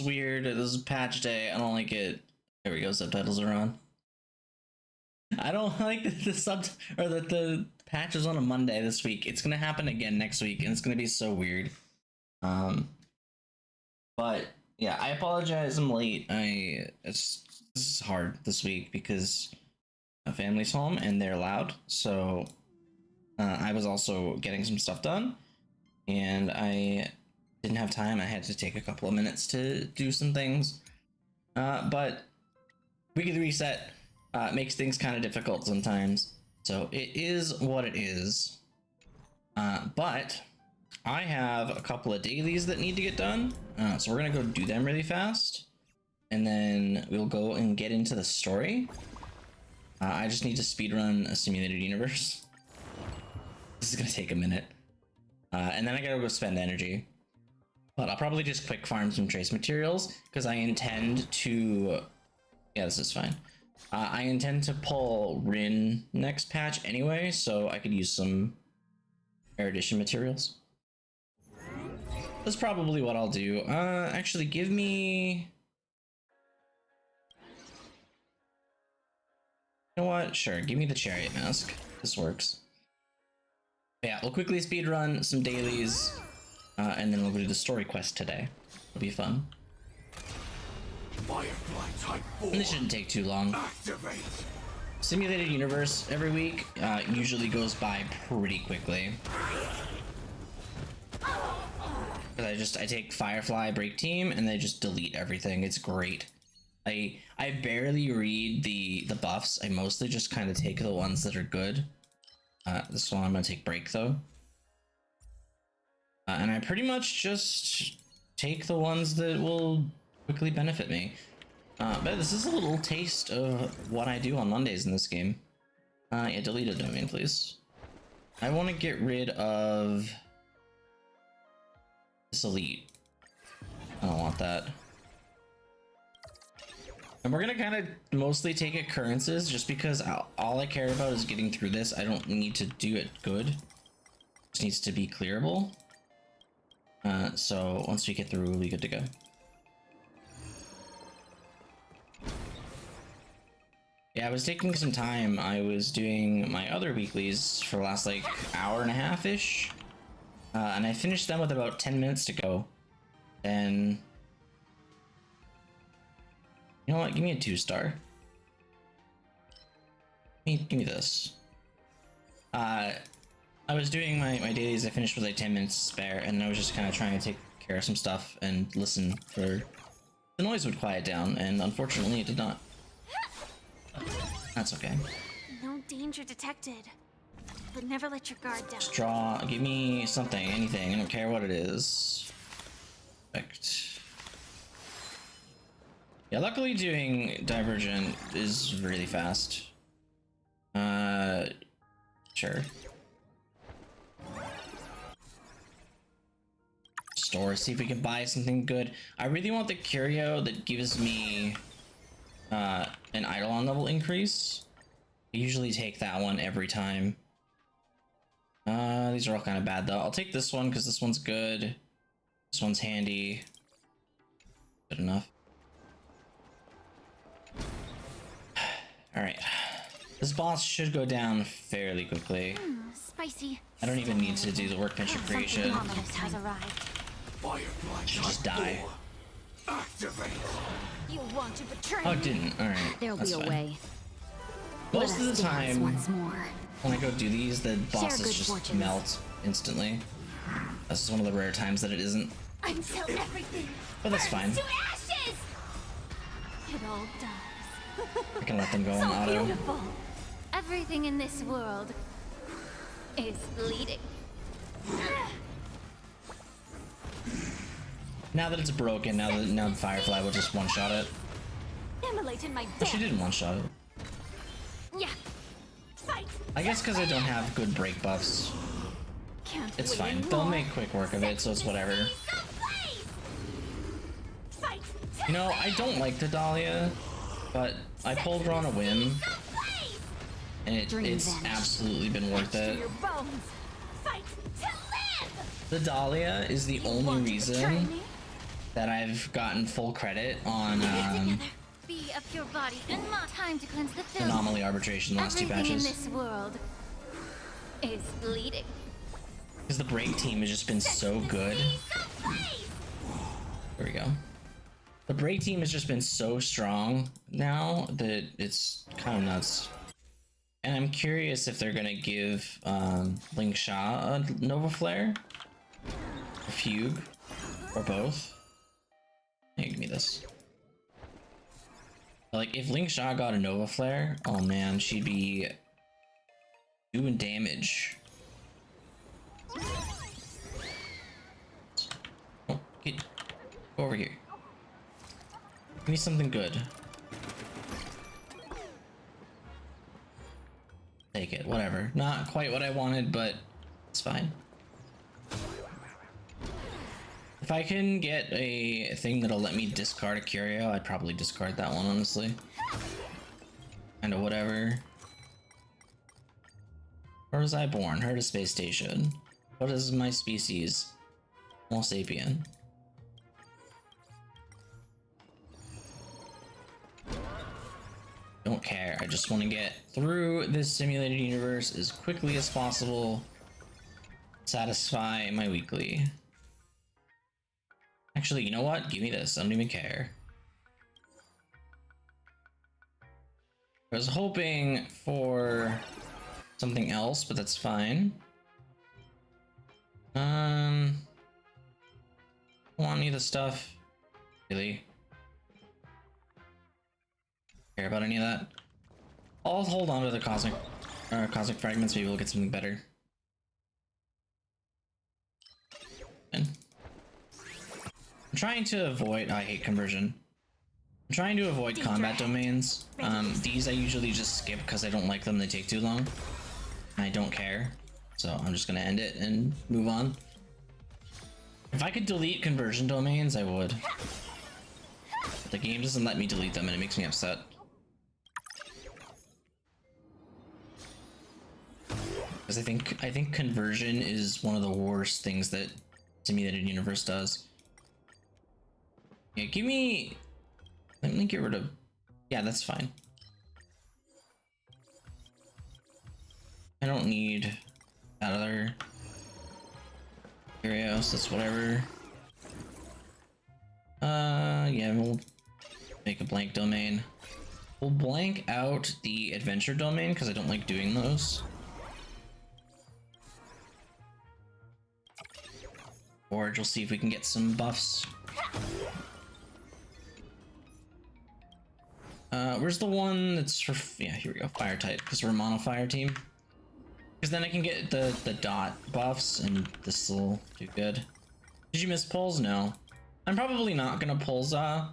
It's weird. This is patch day. I don't like it. There we go. Subtitles are on. I don't like that the patch is on a Monday this week. It's gonna happen again next week, and it's gonna be so weird. But yeah, I apologize. I'm late. This is hard this week because my family's home and they're loud. So I was also getting some stuff done, and I didn't have time. I had to take a couple of minutes to do some things. But weekly reset makes things kind of difficult sometimes. So it is what it is. But I have a couple of dailies that need to get done. So we're gonna go do them really fast. And then we'll go and get into the story. I just need to speedrun a simulated universe. This is gonna take a minute. And then I gotta go spend energy. But I'll probably just quick farm some trace materials because I intend to... Yeah, this is fine. I intend to pull Rin next patch anyway, so I could use some erudition materials. That's probably what I'll do. Actually, give me... You know what? Sure, give me the chariot mask. This works. Yeah, we'll quickly speedrun some dailies, and then we'll do the story quest today. It'll be fun. Firefly type 4. And this shouldn't take too long. Activate. Simulated universe every week usually goes by pretty quickly. Because I take Firefly break team and they just delete everything. It's great. I barely read the buffs. I mostly just kind of take the ones that are good. This one I'm gonna take break though. And I pretty much just take the ones that will quickly benefit me. But this is a little taste of what I do on Mondays in this game. Yeah, delete a domain, please. I want to get rid of this elite. I don't want that. And we're gonna kind of mostly take occurrences just because all I care about is getting through this. I don't need to do it good. It just needs to be clearable. So once we get through, we'll be good to go. Yeah, I was taking some time. I was doing my other weeklies for the last like hour and a half-ish. And I finished them with about 10 minutes to go. And you know what? Give me a 2-star. Give me this. I was doing my dailies. I finished with like 10 minutes to spare, and I was just kind of trying to take care of some stuff and listen for the noise would quiet down, and unfortunately it did not. That's okay. No danger detected, but never let your guard down. Just draw. Give me something, anything. I don't care what it is. Perfect. Yeah, luckily doing Divergent is really fast. Sure. Store, see if we can buy something good. I really want the curio that gives me an Eidolon level increase. I usually take that one every time. These are all kind of bad though. I'll take this one because this one's good. This one's handy. Good enough. Alright. This boss should go down fairly quickly. Spicy. I don't even need to do the workbench of creation. Has arrived. Firefly Should just type die. 4. Activate. You want to betray Oh, it didn't. Alright. There'll That's be a fine. way. Most Let of us the dance time, once more. when I go do these, the bosses good just fortunes. melt instantly. This is one of the rare times that it isn't. until everything But that's fine. burns to ashes. It all does. I can let them go on So auto. beautiful. Everything in this world is bleeding. Now that it's broken, now the Firefly will just one-shot it. Immolate in my But she death. didn't one-shot it. Yeah. Fight. I guess because I don't have good break buffs. Can't It's wait fine. anymore. They'll make quick work of it, so it's whatever. Fight. You know, I don't like the Dahlia, but I pulled her on a whim, and it's vanish. absolutely been worth To it. your bones. Fight to live. The Dahlia is the only Want to betray reason me? that I've gotten full credit on Together. Be a pure body and my time to cleanse the filth. anomaly arbitration the last two Everything in patches. this world is bleeding. Because the break team has just been so good. There we go. The break team has just been so strong now that it's kind of nuts. And I'm curious if they're gonna give Ling Sha a Nova Flare, a Fugue, or both. Hey, give me this. Like, if Ling Sha got a Nova Flare, oh man, she'd be doing damage. Oh, go over here. Give me something good. Take it, whatever. Not quite what I wanted, but it's fine. If I can get a thing that'll let me discard a Curio, I'd probably discard that one, honestly. Kinda whatever. Where was I born? Heard of space station. What is my species? Homo sapien. Don't care. I just want to get through this simulated universe as quickly as possible. Satisfy my weekly. Actually, you know what? Give me this. I don't even care. I was hoping for something else, but that's fine. I don't want any of the stuff. Really? Care about any of that? I'll hold on to the cosmic fragments. Maybe we'll get something better. And I'm trying to avoid. I hate conversion. I'm trying to avoid combat domains. These I usually just skip because I don't like them. They take too long. I don't care, so I'm just gonna end it and move on. If I could delete conversion domains, I would. But the game doesn't let me delete them, and it makes me upset. Because I think conversion is one of the worst things that simulated universe does. Yeah, give me. Let me get rid of. Yeah, that's fine. I don't need that other Curios, that's whatever. Yeah, we'll make a blank domain. We'll blank out the adventure domain because I don't like doing those. Or we'll see if we can get some buffs. Where's the one that's for, yeah, here we go, fire type, because we're a mono fire team. Because then I can get the dot buffs, and this will do good. Did you miss pulls? No. I'm probably not gonna pull Za.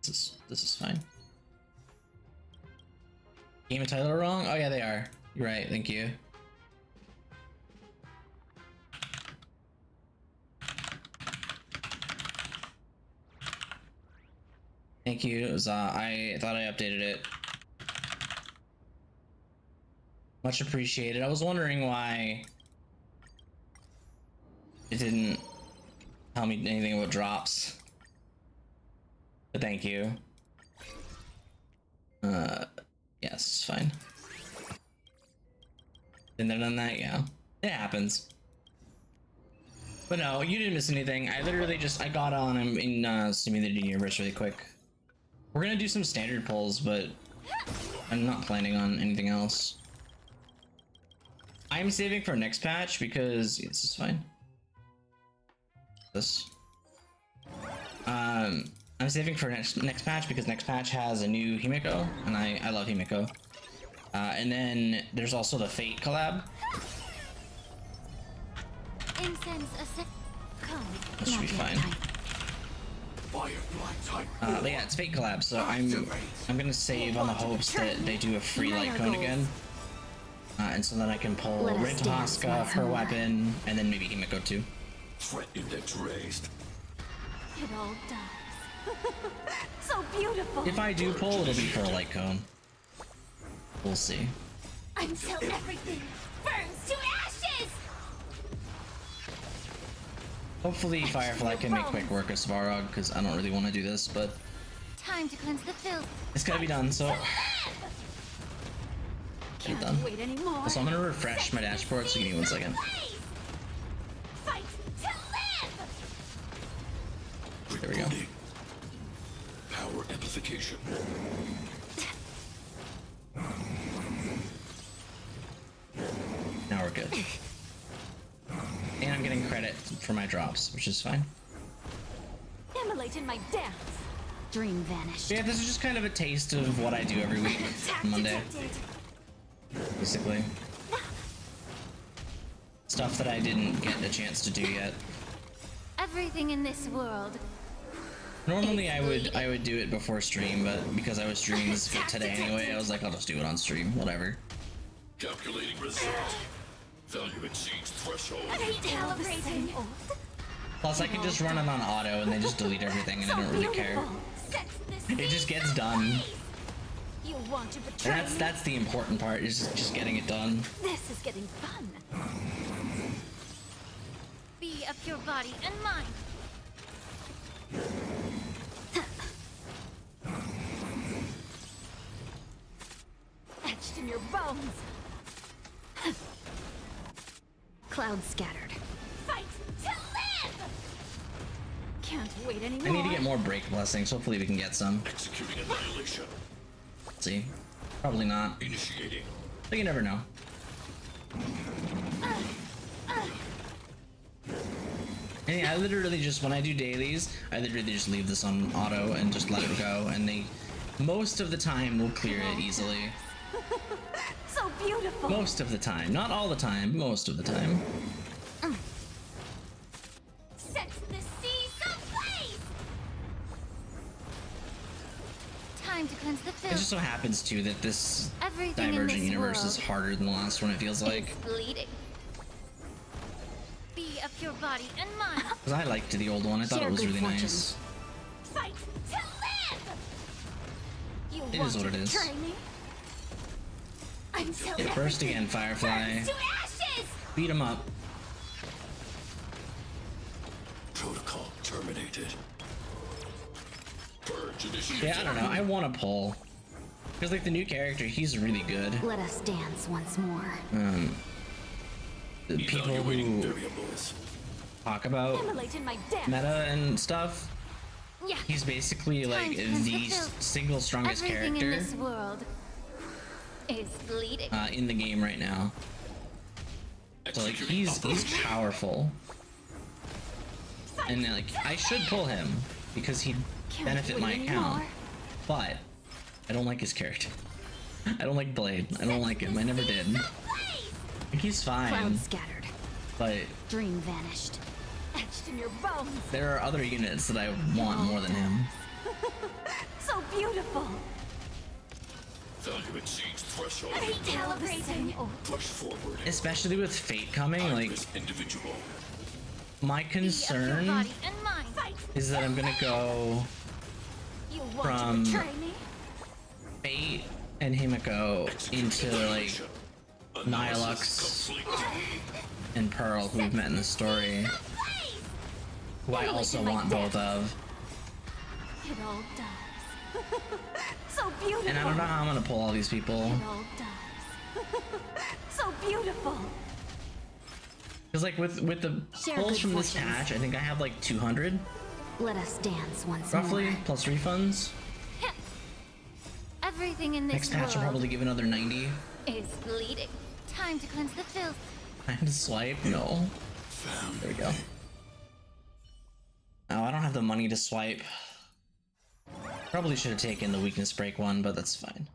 This is fine. Game and title are wrong? Oh yeah, they are. You're right, thank you. Thank you, Za. I thought I updated it. Much appreciated. I was wondering why it didn't tell me anything about drops. But thank you. Yes, it's fine. Been there, done that, yeah. It happens. But no, you didn't miss anything. I literally just, I got on in Simulated Universe really quick. We're gonna do some standard pulls, but I'm not planning on anything else. I'm saving for next patch because this is fine. This. I'm saving for next patch because next patch has a new Himeko, and I love Himeko. And then there's also the Fate collab. That should be fine. But yeah, it's Fate collab, so I'm gonna save on the hopes that they do a free light cone again. And so then I can pull Rin Tohaska, her weapon, and then maybe Himeko too. It all dies. So beautiful. If I do pull, it'll be for a light cone. We'll see. Until everything burns to ashes. Hopefully Firefly can make quick work of Svarog, because I don't really want to do this, but Time to cleanse the filth. it's gotta be done, so get it done. Wait anymore. So I'm gonna refresh my dashboard, so give me 1 second. Fight to live. There we go. Rebooting. Power amplification. Now we're good. And I'm getting credit for my drops, which is fine. Immolate in my dance. Dream vanished. Yeah, this is just kind of a taste of what I do every week on Monday, basically. Stuff that I didn't get a chance to do yet. Everything in this world. Normally I would do it before stream, but because I was streaming this fit today anyway, I was like, I'll just do it on stream, whatever. Calculating result. Value exceeds threshold. Calibrating. Plus I can just run it on auto and they just delete everything and I don't really care. It just gets done. You want to betray And that's the important part, is just getting it done. This is getting fun. Be of your body and mind. Etched in your bones. Clouds scattered. Fight to live! Can't wait anymore. I need to get more break blessings, hopefully we can get some. Executing annihilation. Let's see. Probably not. Initiating. But you never know. And I literally just, when I do dailies, I literally just leave this on auto and just let it go, and they, most of the time, will clear it easily. So beautiful. Most of the time. Not all the time, most of the time. Set the seas ablaze. Time to cleanse the It filth. just so happens, too, that this Everything in Divergent this universe world is harder than the last one, it feels like. is bleeding. Be of your body and mind. Because I liked the old one, I thought Share it was good really fortune. nice. Fight to live. You It want is what to it is. betray me? Until Get first everything again, Firefly. burns to ashes. Beat him up. Protocol terminated. Purge initiated. Yeah, I don't know, I want to pull. Because, like, the new character, he's really good. Let us dance once more. The people Evaluating who variables. talk about Immolate in my dance. meta and stuff, Yeah. he's basically like Time to cleanse the the filth. single strongest Everything in character this world is bleeding. in the game right now. So like he's powerful, and like I should pull him because he'd Can't benefit wait my anymore. account, but I don't like his character. I don't like Blade. I don't like him. I never did. Like, he's fine, Clouds scattered. but Dream vanished. Etched in your bones. there are other units that I want more than him. So beautiful. Value exceeds threshold. Recalibrating. Push forward. Especially with Fate coming, like This individual. my Be of your concern body and mind. Fight. is that I'm gonna go You want from- to betray me? Fate and Himiko into like Annihilation. Nihilux Complete. and Pearl, who we've met in the story, who I also want both of. It all does. So beautiful. And I don't know how I'm gonna pull all these people. It all does. So beautiful. Because like with the Share pulls good from this fortunes. patch, I think I have like 200 Let us dance once roughly, more. plus refunds. Everything in this Next patch will world probably give another 90. is bleeding. Time to cleanse the filth. Time to swipe? No. There we go. Oh, I don't have the money to swipe. Probably should have taken the weakness break one, but that's fine.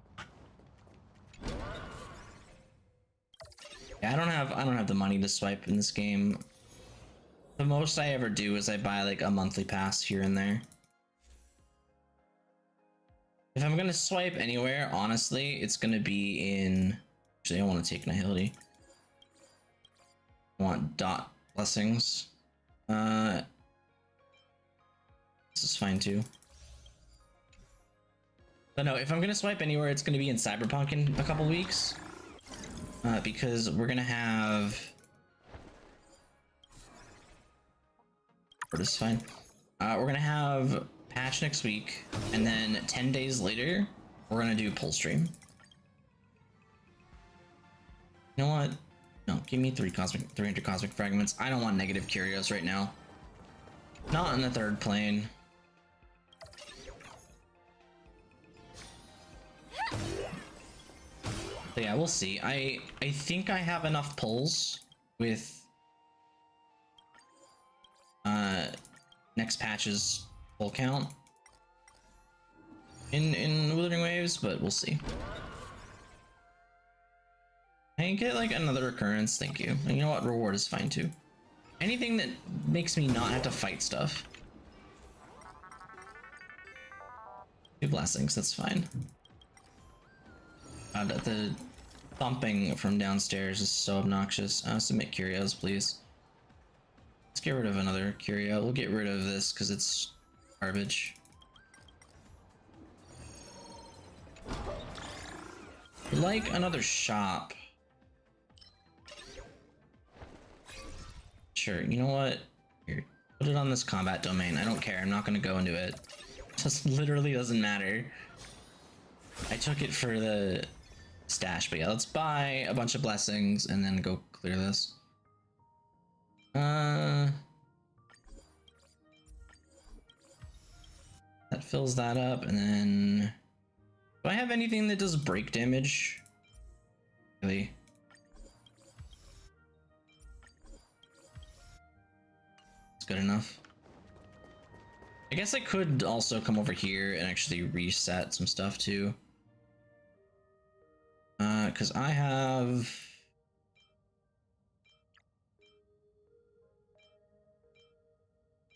Yeah, I don't have the money to swipe in this game. The most I ever do is I buy like a monthly pass here and there. If I'm gonna swipe anywhere, honestly, it's gonna be in. Actually, I want to take Nihility. I want dot blessings. This is fine too. But no, if I'm gonna swipe anywhere, it's gonna be in Cyberpunk in a couple weeks. Because we're gonna have But it's fine. We're gonna have patch next week, and then 10 days later, we're gonna do pull stream. You know what? No, give me 300 cosmic fragments. I don't want negative curios right now. Not in the third plane. But yeah, we'll see. I think I have enough pulls with next patch's pull count in Withering Waves, but we'll see. I get like another occurrence, thank you. And you know what? Reward is fine too. Anything that makes me not have to fight stuff. 2 blessings, that's fine. The thumping from downstairs is so obnoxious. Submit curios, please. Let's get rid of another curio. We'll get rid of this because it's garbage. Like another shop. Sure, you know what? Here, put it on this combat domain. I don't care. I'm not gonna go into it. Just literally doesn't matter. I took it for the stash, but yeah, let's buy a bunch of blessings and then go clear this. That fills that up, and then do I have anything that does break damage? Really? It's good enough. I guess I could also come over here and actually reset some stuff too. Because I have...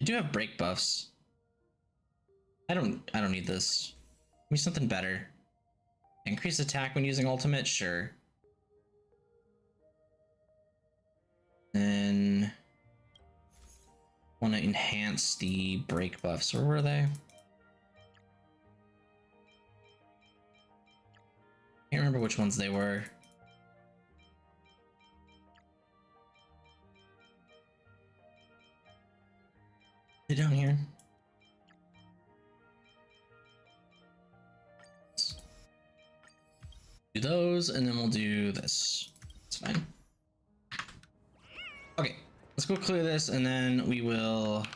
I do have break buffs. I don't need this. Give me something better. Increase attack when using ultimate, sure. Then want to enhance the break buffs. Where were they? Can't remember which ones they were. They're down here. Do those, and then we'll do this. It's fine. Okay, let's go clear this, and then we will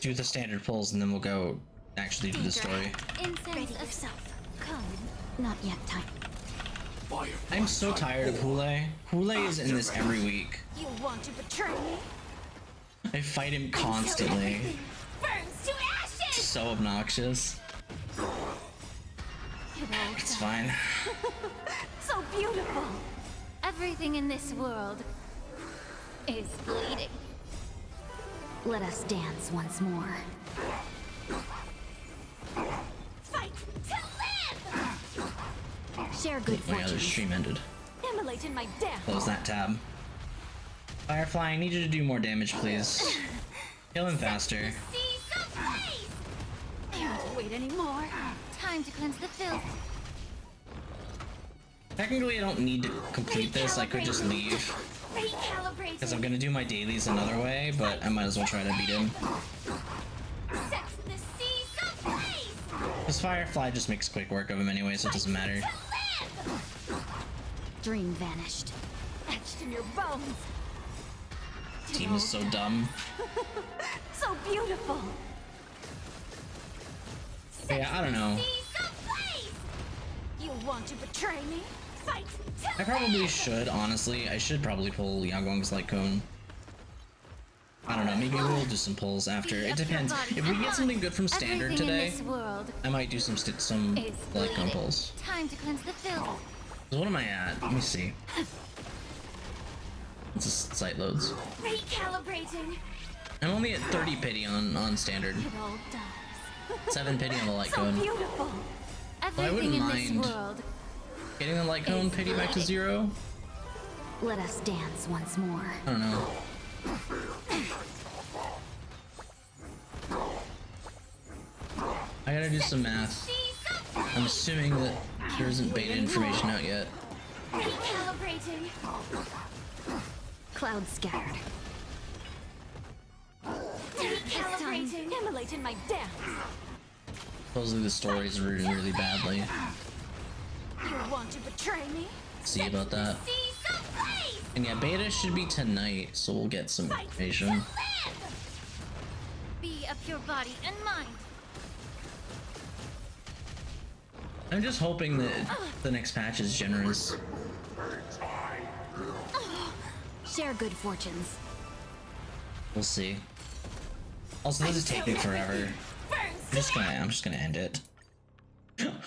do the standard pulls, and then we'll go actually do the story. Ready yourself. Come. Not yet time. Fire. I'm so tired of Hule. Hule is in this every week. You want to betray me? I fight him constantly. Burns to ashes! So obnoxious. It's fine. So beautiful. Everything in this world is bleeding. Let us dance once more. Fight to live! Share good Oh yeah, the fortune. stream ended. Immolate in my death. Close that tab. Firefly, I need you to do more damage, please. Kill him faster. See some blaze! Can't wait anymore. Time to cleanse the filth. Technically, I don't need to complete this. I could just leave. Recalibrate. Because I'm gonna do my dailies another way, but I might as well try to beat him. Set the seas ablaze. Because Firefly just makes quick work of him anyway, so it doesn't matter. To live. Dream vanished. Etched in your bones. Team is so dumb. So beautiful. But yeah, I don't know. Seas ablaze. You want to betray me? Fight to I probably should, honestly. I should probably pull Yagong's Light Cone. I don't know, maybe we'll do some pulls after. It depends. If we get something good from Standard today, I might do some Light Cone pulls. Time to cleanse the filth. So what am I at? Let me see. It's just site loads. Recalibrating. I'm only at 30 pity on Standard. It all dies. 7 pity on the Light So Cone. beautiful. I Everything wouldn't in mind this world. getting the Light Cone pity back to 0. Let us dance once more. I don't know. I gotta do some math. I'm assuming that there isn't beta information out yet. Recalibrating. Cloud scattered. immolate in my dance. Supposedly the story's written really badly. You want to betray me? See about that. See some blaze! And yeah, beta should be tonight, so we'll get some Fight to information. live! Be of your body and mind. I'm just hoping that the next patch is generous. Share good fortunes. We'll see. Also, this is taking forever. I'm just gonna end it.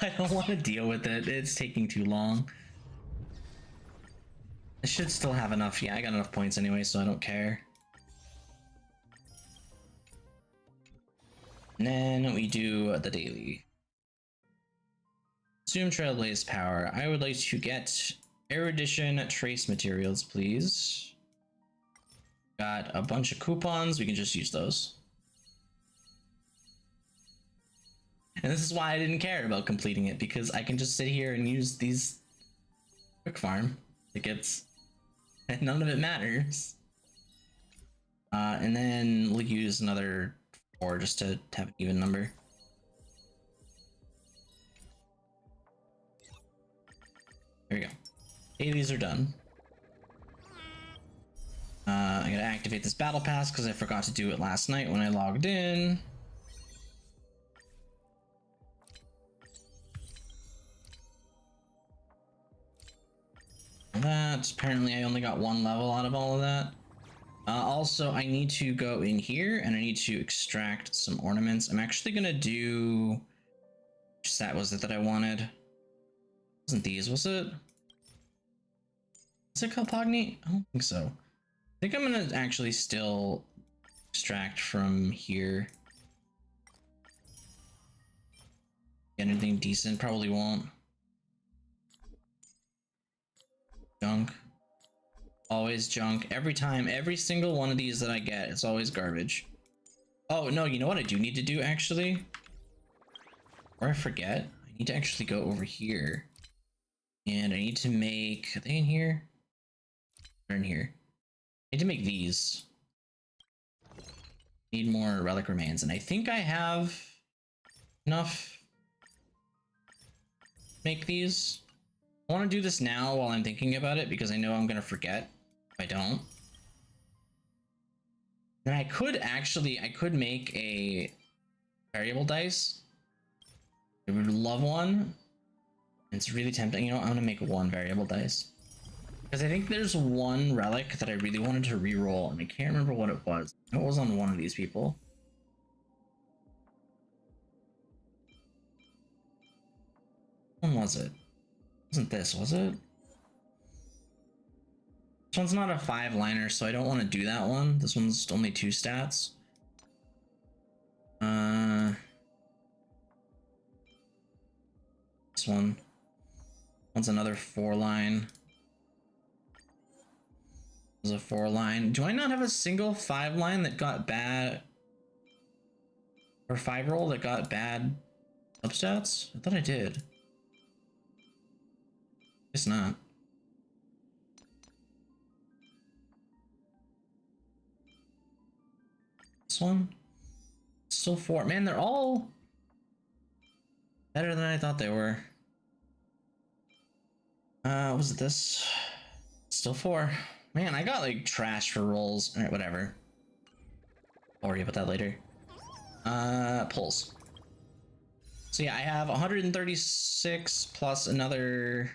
I don't want to deal with it. It's taking too long. I should still have enough. Yeah, I got enough points anyway, so I don't care. And then we do the daily. Consume Trailblaze power. I would like to get erudition trace materials, please. Got a bunch of coupons. We can just use those. And this is why I didn't care about completing it, because I can just sit here and use these quick farm tickets and none of it matters. And then we'll use another 4 just to have an even number. There we go. Dailies are done. I'm gonna activate this battle pass because I forgot to do it last night when I logged in. That apparently I only got 1 level out of all of that. Also, I need to go in here and I need to extract some ornaments. I'm actually gonna do. Which stat was it that I wanted? It wasn't these, was it? Is it Kalpagni? I don't think so. I think I'm gonna actually still extract from here. Get anything decent? Probably won't. Junk. Always junk. Every time, every single one of these that I get, it's always garbage. Oh, no, you know what I do need to do, actually? Or I forget. I need to actually go over here. And I need to make... Are they in here? They're in here. I need to make these. Need more relic remains. And I think I have enough to make these. I want to do this now while I'm thinking about it because I know I'm going to forget if I don't. And I could make a variable dice. I would love one. It's really tempting. You know, I'm going to make 1 variable dice. Because I think there's 1 relic that I really wanted to reroll, and I can't remember what it was. It was on one of these people. When was it? Wasn't this, was it? This one's not a 5-liner, so I don't want to do that one. This one's only 2 stats. This one. One's another 4-line. This is a 4-line. Do I not have a single 5-line that got bad? Or 5-roll that got bad substats? I thought I did. Guess not. This one? Still 4. Man, they're all better than I thought they were. Was it this? Still 4. Man, I got like trash for rolls. Alright, whatever. I'll worry about that later. Pulls. So yeah, I have 136 plus another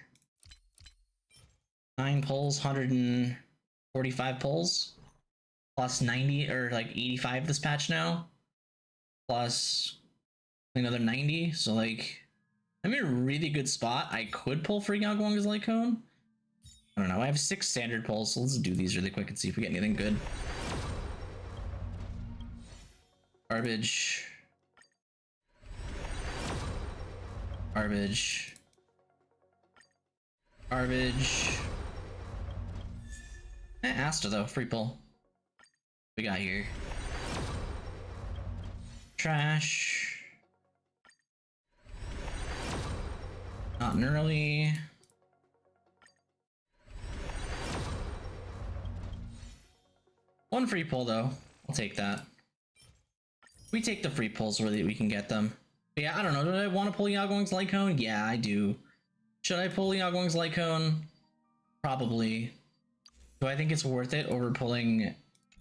9 pulls, 145 pulls, plus 90 or like 85 this patch now, plus another 90. So like, I'm in a really good spot. I could pull for Yagwonga's Light Cone. I don't know. I have 6 standard pulls, so let's do these really quick and see if we get anything good. Garbage. Garbage. Garbage. Asta though, free pull. We got here. Trash. Not an early. One free pull though. I'll take that. We take the free pulls where we can get them. But yeah, I don't know. Do I want to pull Yagong's Light Cone? Yeah, I do. Should I pull Yagong's Light Cone? Probably. Do I think it's worth it over pulling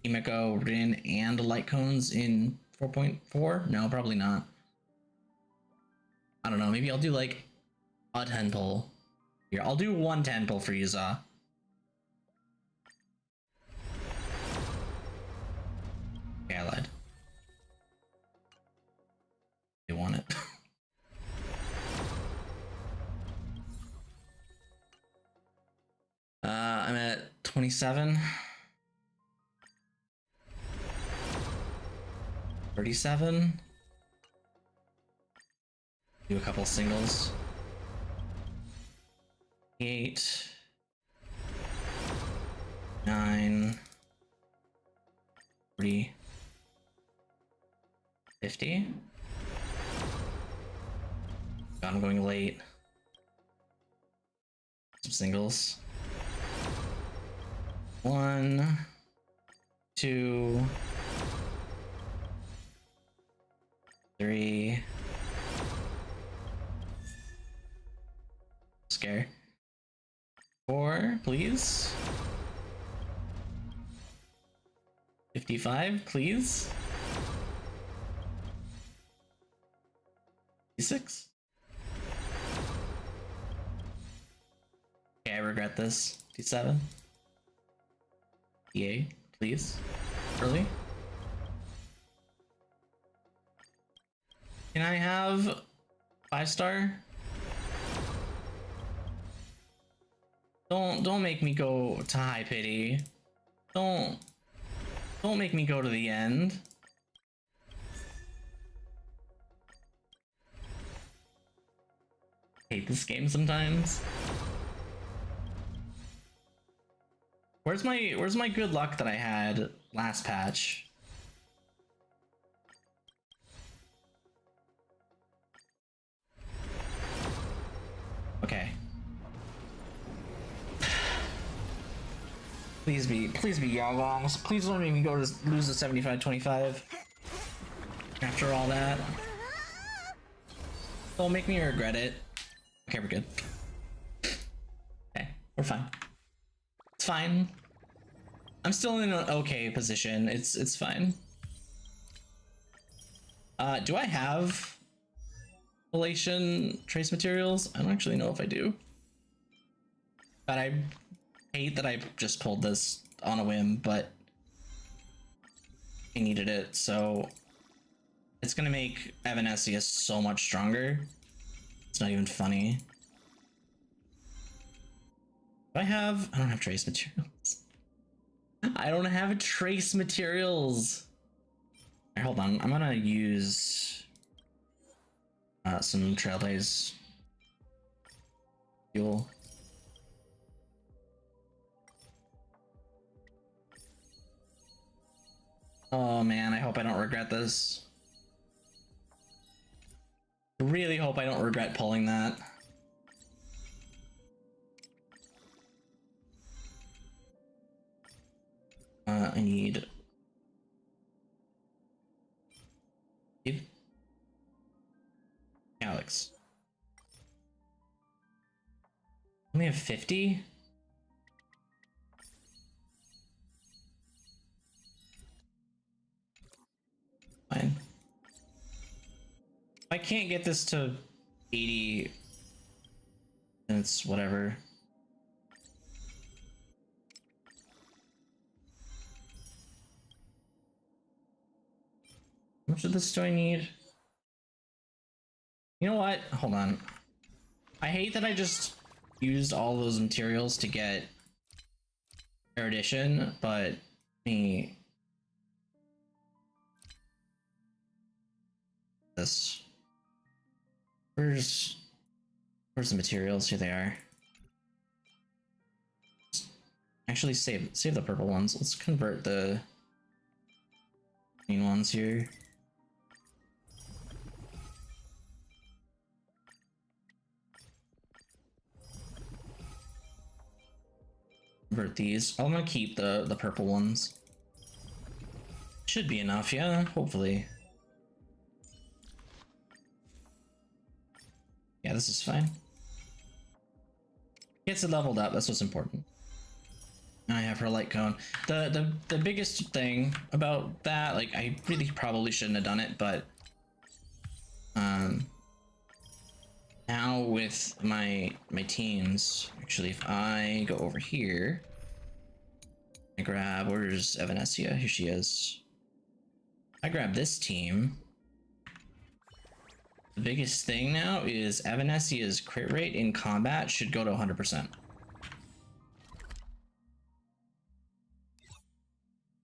Himeko, Rin, and Light Cones in 4.4? No, probably not. I don't know. Maybe I'll do like a 10 pull. Here, I'll do one 10 pull for Yuza. Okay, I lied. They want it. I'm at 27. 37. Do a couple singles. 8. 9. 40. 50. God, I'm going late. Some singles. 1, 2, 3. Scare. 4, please. 55, please. 56. Okay, I regret this. 57. EA, please. Early. Can I have 5-star? Don't make me go to high pity. Don't make me go to the end. Hate this game sometimes. Where's my good luck that I had last patch? Okay. Please be Yawongs. Please don't make me go to lose the 75-25. After all that. Don't make me regret it. Okay, we're good. Okay, we're fine. It's fine. I'm still in an okay position. It's fine. Do I have relation trace materials? I don't actually know if I do. But I hate that I just pulled this on a whim, but I needed it, so it's gonna make Evanescence so much stronger. It's not even funny. Do I don't have trace materials. I don't have trace materials. Right, hold on, I'm gonna use some Trailblaze fuel. Oh man, I hope I don't regret this. Really hope I don't regret pulling that. I need Alex. Only have 50? Fine. If I can't get this to 80, then it's whatever. How much of this do I need? You know what? Hold on. I hate that I just used all those materials to get erudition, but me this. Where's the materials? Here they are. Actually, save the purple ones. Let's convert the green ones here. Convert these. I'm gonna keep the purple ones. Should be enough, yeah, hopefully. Yeah, this is fine. Gets it leveled up. That's what's important. I have her light cone. The biggest thing about that, like, I really probably shouldn't have done it, but now with my teams, actually, if I go over here and grab, where's Evanescia? Here she is. I grab this team. The biggest thing now is Evanescia's crit rate in combat should go to 100%.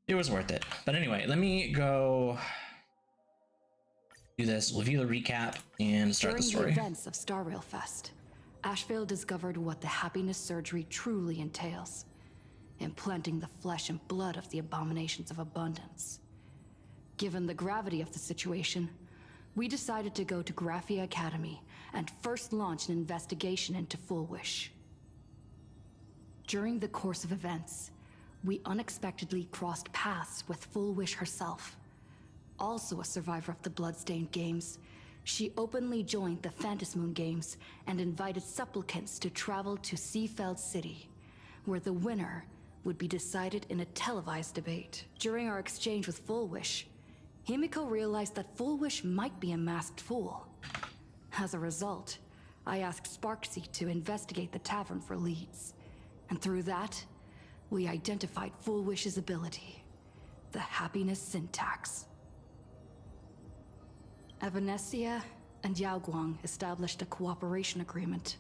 It was worth it. But anyway, let me go do this. We'll view the recap and start the story. During the events of Star Rail Fest, Asheville discovered what the happiness surgery truly entails. Implanting the flesh and blood of the abominations of abundance. Given the gravity of the situation, we decided to go to Graphia Academy and first launch an investigation into Full Wish. During the course of events, we unexpectedly crossed paths with Full Wish herself. Also a survivor of the Bloodstained Games, she openly joined the Phantasmoon Games and invited supplicants to travel to Seafeld City, where the winner would be decided in a televised debate. During our exchange with Full Wish, Himiko realized that Full Wish might be a masked fool. As a result, I asked Sparksy to investigate the tavern for leads, and through that, we identified Full Wish's ability, the happiness syntax. Evanescia and Yao Guang established a cooperation agreement.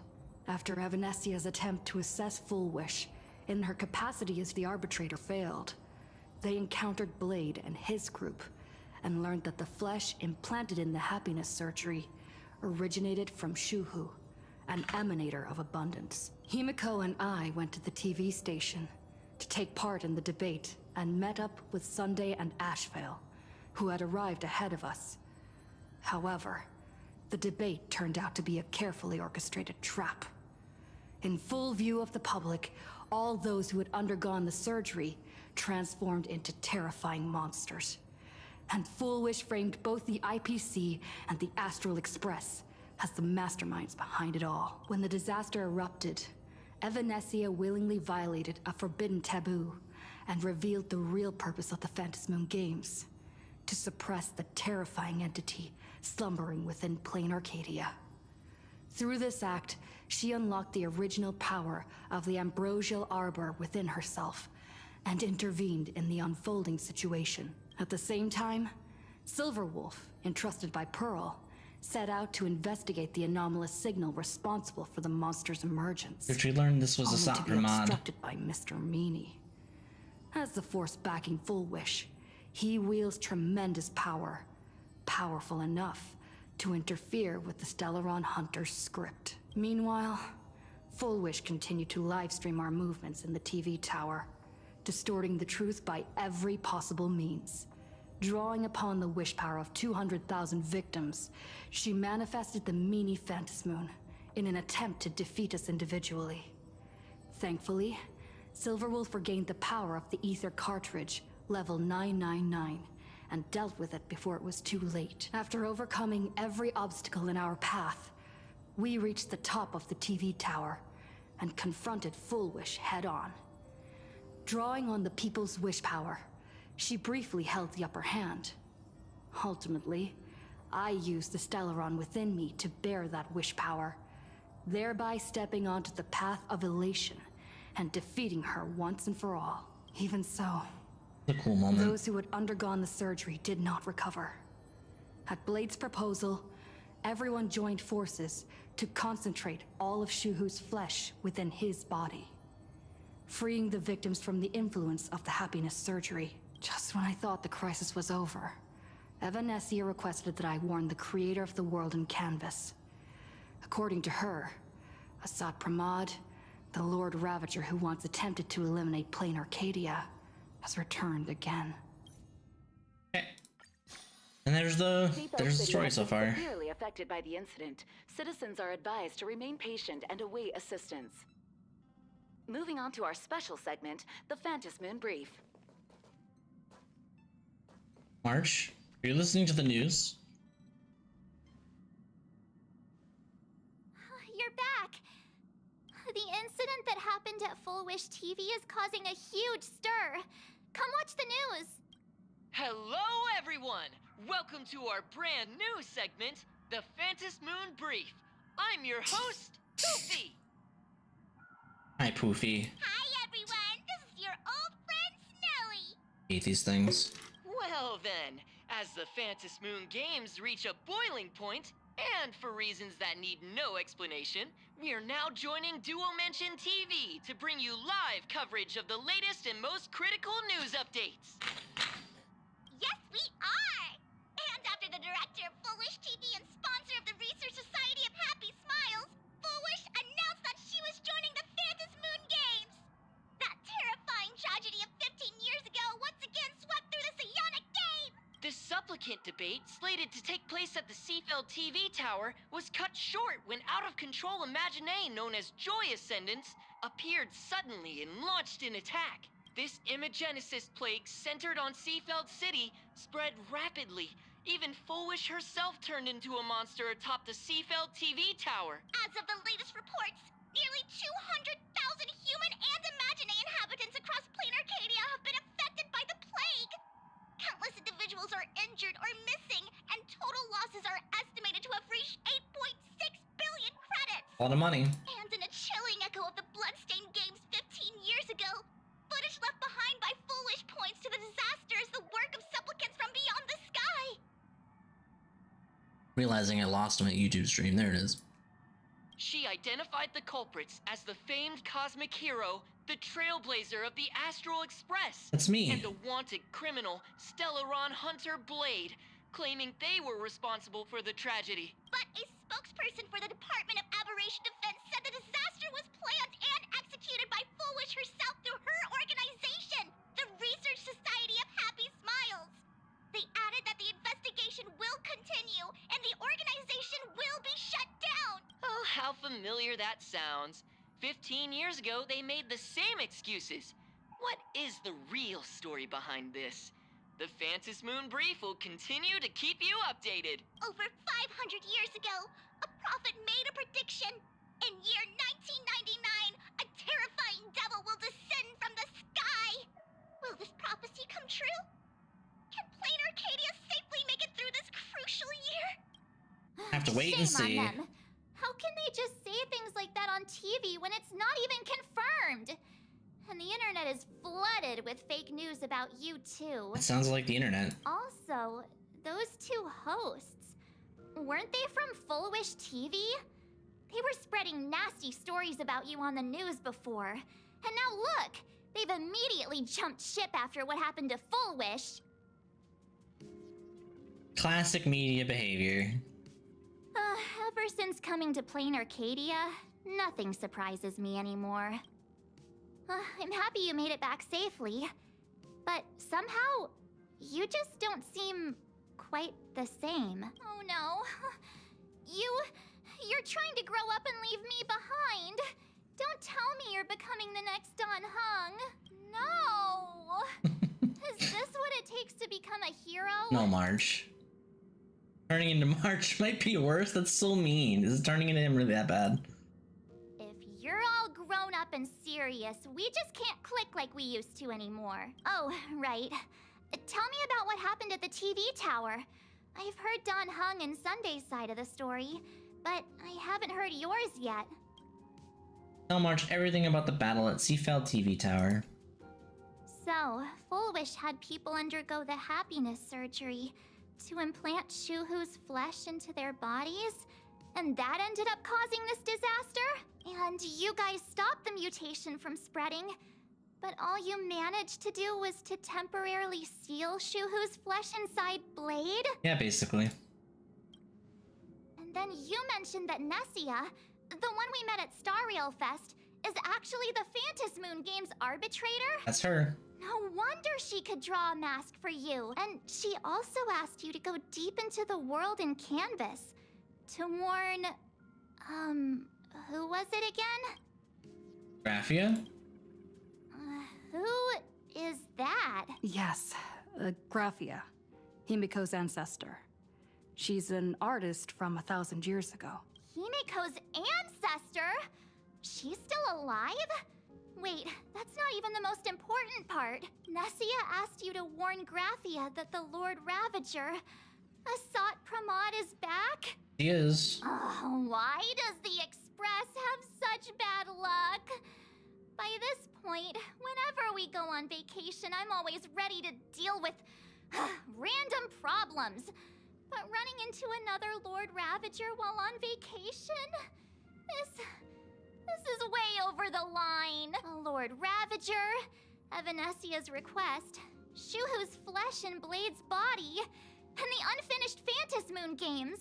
After Evanescia's attempt to assess Full Wish in her capacity as the arbitrator failed, they encountered Blade and his group and learned that the flesh implanted in the happiness surgery originated from Shuhu, an emanator of abundance. Himiko and I went to the TV station to take part in the debate and met up with Sunday and Asheville, who had arrived ahead of us. However, the debate turned out to be a carefully orchestrated trap. In full view of the public, all those who had undergone the surgery transformed into terrifying monsters. And Full Wish framed both the IPC and the Astral Express as the masterminds behind it all. When the disaster erupted, Evanescia willingly violated a forbidden taboo and revealed the real purpose of the Phantasmoon Games: to suppress the terrifying entity slumbering within plain Arcadia. Through this act, she unlocked the original power of the ambrosial arbor within herself and intervened in the unfolding situation. At the same time, Silverwolf, entrusted by Pearl, set out to investigate the anomalous signal responsible for the monster's emergence. Which we learned this was a only to be Sapramod. obstructed by Mr. Meanie. As the force backing Full Wish, he wields tremendous power, powerful enough to interfere with the Stellaron Hunter's script. Meanwhile, Full Wish continued to livestream our movements in the TV tower, distorting the truth by every possible means. Drawing upon the wish power of 200,000 victims, she manifested the Meanie Phantasmoon in an attempt to defeat us individually. Thankfully, Silverwolf regained the power of the Ether cartridge, level 999, and dealt with it before it was too late. After overcoming every obstacle in our path, we reached the top of the TV tower and confronted Full Wish head-on. Drawing on the people's wish power, she briefly held the upper hand. Ultimately, I used the Stellaron within me to bear that wish power, thereby stepping onto the path of elation and defeating her once and for all. Even so, A cool moment. those who had undergone the surgery did not recover. At Blade's proposal, everyone joined forces to concentrate all of Shuhu's flesh within his body, freeing the victims from the influence of the happiness surgery. Just when I thought the crisis was over, Evanescia requested that I warn the creator of the world in canvas. According to her, Assad Pramod, the Lord Ravager who once attempted to eliminate plain Arcadia, has returned again. Okay. And there's the story so far. Severely affected by the incident, citizens are advised to remain patient and await assistance. Moving on to our special segment, the Phantasmoon Brief. March, are you listening to the news? incident that happened at Full Wish TV is causing a huge stir. Come watch the news. Hello, everyone! Welcome to our brand new segment, the Phantas Moon Brief. I'm your host, Poofy. Hi, Poofy. Hi, everyone. This is your old friend, Snowy. Hate these things. Well then, as the Phantas Moon Games reach a boiling point, and for reasons that need no explanation, we are now joining Duo Mention TV to bring you live coverage of the latest and most critical news updates. Yes, we are. And after the director of Full Wish TV and sponsor of the Research Society of Happy Smiles, Full Wish announced that she was joining the Phantas Moon Games. That terrifying tragedy of 15 years ago once again swept through the psionic game. The supplicant debate, slated to take place at the Seafeld TV tower, was cut short when out-of-control Imaginee known as Joy Ascendants appeared suddenly and launched an attack. This Imagenesis plague centered on Seafeld City spread rapidly. Even Full Wish herself turned into a monster atop the Seafeld TV tower. As of the latest reports, nearly 200,000 human and Imaginee inhabitants across plain Arcadia have been affected by the plague. Countless individuals are injured or missing, and total losses are estimated to have reached 8.6 billion credits. A lot of money. And in a chilling echo of the bloodstained games 15 years ago, footage left behind by Full Wish points to the disaster as the work of supplicants from beyond the sky. Realizing I lost him at YouTube stream. There it is. She identified the culprits as the famed cosmic hero, the trailblazer of the Astral Express. That's me. And the wanted criminal, Stellaron Hunter Blade, claiming they were responsible for the tragedy. But a spokesperson for the Department of Aberration Defense said the disaster was planned and executed by Full Wish herself through her organization, the Research Society of Happy Smiles. They added that the investigation will continue and the organization will be shut down. Oh, how familiar that sounds. 15 years ago, they made the same excuses. What is the real story behind this? The Phantas Moon Brief will continue to keep you updated. Over 500 years ago, a prophet made a prediction. In year 1999, a terrifying devil will descend from the sky. Will this prophecy come true? Can plain Arcadia safely make it through this crucial year? Have to wait and see. On them. How can they just say things like that on TV when it's not even confirmed? And the internet is flooded with fake news about you too. It sounds like the internet. Also, those two hosts, weren't they from Full Wish TV? They were spreading nasty stories about you on the news before. And now look, they've immediately jumped ship after what happened to Full Wish. Classic media behavior. Ever since coming to plain Arcadia, nothing surprises me anymore. I'm happy you made it back safely, but somehow, you just don't seem quite the same. Oh no. You're trying to grow up and leave me behind. Don't tell me you're becoming the next Don Hung. No. Is this what it takes to become a hero? No, March. Turning into March might be worse. That's so mean. Is it turning into him really that bad? If you're all grown up and serious, we just can't click like we used to anymore. Oh, right. Tell me about what happened at the TV tower. I've heard Don Hung and Sunday's side of the story, but I haven't heard yours yet. Tell March everything about the battle at Seafeld TV tower. So, Full Wish had people undergo the happiness surgery to implant Shuhu's flesh into their bodies, and that ended up causing this disaster? And you guys stopped the mutation from spreading, but all you managed to do was to temporarily seal Shuhu's flesh inside Blade? Yeah, basically. And then you mentioned that Nessia, the one we met at Star Rail Fest, is actually the Phantas Moon Games arbitrator? That's her. No wonder she could draw a mask for you. And she also asked you to go deep into the world in Canvas to warn, who was it again? Graphia? Who is that? Yes, Graphia, Himiko's ancestor. She's an artist from 1,000 years ago. Himiko's ancestor? She's still alive? Wait, that's not even the most important part. Nessia asked you to warn Graphia that the Lord Ravager, Asat Pramod, is back? He is. Why does the Express have such bad luck? By this point, whenever we go on vacation, I'm always ready to deal with random problems. But running into another Lord Ravager while on vacation? This is way over the line. A Lord Ravager, Evanesia's request, Shuhu's flesh and Blade's body, and the unfinished Phantasmoon games.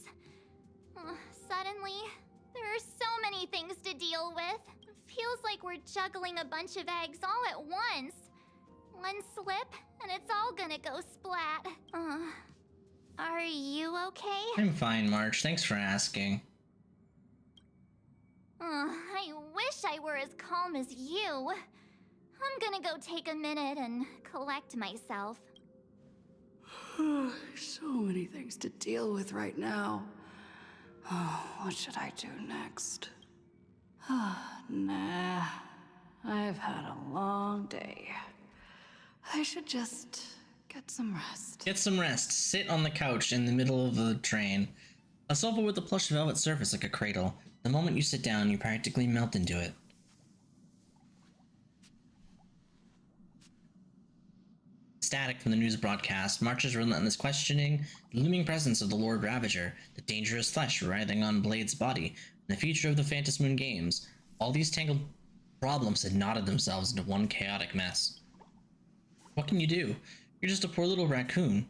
Suddenly, there are so many things to deal with. Feels like we're juggling a bunch of eggs all at once. One slip, and it's all gonna go splat. Are you okay? I'm fine, March. Thanks for asking. I wish I were as calm as you. I'm gonna go take a minute and collect myself. So many things to deal with right now. Oh, what should I do next? Nah. I've had a long day. I should just get some rest. Get some rest. Sit on the couch in the middle of the train. A sofa with a plush velvet surface like a cradle. The moment you sit down, you practically melt into it. Static from the news broadcast, March's relentless questioning, the looming presence of the Lord Ravager, the dangerous flesh writhing on Blade's body, and the future of the Phantasmoon games. All these tangled problems had knotted themselves into one chaotic mess. What can you do? You're just a poor little raccoon.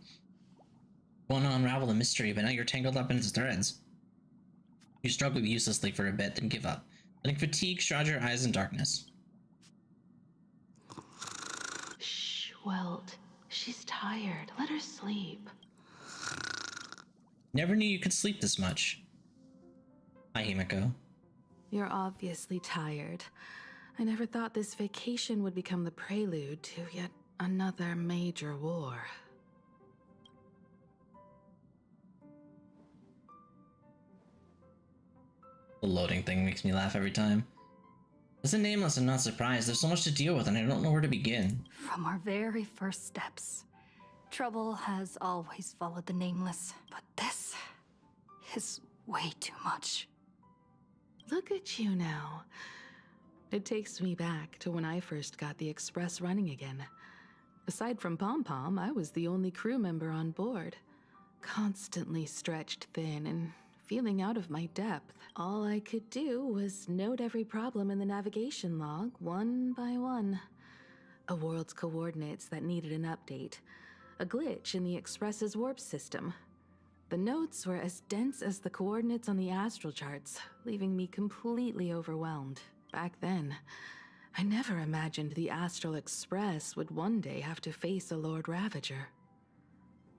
You want to unravel the mystery, but now you're tangled up in its threads. You struggle uselessly for a bit, then give up, letting fatigue shroud your eyes in darkness. Shh, Welt. She's tired. Let her sleep. Never knew you could sleep this much. Hi, Himiko. You're obviously tired. I never thought this vacation would become the prelude to yet another major war. The loading thing makes me laugh every time. As a nameless, I'm not surprised. There's so much to deal with and I don't know where to begin. From our very first steps, trouble has always followed the nameless. But this is way too much. Look at you now. It takes me back to when I first got the Express running again. Aside from Pom Pom, I was the only crew member on board. Constantly stretched thin and feeling out of my depth. All I could do was note every problem in the navigation log, one by one. A world's coordinates that needed an update. A glitch in the Express's warp system. The notes were as dense as the coordinates on the astral charts, leaving me completely overwhelmed. Back then, I never imagined the Astral Express would one day have to face a Lord Ravager.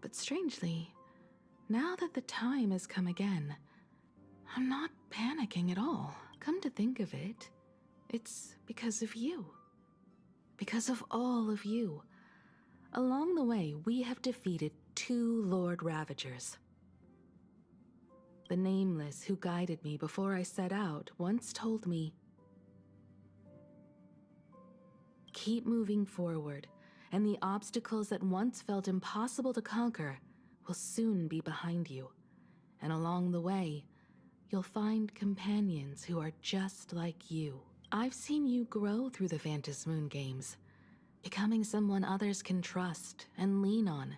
But strangely, now that the time has come again, I'm not panicking at all. Come to think of it, it's because of you. Because of all of you. Along the way, we have defeated 2 Lord Ravagers. The Nameless who guided me before I set out once told me, keep moving forward, and the obstacles that once felt impossible to conquer will soon be behind you. And along the way, you'll find companions who are just like you. I've seen you grow through the Phantasmoon games, becoming someone others can trust and lean on.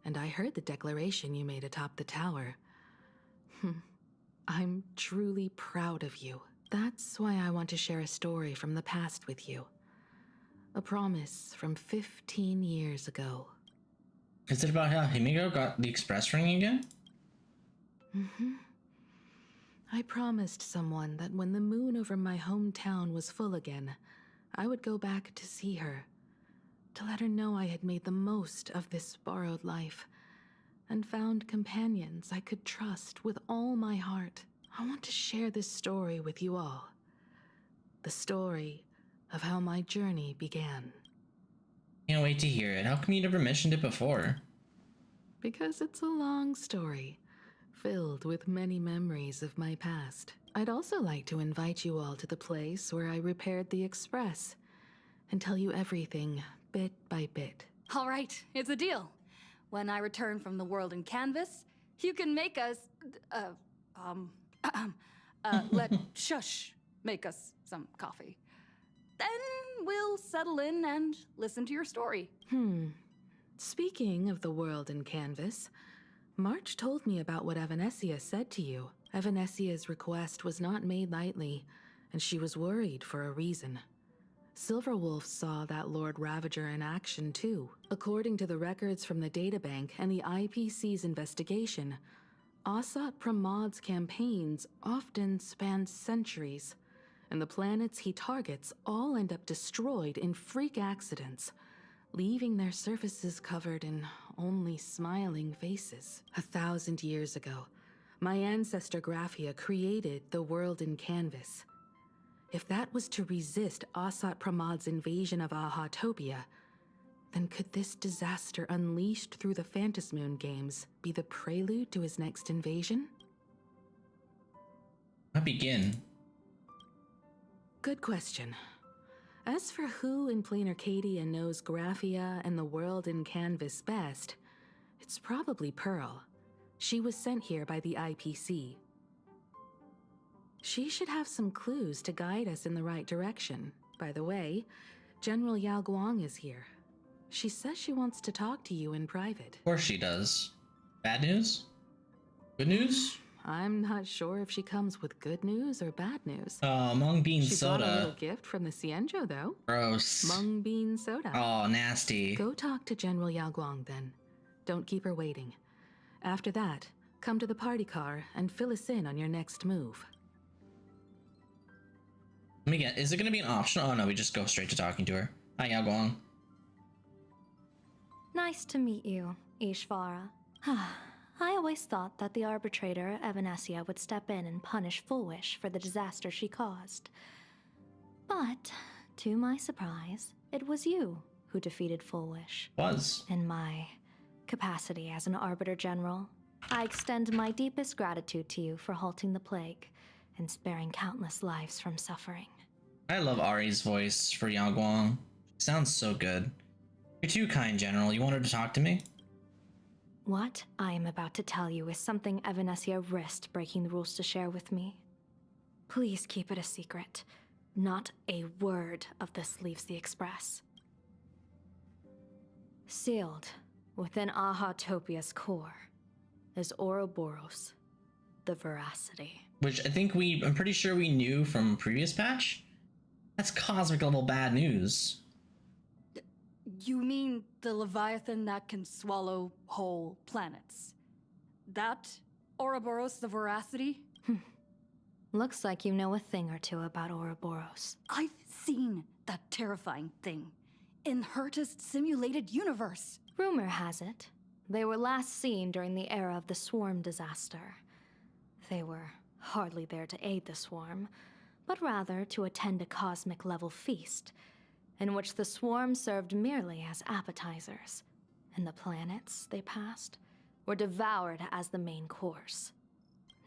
And I heard the declaration you made atop the tower. I'm truly proud of you. That's why I want to share a story from the past with you. A promise from 15 years ago. Is it about how Himiko got the Express running again? I promised someone that when the moon over my hometown was full again, I would go back to see her, to let her know I had made the most of this borrowed life, and found companions I could trust with all my heart. I want to share this story with you all. The story of how my journey began. Can't wait to hear it. How come you never mentioned it before? Because it's a long story. filled with many memories of my past. I'd also like to invite you all to the place where I repaired the Express and tell you everything bit by bit. All right, it's a deal. When I return from the world in canvas, you can make us, let Shush make us some coffee. Then we'll settle in and listen to your story. Speaking of the world in canvas, March told me about what Evanesia said to you. Evanesia's request was not made lightly, and she was worried for a reason. Silverwolf saw that Lord Ravager in action too. According to the records from the databank and the IPC's investigation, Asat Pramod's campaigns often span centuries, and the planets he targets all end up destroyed in freak accidents, leaving their surfaces covered in only smiling faces. 1,000 years ago, my ancestor Graphia created the world in canvas. If that was to resist Asat Pramod's invasion of Ahatopia, then could this disaster unleashed through the Phantasmoon games be the prelude to his next invasion? I begin. Good question. As for who in Plain Arcadia knows Graphia and the world in canvas best, it's probably Pearl. She was sent here by the IPC. She should have some clues to guide us in the right direction. By the way, General Yao Guang is here. She says she wants to talk to you in private. Of course she does. Bad news? Good news? I'm not sure if she comes with good news or bad news. Mung bean She brought a little soda. gift from the Cienjo, though. Gross. Mung bean soda. Oh, nasty. Go talk to General Yao Guang, then. Don't keep her waiting. After that, come to the party car and fill us in on your next move. Let me get. Is it gonna be an option? Oh no, we just go straight to talking to her. Hi, Yao Guang. Nice to meet you, Ishvara. I always thought that the arbitrator, Evanesia, would step in and punish Fullwish for the disaster she caused. But, to my surprise, it was you who defeated Fullwish. Was. In my capacity as an Arbiter General, I extend my deepest gratitude to you for halting the plague and sparing countless lives from suffering. I love Ari's voice for Yao Guang. Sounds so good. You're too kind, General. You wanted to talk to me? What I am about to tell you is something Evanesia risked breaking the rules to share with me. Please keep it a secret. Not a word of this leaves the Express. Sealed within Ahatopia's core is Ouroboros, the Veracity. Which I'm pretty sure we knew from previous patch? That's cosmic level bad news. You mean the Leviathan that can swallow whole planets? That Ouroboros the Veracity? Looks like you know a thing or two about Ouroboros. I've seen that terrifying thing in Herta's simulated universe. Rumor has it, they were last seen during the era of the Swarm disaster. They were hardly there to aid the Swarm, but rather to attend a cosmic-level feast, in which the Swarm served merely as appetizers, and the planets they passed were devoured as the main course.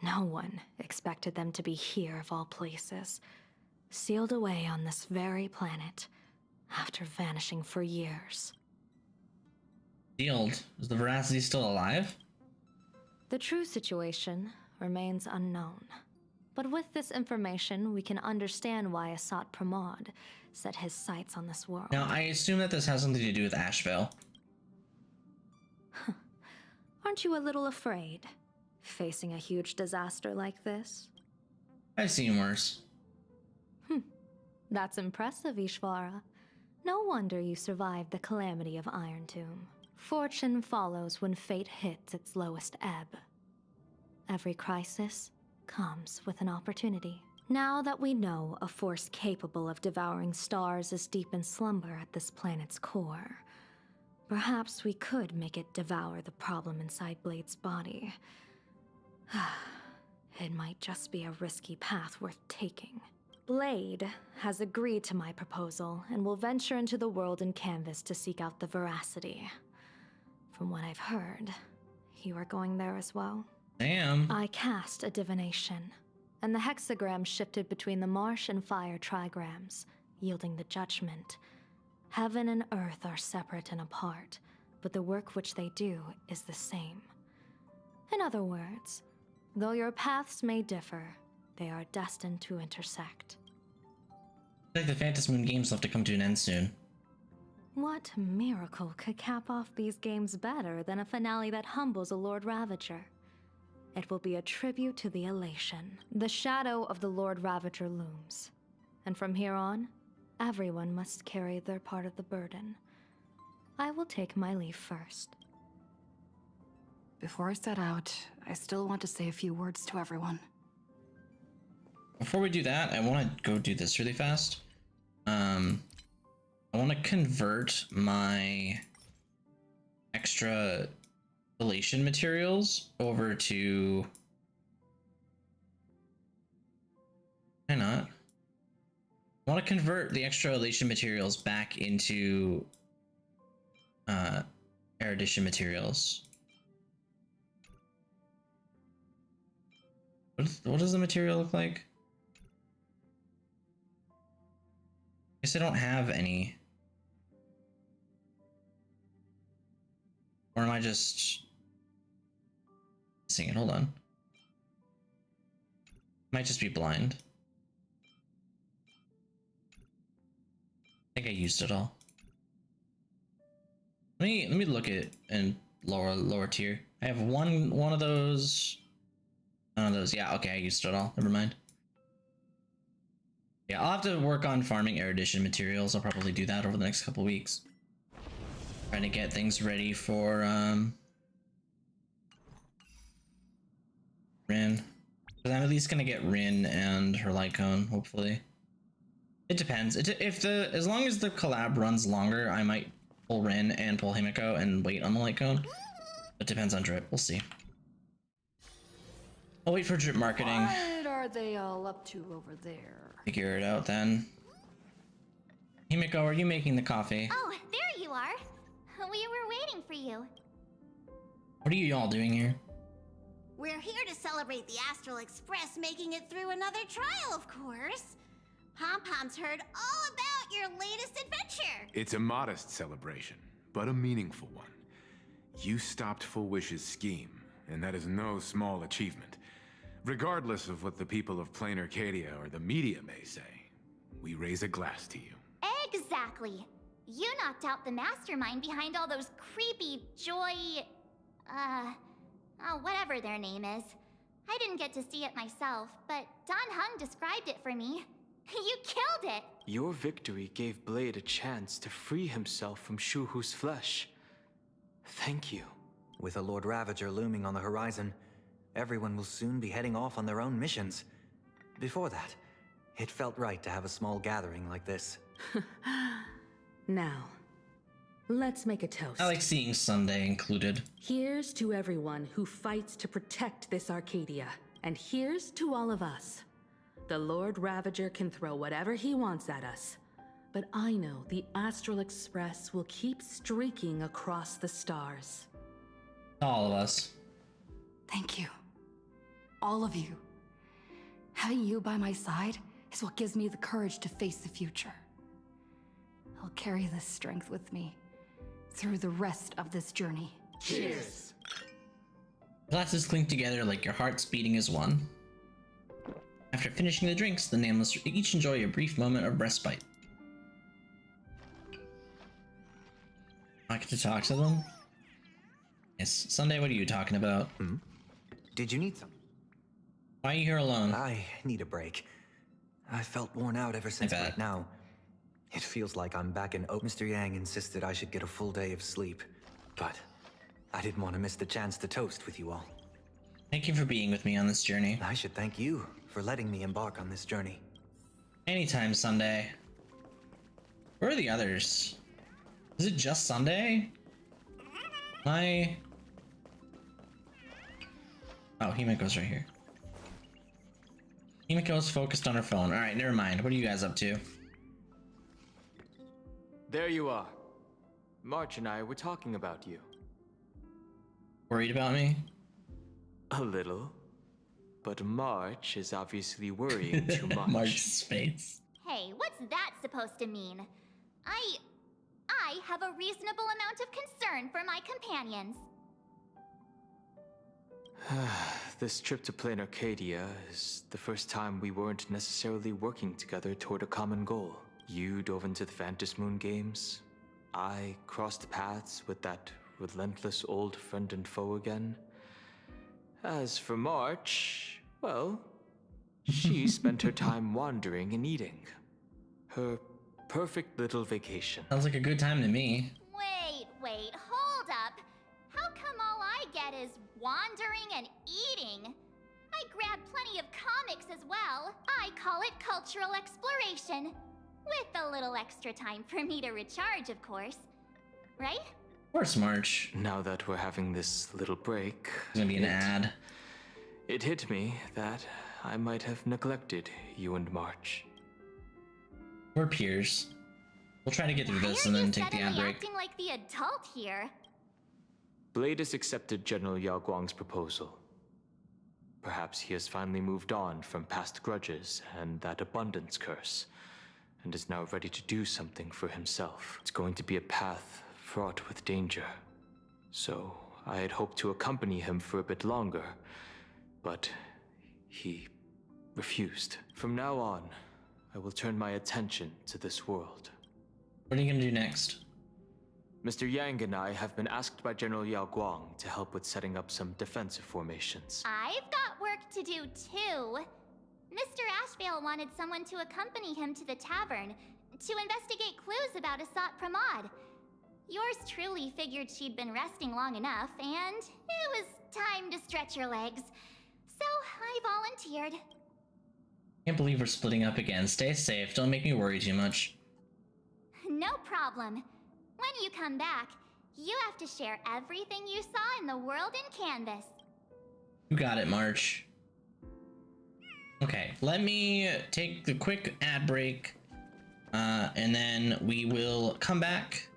No one expected them to be here of all places, sealed away on this very planet, after vanishing for years. Sealed. Is the Veracity still alive? The true situation remains unknown. But with this information, we can understand why Asat Pramod set his sights on this world. Now, I assume that this has something to do with Asheville. Aren't you a little afraid, facing a huge disaster like this? I've seen worse. That's impressive, Ishvara. No wonder you survived the calamity of Iron Tomb. Fortune follows when fate hits its lowest ebb. Every crisis comes with an opportunity. Now that we know a force capable of devouring stars is deep in slumber at this planet's core, perhaps we could make it devour the problem inside Blade's body. It might just be a risky path worth taking. Blade has agreed to my proposal and will venture into the world in canvas to seek out the Veracity. From what I've heard, you are going there as well. Damn. I cast a divination, and the hexagram shifted between the marsh and fire trigrams, yielding the judgment. Heaven and earth are separate and apart, but the work which they do is the same. In other words, though your paths may differ, they are destined to intersect. I think the Phantom Moon games will have to come to an end soon. What miracle could cap off these games better than a finale that humbles a Lord Ravager? It will be a tribute to the elation. The shadow of the Lord Ravager looms, and from here on, everyone must carry their part of the burden. I will take my leave first. Before I set out, I still want to say a few words to everyone. Before we do that, I want to go do this really fast. I want to convert my extra elation materials over to... Why not? I want to convert the extra elation materials back into erudition materials. What does the material look like? Guess I don't have any. Or am I just missing it? Hold on. Might just be blind. I think I used it all. Let me look at it in lower tier. I have one of those. None of those. Yeah, okay, I used it all. Never mind. Yeah, I'll have to work on farming erudition materials. I'll probably do that over the next couple weeks. Trying to get things ready for Rin. Because I'm at least gonna get Rin and her light cone, hopefully. It depends. As long as the collab runs longer, I might pull Rin and pull Himiko and wait on the light cone. It depends on Drip. We'll see. I'll wait for Drip marketing. What are they all up to over there? Figure it out then. Himiko, are you making the coffee? Oh, there you are. We were waiting for you. What are you all doing here? We're here to celebrate the Astral Express making it through another trial, of course. Pom-Pom's heard all about your latest adventure. It's a modest celebration, but a meaningful one. You stopped Full Wish's scheme, and that is no small achievement. Regardless of what the people of Plain Arcadia or the media may say, we raise a glass to you. Exactly. You knocked out the mastermind behind all those creepy Joy... whatever their name is. I didn't get to see it myself, but Don Hung described it for me. You killed it! Your victory gave Blade a chance to free himself from Shuhu's flesh. Thank you. With a Lord Ravager looming on the horizon, everyone will soon be heading off on their own missions. Before that, it felt right to have a small gathering like this. Now, let's make a toast. I like seeing Sunday included. Here's to everyone who fights to protect this Arcadia. And here's to all of us. The Lord Ravager can throw whatever he wants at us. But I know the Astral Express will keep streaking across the stars. All of us. Thank you. All of you. Having you by my side is what gives me the courage to face the future. I'll carry this strength with me through the rest of this journey. Cheers! Glasses clink together like your hearts beating as one. After finishing the drinks, the Nameless each enjoy a brief moment of respite. I get to talk to them? Yes. Sunday, what are you talking about? Did you need some? Why are you here alone? I need a break. I felt worn out ever since bet. right now. It feels like I'm back in Mr. Yang insisted I should get a full day of sleep. But I didn't want to miss the chance to toast with you all. Thank you for being with me on this journey. I should thank you for letting me embark on this journey. Anytime, Sunday. Where are the others? Is it just Sunday? Oh, Himiko's right here. Himiko's focused on her phone. Alright, never mind. What are you guys up to? There you are. March and I were talking about you. Worried about me? A little. But March is obviously worrying too much. March's face. Hey, what's that supposed to mean? I have a reasonable amount of concern for my companions. This trip to Plain Arcadia is the first time we weren't necessarily working together toward a common goal. You dove into the Phantom Moon games. I crossed paths with that relentless old friend and foe again. As for March, well, she spent her time wandering and eating. Her perfect little vacation. Sounds like a good time to me. Wait, hold up. How come all I get is wandering and eating? I grabbed plenty of comics as well. I call it cultural exploration. With a little extra time for me to recharge, of course. Right? Of course, March. Now that we're having this little break... There's gonna be an ad. It hit me that I might have neglected you and March. We're peers. We'll try to get through this and then take the ad break. Acting like the adult here. Blade has accepted General Yao Guang's proposal. Perhaps he has finally moved on from past grudges and that abundance curse, and is now ready to do something for himself. It's going to be a path fraught with danger. So I had hoped to accompany him for a bit longer, but he refused. From now on, I will turn my attention to this world. What are you gonna do next? Mr. Yang and I have been asked by General Yao Guang to help with setting up some defensive formations. I've got work to do too. Mr. Ashvale wanted someone to accompany him to the tavern to investigate clues about Asat Pramod. Yours truly figured she'd been resting long enough, and it was time to stretch her legs. So I volunteered. Can't believe we're splitting up again. Stay safe. Don't make me worry too much. No problem. When you come back, you have to share everything you saw in the world in Canvas. You got it, March. Okay, let me take the quick ad break, and then we will come back.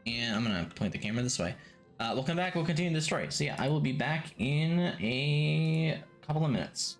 And I'm gonna point the camera this way. We'll come back, we'll continue the story. So yeah, I will be back in a couple of minutes.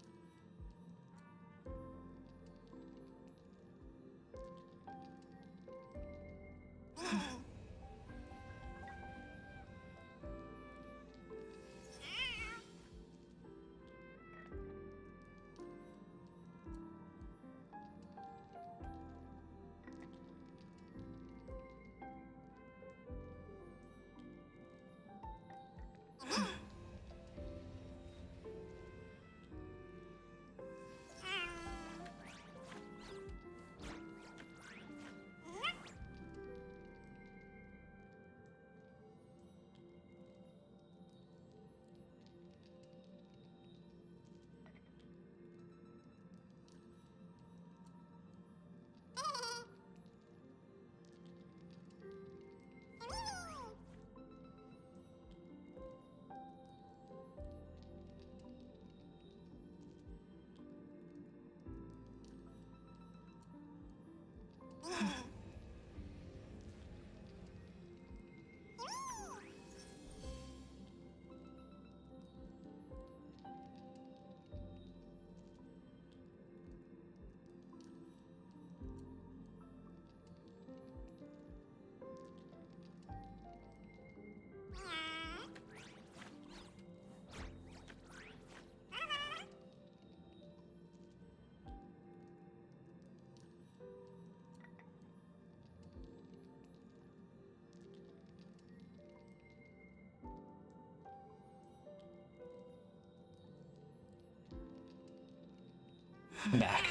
I'm back.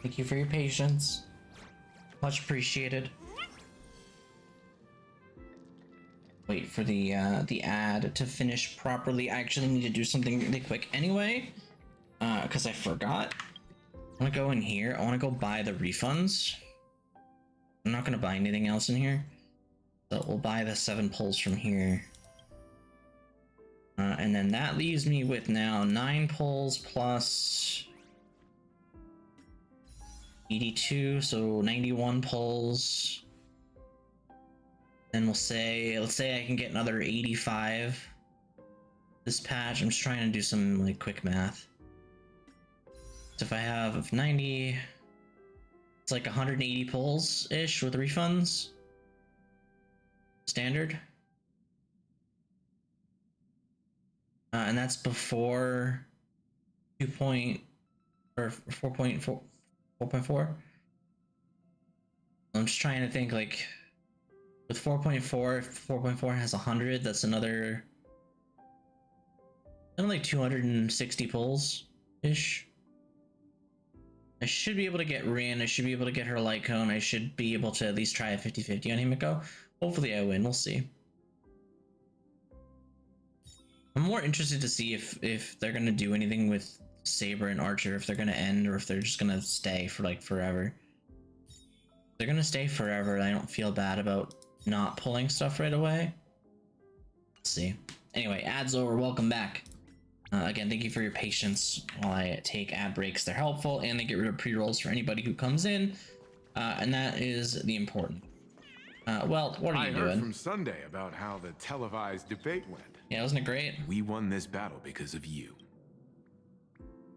Thank you for your patience. Much appreciated. Wait for the ad to finish properly. I actually need to do something really quick anyway, because I forgot. I want to go in here. I want to go buy the refunds. I'm not going to buy anything else in here. So we'll buy the 7 pulls from here. And then that leaves me with now 9 pulls plus 82, so 91 pulls. Then let's say I can get another 85. this patch, I'm just trying to do some like quick math. So if I have 90, it's like 180 pulls ish with refunds. Standard. And that's before 2 point or 4.4 4.4. I'm just trying to think like with 4.4, if 4.4 has 100, that's another like 260 pulls ish. I should be able to get Rin, I should be able to get her light cone, I should be able to at least try a 50-50 on Himiko. Hopefully I win, we'll see. I'm more interested to see if they're gonna do anything with Saber and Archer, if they're gonna end or if they're just gonna stay for like forever. If they're gonna stay forever, I don't feel bad about not pulling stuff right away. Let's see. Anyway, ads over, welcome back. Again, thank you for your patience while I take ad breaks. They're helpful and they get rid of pre-rolls for anybody who comes in. And that is the important. Well, what are you doing? I heard from Sunday about how the televised debate went. Yeah, wasn't it great? We won this battle because of you.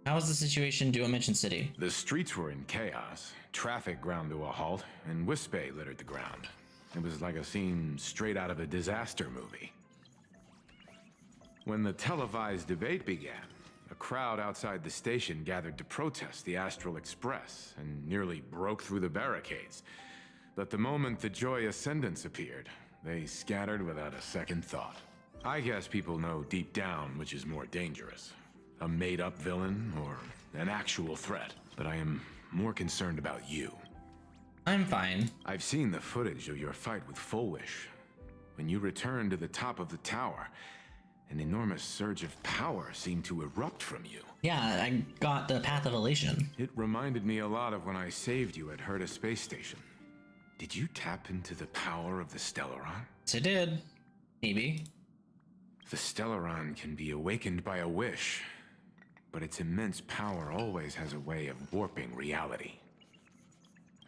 How was the situation in Duo-Mention City? The streets were in chaos, traffic ground to a halt, and Wispe littered the ground. It was like a scene straight out of a disaster movie. When the televised debate began, a crowd outside the station gathered to protest the Astral Express and nearly broke through the barricades. But the moment the Joy Ascendants appeared, they scattered without a second thought. I guess people know deep down which is more dangerous, a made-up villain or an actual threat. But I am more concerned about you. I'm fine. I've seen the footage of your fight with Fullwish. When you returned to the top of the tower, an enormous surge of power seemed to erupt from you. Yeah, I got the Path of Elation. It reminded me a lot of when I saved you at Herta Space Station. Did you tap into the power of the Stellaron? Yes, I did. Maybe. The Stellaron can be awakened by a wish, but its immense power always has a way of warping reality.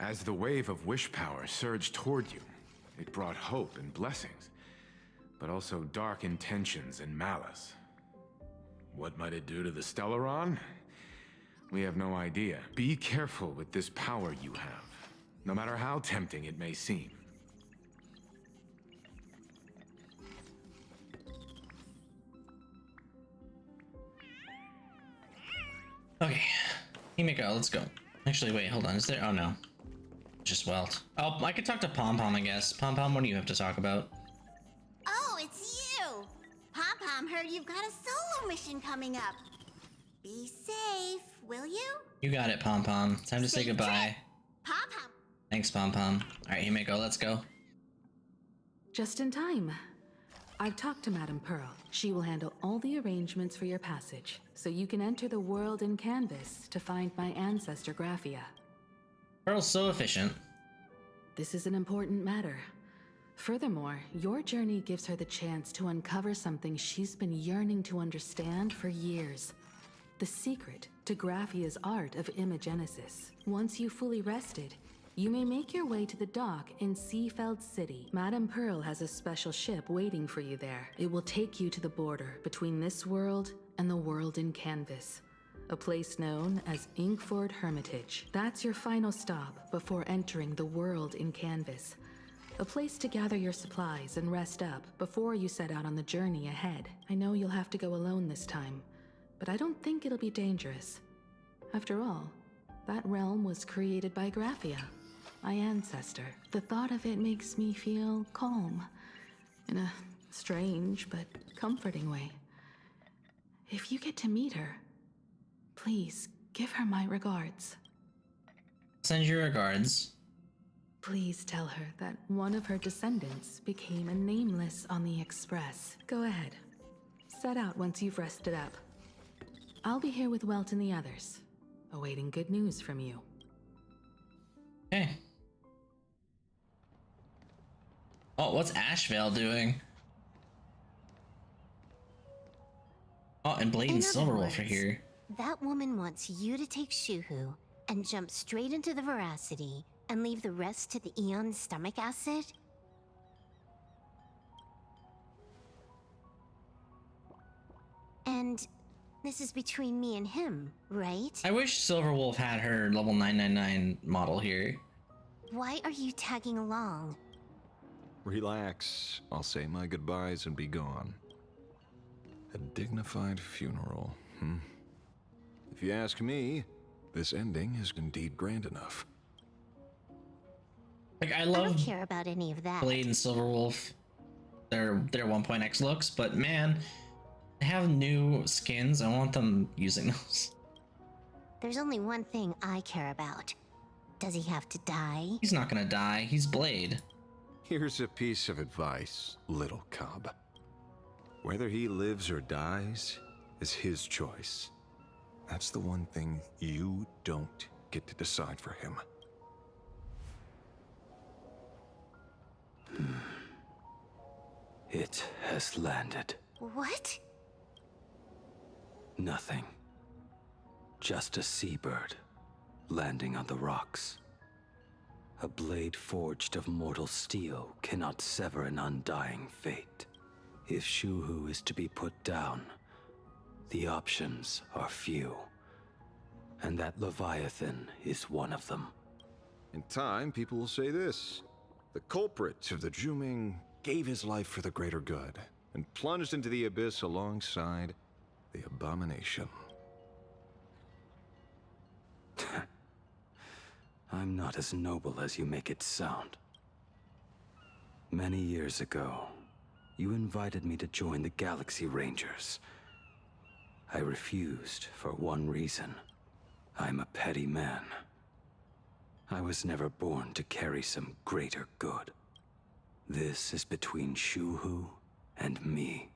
As the wave of wish power surged toward you, it brought hope and blessings, but also dark intentions and malice. What might it do to the Stellaron? We have no idea. Be careful with this power you have, no matter how tempting it may seem. Okay, Himiko, let's go. Actually, wait, hold on. Is there? Oh no, just Welt. Oh, I could talk to Pom Pom, I guess. Pom Pom, what do you have to talk about? Oh, it's you! Pom Pom heard you've got a solo mission coming up. Be safe, will you? You got it, Pom Pom. Time to say goodbye. Pom Pom. Thanks, Pom Pom. All right, Himiko, let's go. Just in time. I've talked to Madame Pearl. She will handle all the arrangements for your passage, so you can enter the world in Canvas to find my ancestor Graphia. Pearl's so efficient. This is an important matter. Furthermore, your journey gives her the chance to uncover something she's been yearning to understand for years. The secret to Graphia's art of imagenesis. Once you've fully rested, you may make your way to the dock in Seafeld City. Madame Pearl has a special ship waiting for you there. It will take you to the border between this world and the world in Canvas, a place known as Inkford Hermitage. That's your final stop before entering the world in Canvas, a place to gather your supplies and rest up before you set out on the journey ahead. I know you'll have to go alone this time, but I don't think it'll be dangerous. After all, that realm was created by Graphia, my ancestor. The thought of it makes me feel calm, in a strange but comforting way. If you get to meet her, please give her my regards. Send your regards. Please tell her that one of her descendants became a nameless on the Express. Go ahead. Set out once you've rested up. I'll be here with Welt and the others, awaiting good news from you. Okay. Oh, what's Ashvale doing? Oh, and Blade and Silverwolf are here. That woman wants you to take Shuhu and jump straight into the Veracity and leave the rest to the Eon's stomach acid? And this is between me and him, right? I wish Silverwolf had her level 999 model here. Why are you tagging along? Relax. I'll say my goodbyes and be gone. A dignified funeral, If you ask me, this ending is indeed grand enough. Like, I I love don't care about any of that. Blade and Silverwolf, their 1.x looks, but man, they have new skins. I want them using those. There's only one thing I care about. Does he have to die? He's not gonna die. He's Blade. Here's a piece of advice, little cub. Whether he lives or dies is his choice. That's the one thing you don't get to decide for him. It has landed. What? Nothing. Just a seabird landing on the rocks. A blade forged of mortal steel cannot sever an undying fate. If Shuhu is to be put down, the options are few. And that Leviathan is one of them. In time, people will say this. The culprit of the Juming gave his life for the greater good and plunged into the abyss alongside the abomination. I'm not as noble as you make it sound. Many years ago, you invited me to join the Galaxy Rangers. I refused for one reason. I'm a petty man. I was never born to carry some greater good. This is between Shuhu and me.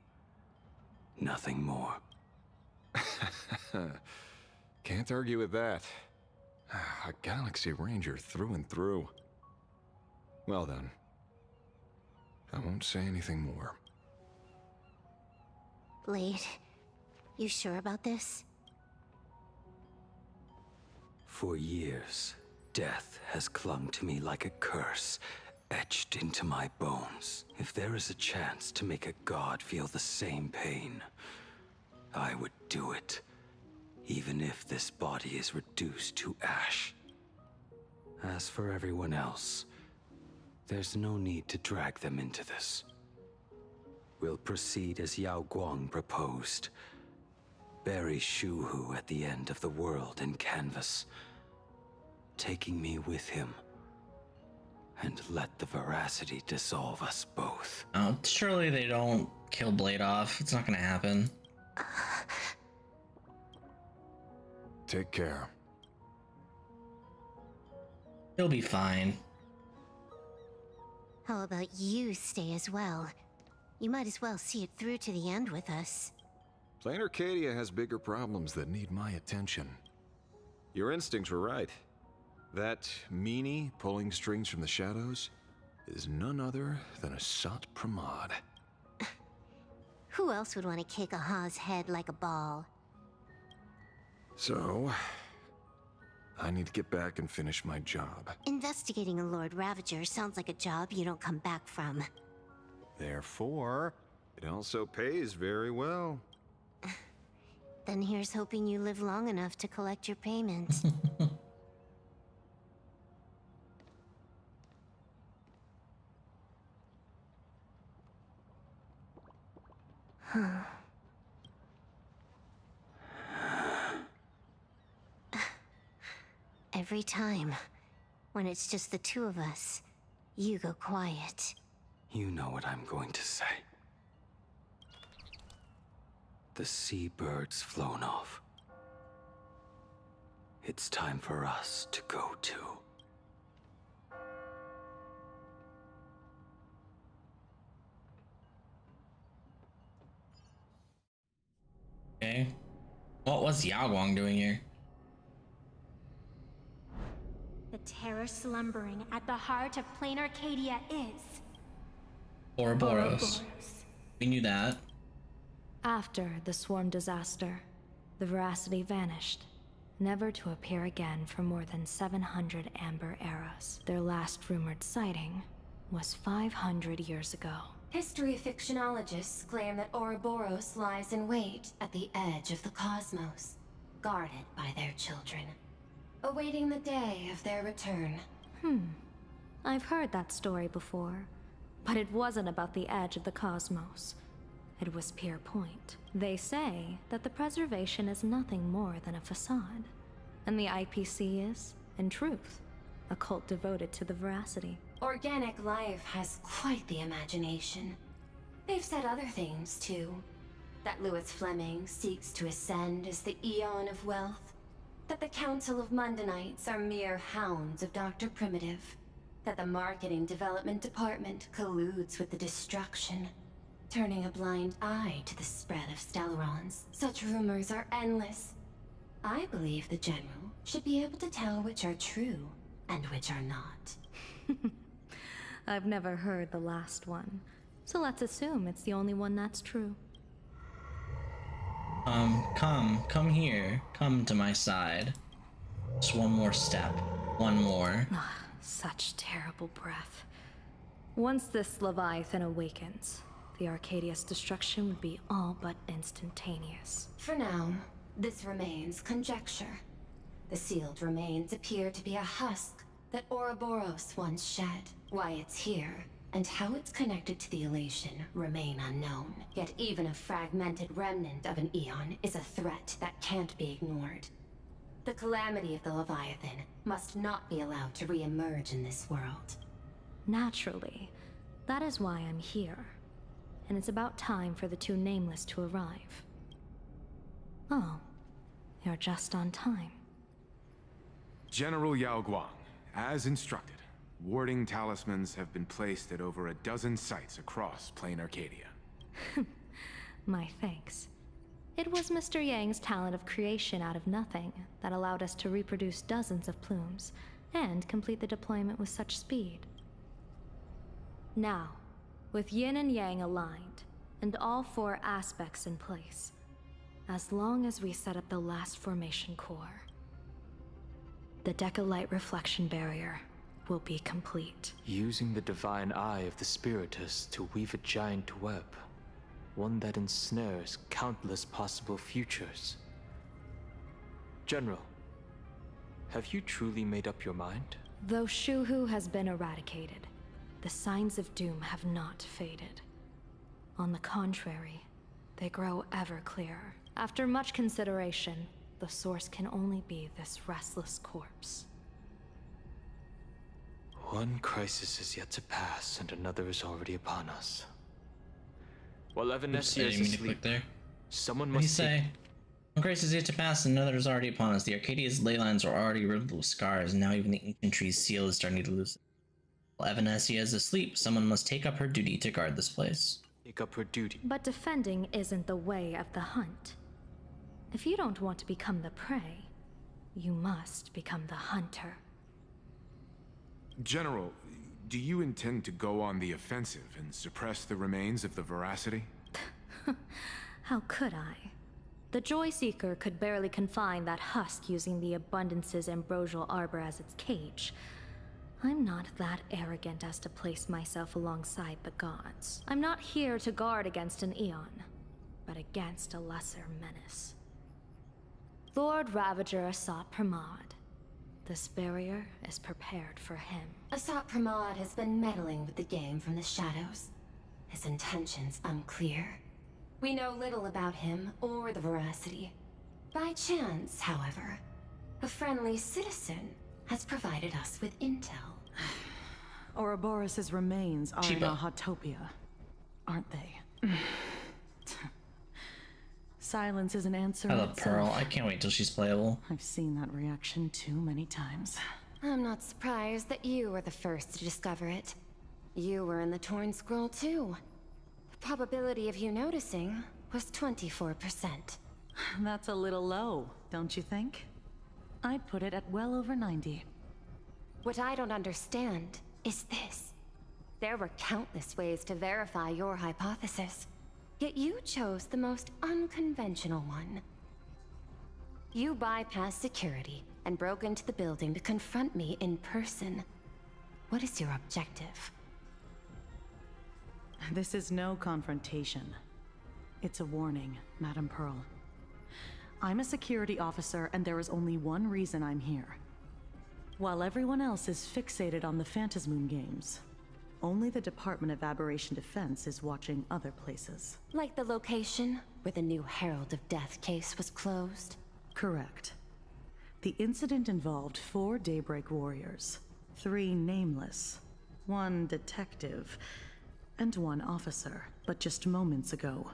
Nothing more. Can't argue with that. A Galaxy Ranger through and through. Well then, I won't say anything more. Blade, you sure about this? For years, death has clung to me like a curse, etched into my bones. If there is a chance to make a god feel the same pain, I would do it. Even if this body is reduced to ash. As for everyone else, there's no need to drag them into this. We'll proceed as Yao Guang proposed. Bury Shuhu at the end of the world in canvas, taking me with him, and let the veracity dissolve us both. Oh, surely they don't kill Blade off. It's not gonna happen. Take care. He'll be fine. How about you stay as well? You might as well see it through to the end with us. Plain Arcadia has bigger problems that need my attention. Your instincts were right. That meanie pulling strings from the shadows is none other than a Sat Pramod. Who else would want to kick a Ha's head like a ball? So, I need to get back and finish my job. Investigating a Lord Ravager sounds like a job you don't come back from. Therefore, it also pays very well. Then here's hoping you live long enough to collect your payment. Every time, when it's just the two of us, you go quiet. You know what I'm going to say. The seabird's flown off. It's time for us to go too. Okay. What was Yao Guang doing here? The terror slumbering at the heart of Plain Arcadia is... Ouroboros. We knew that. After the swarm disaster, the veracity vanished, never to appear again for more than 700 Amber eras. Their last rumored sighting was 500 years ago. History fictionologists claim that Ouroboros lies in wait at the edge of the cosmos, guarded by their children, awaiting the day of their return. I've heard that story before, but it wasn't about the edge of the cosmos. It was Pier Point. They say that the preservation is nothing more than a facade, and the IPC is, in truth, a cult devoted to the veracity. Organic life has quite the imagination. They've said other things, too. That Louis Fleming seeks to ascend as the Eon of Wealth. That the Council of Mundanites are mere hounds of Dr. Primitive. That the Marketing Development Department colludes with the destruction, turning a blind eye to the spread of Stellarons. Such rumors are endless. I believe the General should be able to tell which are true and which are not. I've never heard the last one, so let's assume it's the only one that's true. Come here. Come to my side. Just one more step. One more. Such terrible breath. Once this Leviathan awakens, the Arcadia's destruction would be all but instantaneous. For now, this remains conjecture. The sealed remains appear to be a husk that Ouroboros once shed. Why it's here, and how it's connected to the elation, remain unknown. Yet even a fragmented remnant of an Eon is a threat that can't be ignored. The calamity of the Leviathan must not be allowed to re-emerge in this world. Naturally. That is why I'm here. And it's about time for the two Nameless to arrive. Oh, you're just on time. General Yao Guang, as instructed, warding talismans have been placed at over a dozen sites across Plain Arcadia. My thanks. It was Mr. Yang's talent of creation out of nothing that allowed us to reproduce dozens of plumes and complete the deployment with such speed. Now, with Yin and Yang aligned, and all four aspects in place, as long as we set up the last formation core, the Decalight reflection barrier will be complete. Using the divine eye of the Spiritus to weave a giant web, one that ensnares countless possible futures. General, have you truly made up your mind? Though Shuhu has been eradicated, the signs of doom have not faded. On the contrary, they grow ever clearer. After much consideration, the source can only be this restless corpse. One crisis is yet to pass, and another is already upon us. While Evanescia is asleep, someone What do you must say? One crisis is yet to pass, and another is already upon us. The Arcadia's ley lines are already riddled with scars, and now even the infantry's seal is starting to lose. While Evanescia is asleep, someone must take up her duty to guard this place. Take up her duty. But defending isn't the way of the hunt. If you don't want to become the prey, you must become the hunter. General, do you intend to go on the offensive and suppress the remains of the Veracity? How could I? The Joy Seeker could barely confine that husk using the Abundance's ambrosial arbor as its cage. I'm not that arrogant as to place myself alongside the gods. I'm not here to guard against an Eon, but against a lesser menace. Lord Ravager Asat Pramod. This barrier is prepared for him. Asat Pramod has been meddling with the game from the shadows. His intentions unclear. We know little about him or the Veracity. By chance, however, a friendly citizen has provided us with intel. Ouroboros' remains are in a Hotopia, aren't they? Silence is an answer. I love Pearl. I can't wait till she's playable. I've seen that reaction too many times. I'm not surprised that you were the first to discover it. You were in the Torn Scroll too. The probability of you noticing was 24%. That's a little low, don't you think? I'd put it at well over 90. What I don't understand is this. There were countless ways to verify your hypothesis. Yet you chose the most unconventional one. You bypassed security and broke into the building to confront me in person. What is your objective? This is no confrontation. It's a warning, Madam Pearl. I'm a security officer, and there is only one reason I'm here. While everyone else is fixated on the Phantasmoon games, only the Department of Aberration Defense is watching other places. Like the location where the new Herald of Death case was closed? Correct. The incident involved 4 Daybreak warriors, 3 nameless, 1 detective, and 1 officer. But just moments ago,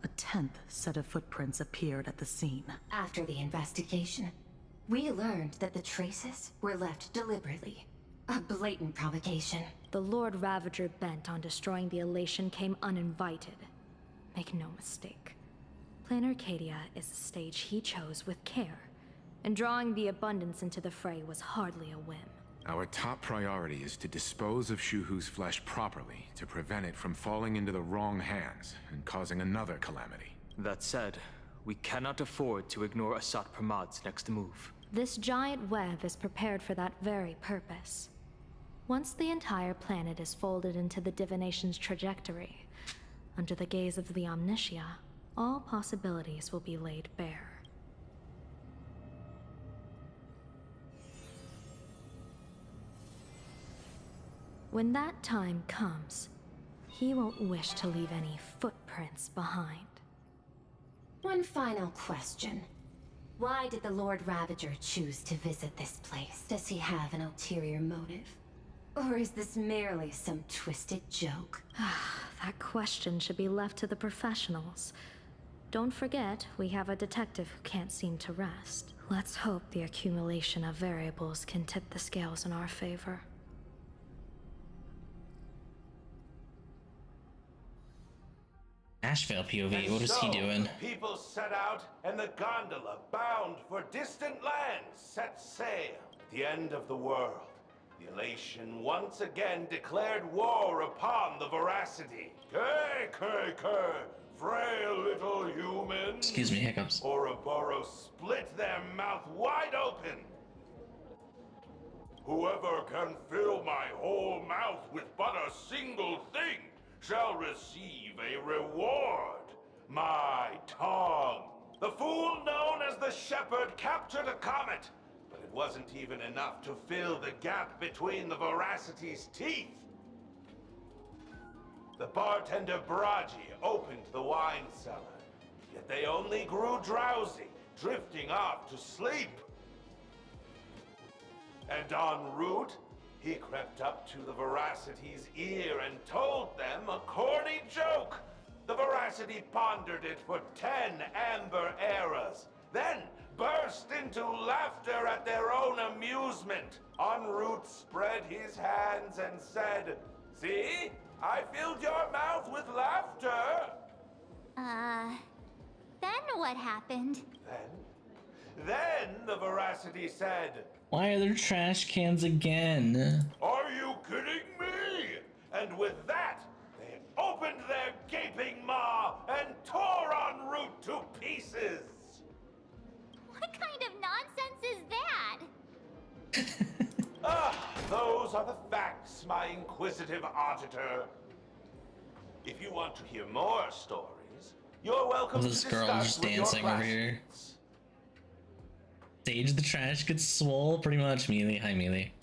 a 10th set of footprints appeared at the scene. After the investigation, we learned that the traces were left deliberately. A blatant provocation. The Lord Ravager bent on destroying the Elation came uninvited. Make no mistake. Planar Arcadia is a stage he chose with care, and drawing the Abundance into the fray was hardly a whim. Our top priority is to dispose of Shuhu's flesh properly to prevent it from falling into the wrong hands and causing another calamity. That said, we cannot afford to ignore Asat Pramad's next move. This giant web is prepared for that very purpose. Once the entire planet is folded into the divination's trajectory, under the gaze of the Omnitia, all possibilities will be laid bare. When that time comes, he won't wish to leave any footprints behind. One final question. Why did the Lord Ravager choose to visit this place? Does he have an ulterior motive? Or is this merely some twisted joke? That question should be left to the professionals. Don't forget, we have a detective who can't seem to rest. Let's hope the accumulation of variables can tip the scales in our favor. Asheville POV, what is he doing? The people set out, and the gondola, bound for distant lands, set sail. At the end of the world, the Elation once again declared war upon the Veracity. Frail little humans. Excuse me, hiccups. Ouroboros split their mouth wide open. Whoever can fill my whole mouth with but a single thing shall receive a reward. My tongue. The fool known as the Shepherd captured a comet, but it wasn't even enough to fill the gap between the Veracity's teeth. The bartender Braji opened the wine cellar, yet they only grew drowsy, drifting off to sleep. And en route, he crept up to the Veracity's ear and told them a corny joke. The Veracity pondered it for 10 amber eras, then burst into laughter at their own amusement. En route spread his hands and said, "See? I filled your mouth with laughter." Then what happened? Then the Veracity said, Why are there trash cans again? "Are you kidding me?" And with that, they opened their gaping maw and tore en route to pieces. What kind of nonsense is that? Those are the facts, my inquisitive auditor. If you want to hear more stories, you're welcome This to girl discuss just with your dancing over here. classmates. Stage the trash gets swole, pretty much. Mealy, hi Mealy.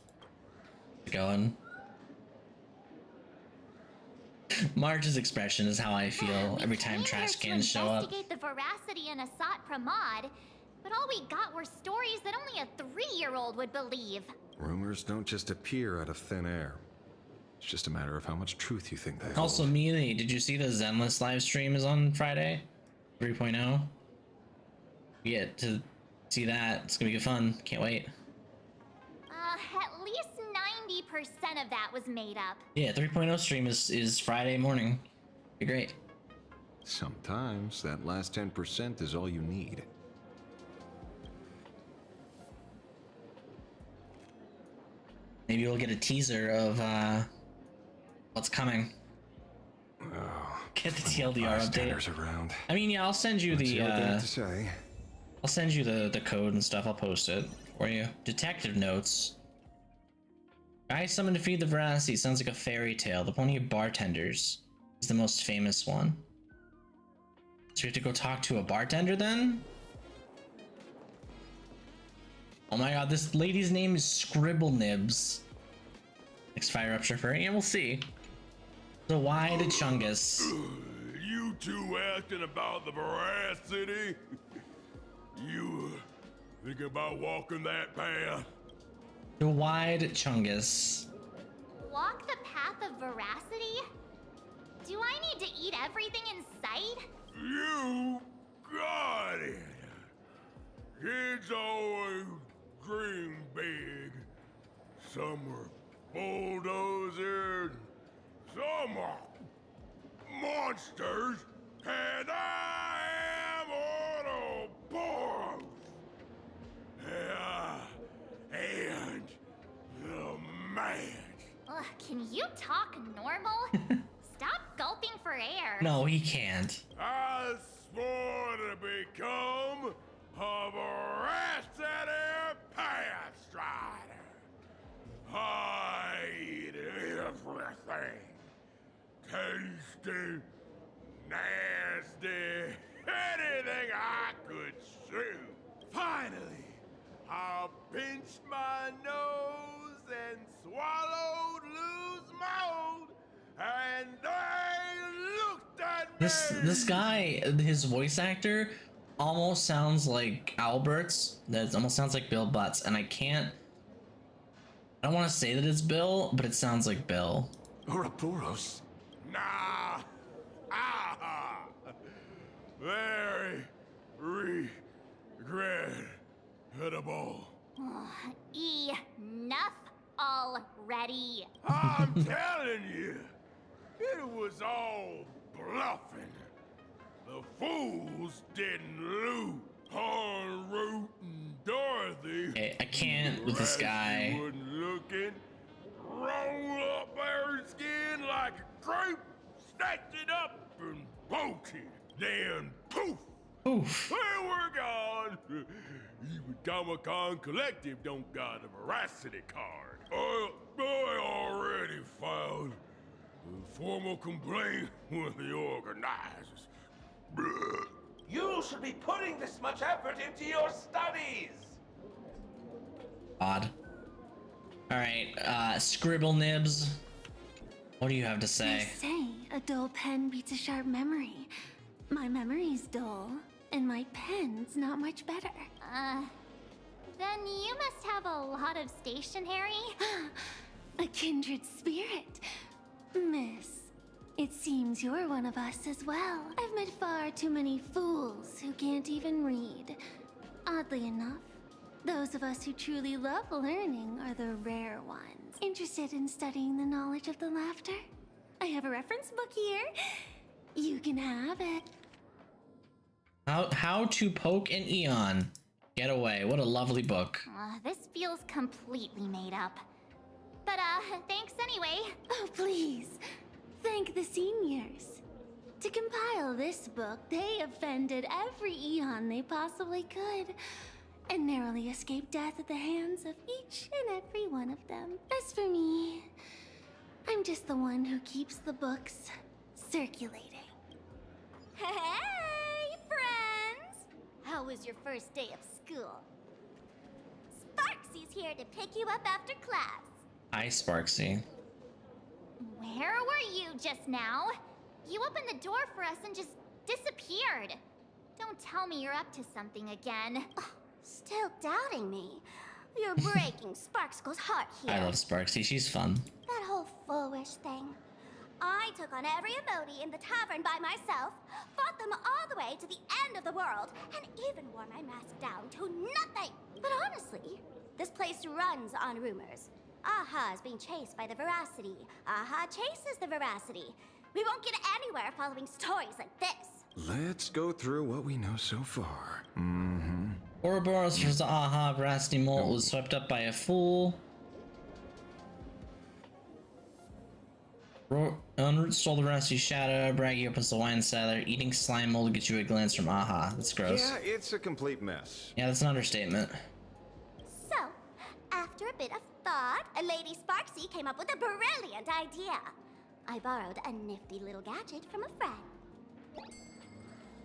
Going. March's expression is how I feel every time trash cans show up. Investigate the Veracity and Asat Pramod, but all we got were stories that only a 3-year-old would believe. Rumors don't just appear out of thin air. It's just a matter of how much truth you think they hold. Also, Mealy, did you see the Zenless live stream is on Friday? 3.0? You get to see that. It's gonna be good fun. Can't wait. At least 90% of that was made up. Yeah, 3.0 stream is Friday morning. Be great. Sometimes that last 10% is all you need. Maybe we'll get a teaser of what's coming. Oh, Get the TLDR update. Around. I mean, yeah, I'll send you Let's the see what they have to say. I'll send you the code and stuff. I'll post it for you. Detective notes. Guy summoned to feed the veracity sounds like a fairy tale. The Pony of Bartenders is the most famous one. So we have to go talk to a bartender then? Oh my god, this lady's name is Scribble Nibs. Next fire up for her. Yeah, we'll see. So why did Chungus? You two asking about the veracity? You thinking about walking that path? So why did Chungus? Walk the path of veracity? Do I need to eat everything in sight? You got it. Kids always dream big. Some are bulldozers, some are monsters, and I am Ouroboros. And the man. Ugh, can you talk normal? Stop gulping for air. No, he can't. I swore to become a veracity path strider. I eat everything. Tasty, nasty, anything I could chew. Finally, I pinched my nose and swallowed loose mold, and they looked at me. This guy, his voice actor, almost sounds like Albert's. That almost sounds like Bill Butts, and I don't want to say that it's Bill, but it sounds like Bill. Ouroboros? Nah. Ah. Very regrettable. Enough already. I'm telling you, it was all bluffing. The fools didn't loot on Root and Dorothy. Okay, I can't with this guy. She wasn't looking. Roll up her skin like a grape, snatched it up and poke it. Then poof! Oof. They were gone. Even Comic-Con Collective don't got a veracity card. I already filed a formal complaint with the organizers. You should be putting this much effort into your studies. Odd. Alright, Scribble Nibs. What do you have to say? They say a dull pen beats a sharp memory. My memory's dull, and my pen's not much better. Then you must have a lot of stationery. A kindred spirit. Miss, it seems you're one of us as well. I've met far too many fools who can't even read. Oddly enough, those of us who truly love learning are the rare ones. Interested in studying the knowledge of the laughter? I have a reference book here. You can have it. How to Poke an Eon. Get Away. What a lovely book. This feels completely made up. But, thanks anyway. Oh, please. Thank the seniors. To compile this book, they offended every Eon they possibly could, and narrowly escaped death at the hands of each and every one of them. As for me, I'm just the one who keeps the books circulating. Hey, friends! How was your first day of school? Sparksy's here to pick you up after class. Hi, Sparksy. Where were you just now? You opened the door for us and just disappeared. Don't tell me you're up to something again. Still doubting me? You're breaking Sparkskle's heart here. I love Sparksy. She's fun. That whole foolish thing. I took on every emoji in the tavern by myself, fought them all the way to the end of the world, and even wore my mask down to nothing. But honestly, this place runs on rumors. Aha is being chased by the veracity. Aha chases the veracity. We won't get anywhere following stories like this. Let's go through what we know so far. Ouroboros versus Aha. Veracity Molt was swept up by a fool. Unroot stole the Veracity Shadow. Braggy opens the wine cellar. Eating slime mold gets you a glance from Aha. That's gross. Yeah, it's a complete mess. Yeah, that's an understatement. So, after after a bit of thought, Lady Sparksy came up with a brilliant idea. I borrowed a nifty little gadget from a friend.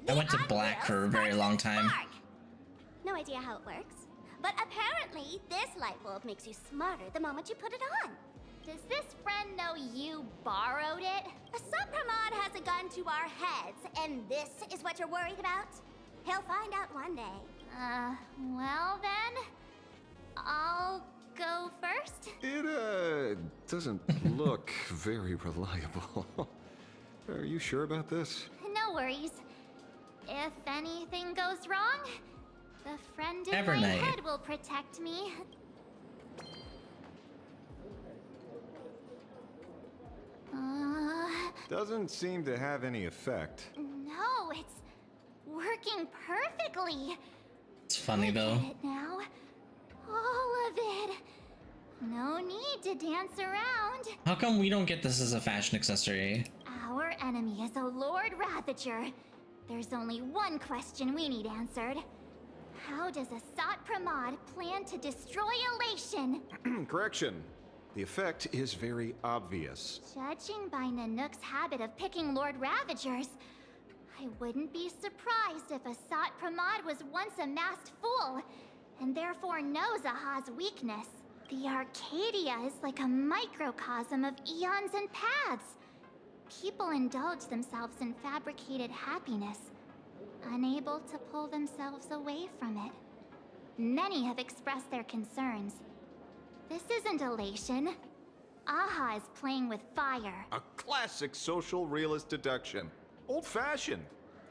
I went to black for a very long time. Spark. No idea how it works, but apparently this light bulb makes you smarter the moment you put it on. Does this friend know you borrowed it? A Supramod has a gun to our heads, and this is what you're worried about? He'll find out one day. Well then, I'll go first. It, doesn't look very reliable. Are you sure about this? No worries. If anything goes wrong, the friend in Evernight. my head will protect me. Doesn't seem to have any effect. No, it's working perfectly. It's funny though. Look at it now. All of it. No need to dance around. How come we don't get this as a fashion accessory? Our enemy is a Lord Ravager. There's only one question we need answered. How does Asat Pramod plan to destroy Elation? Correction. The effect is very obvious. Judging by Nanook's habit of picking Lord Ravagers, I wouldn't be surprised if Asat Pramod was once a masked fool, and therefore knows Aha's weakness. The Arcadia is like a microcosm of eons and paths. People indulge themselves in fabricated happiness, unable to pull themselves away from it. Many have expressed their concerns. This isn't elation. Aha is playing with fire. A classic social realist deduction. Old-fashioned.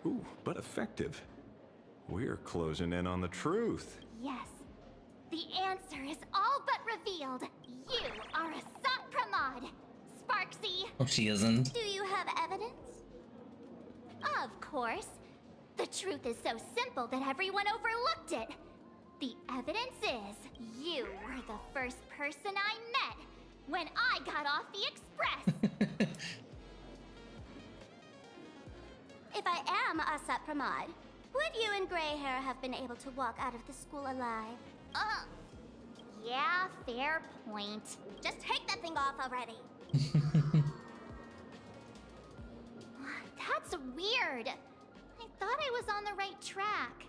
Ooh, but effective. We're closing in on the truth. Yes. The answer is all but revealed. You are Asat Pramod. Sparksy. Oh, she isn't. Do you have evidence? Of course. The truth is so simple that everyone overlooked it. The evidence is you were the first person I met when I got off the express. If I am Asat Pramod, would you and Grey Hair have been able to walk out of the school alive? Yeah, fair point. Just take that thing off already. That's weird. I thought I was on the right track.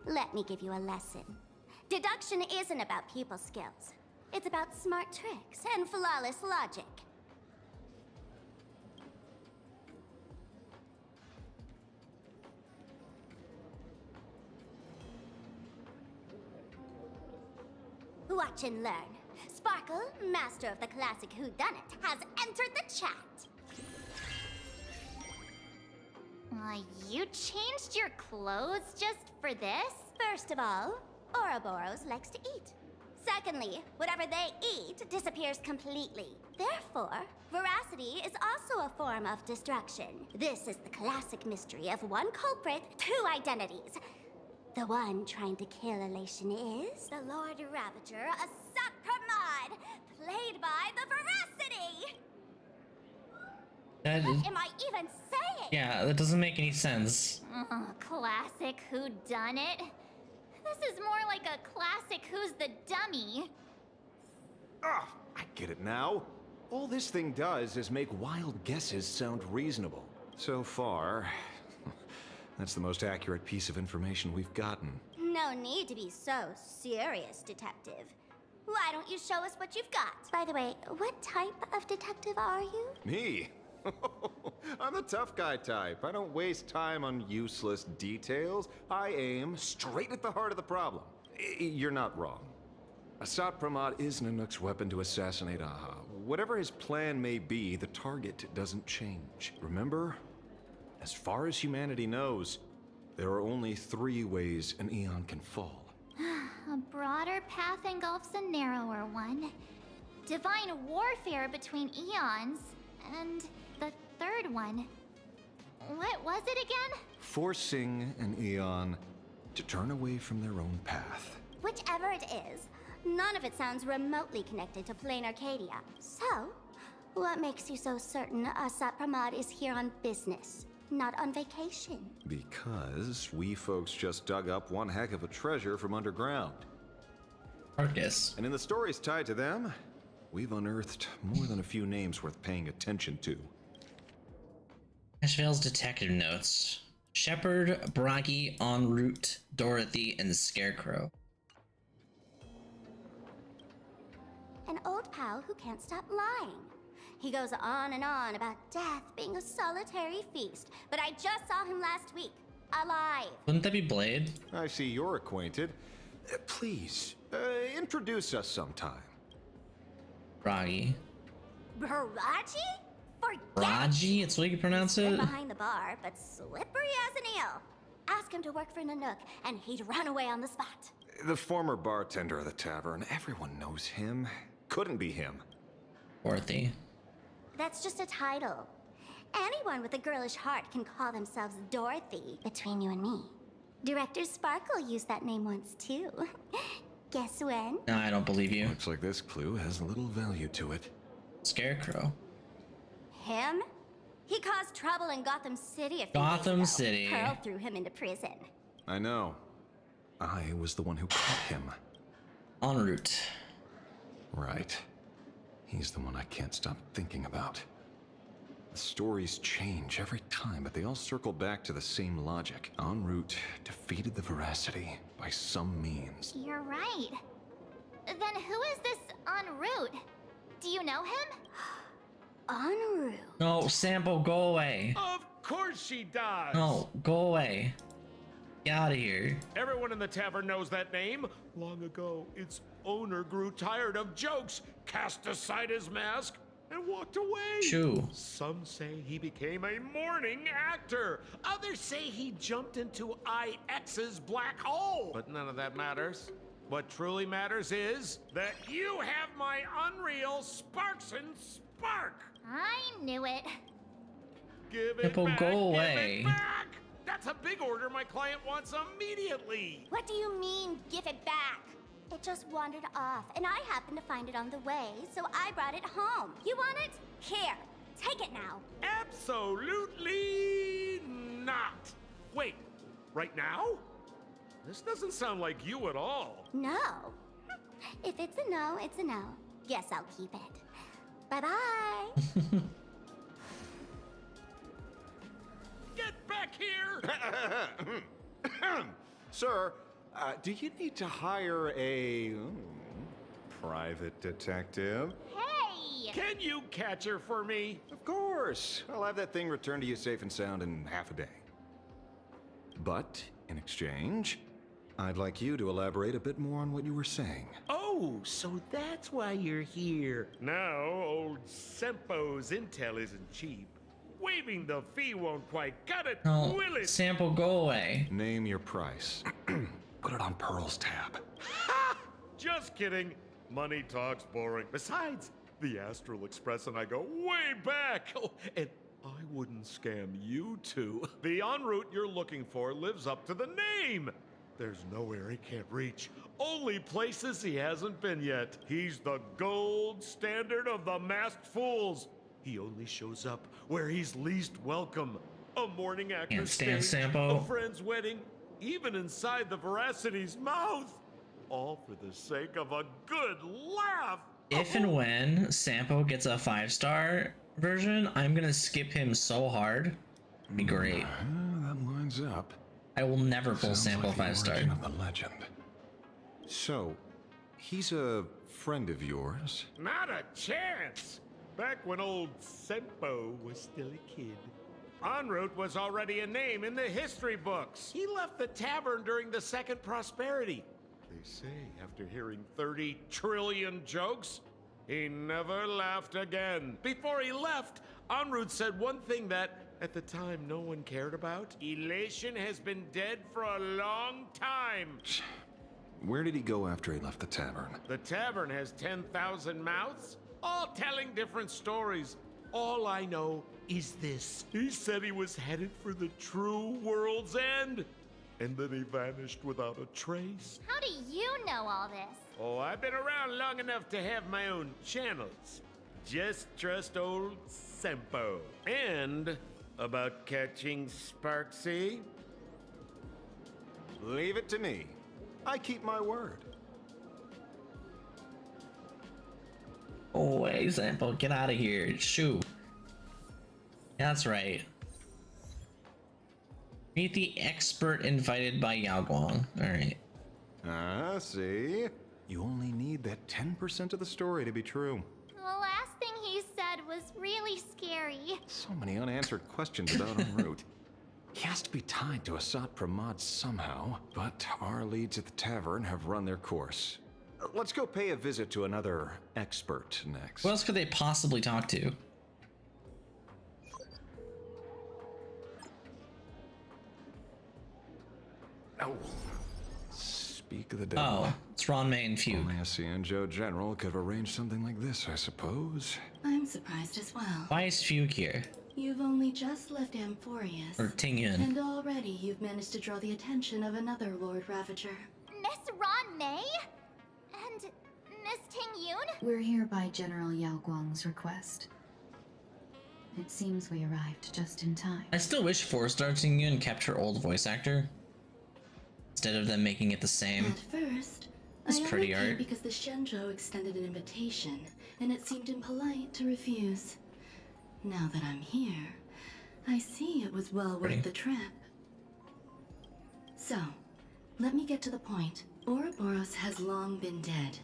Let me give you a lesson. Deduction isn't about people skills. It's about smart tricks and flawless logic. Watch and learn. Sparkle, master of the classic whodunit, has entered the chat. You changed your clothes just for this? First of all, Ouroboros likes to eat. Secondly, whatever they eat disappears completely. Therefore, veracity is also a form of destruction. This is the classic mystery of one culprit, two identities. The one trying to kill Elation is the Lord Ravager, Asat Pramod, played by the Veracity! What am I even saying? Yeah, that doesn't make any sense. Classic whodunit. This is more like a classic Who's the Dummy. Ah, I get it now. All this thing does is make wild guesses sound reasonable. So far, that's the most accurate piece of information we've gotten. No need to be so serious, detective. Why don't you show us what you've got? By the way, what type of detective are you? Me? I'm the tough guy type. I don't waste time on useless details. I aim straight at the heart of the problem. You're not wrong. Asat Pramod is Nanook's weapon to assassinate Aha. Whatever his plan may be, the target doesn't change. Remember? As far as humanity knows, there are only 3 ways an Eon can fall. A broader path engulfs a narrower one. Divine warfare between eons, and the third one. What was it again? Forcing an Eon to turn away from their own path. Whichever it is, none of it sounds remotely connected to Plain Arcadia. So, what makes you so certain Asat Pramod is here on business, not on vacation? Because we folks just dug up one heck of a treasure from underground. Arcus. And in the stories tied to them, we've unearthed more than a few names worth paying attention to. Ashvale's detective notes. Shepard, Bragi, En route, Dorothy, and the Scarecrow. An old pal who can't stop lying. He goes on and on about death being a solitary feast, but I just saw him last week, alive. Wouldn't that be Blade? I see you're acquainted. Please, introduce us sometime. Bragi. Baraji? Forget Bragi? It's the way you pronounce it? behind the bar, but slippery as an eel. Ask him to work for Nanook, and he'd run away on the spot. The former bartender of the tavern. Everyone knows him. Couldn't be him. Dorothy. That's just a title. Anyone with a girlish heart can call themselves Dorothy, between you and me. Director Sparkle used that name once, too. Guess when? No, I don't believe you. Looks like this clue has little value to it. Scarecrow. Him? He caused trouble in Gotham City a few Gotham days ago. City. Pearl threw him into prison. I know. I was the one who caught him. En route. Right. He's the one I can't stop thinking about. The stories change every time, but they all circle back to the same logic. En route defeated the Veracity by some means. You're right. Then who is this En route? Do you know him? En route? No, Sampo, go away. Of course she does! No, go away. Get out of here. Everyone in the tavern knows that name. Long ago, its owner grew tired of jokes, cast aside his mask, and walked away. Shoo. Some say he became a mourning actor. Others say he jumped into IX's black hole. But none of that matters. What truly matters is that you have my unreal Sparksin' Spark. I knew it. Give it Sampo, back, go give away. it back. That's a big order my client wants immediately. What do you mean, give it back? It just wandered off, and I happened to find it on the way, so I brought it home. You want it? Here, take it now. Absolutely not. Wait, right now? This doesn't sound like you at all. No. If it's a no, it's a no. Guess I'll keep it. Bye-bye. Get back here! Sir, do you need to hire a private detective? Hey! Can you catch her for me? Of course. I'll have that thing returned to you safe and sound in half a day. But, in exchange, I'd like you to elaborate a bit more on what you were saying. Oh, so that's why you're here. Now, old Sempo's intel isn't cheap. Waiving the fee won't quite cut it, No, will it? Sampo, go away. Name your price. Put it on Pearl's tab. Ha! Just kidding. Money talks boring. Besides, the Astral Express and I go way back. Oh, and I wouldn't scam you two. The en route you're looking for lives up to the name. There's nowhere he can't reach. Only places he hasn't been yet. He's the gold standard of the masked fools. He only shows up where he's least welcome. A morning actor Can't stand stage, Sampo. a friend's wedding, even inside the Veracity's mouth. All for the sake of a good laugh. If and when Sampo gets a 5-star version, I'm gonna skip him so hard. It'd be great. That lines up. I will never pull Sounds Sampo like the 5-star. origin of the legend. So, he's a friend of yours? Not a chance. Back when old Sempo was still a kid. En route was already a name in the history books. He left the tavern during the Second Prosperity. They say after hearing 30 trillion jokes, he never laughed again. Before he left, En route said one thing that, at the time, no one cared about. Elation has been dead for a long time. Where did he go after he left the tavern? The tavern has 10,000 mouths, all telling different stories. All I know is this. He said he was headed for the true world's end. And then he vanished without a trace. How do you know all this? Oh, I've been around long enough to have my own channels. Just trust old Sempo. And about catching Sparksy? Leave it to me. I keep my word. Oh, way, Sampo, get out of here. Shoo. That's right. Meet the expert invited by Yao Guang. Alright. Ah, see? You only need that 10% of the story to be true. The last thing he said was really scary. So many unanswered questions about en route. He has to be tied to Asat Pramod somehow, but our leads at the tavern have run their course. Let's go pay a visit to another expert next. Who else could they possibly talk to? Oh. Speak of the devil. Oh, it's Ron May and Fugue. Only a Cianjo general could have arranged something like this, I suppose. I'm surprised as well. Why is Fugue here? You've only just left Amphorius. Or Tingyun. And already you've managed to draw the attention of another Lord Ravager. Miss Ron May? And Miss Tingyun? We're here by General Yao Guang's request. It seems we arrived just in time. I still wish 4-star Tingyun kept her old voice actor, instead of them making it the same. At first, It's I pretty only came art. because the Shenzhou extended an invitation, and it seemed impolite to refuse. Now that I'm here, I see it was well Pretty. worth the trip. So, let me get to the point. Ouroboros has long been dead.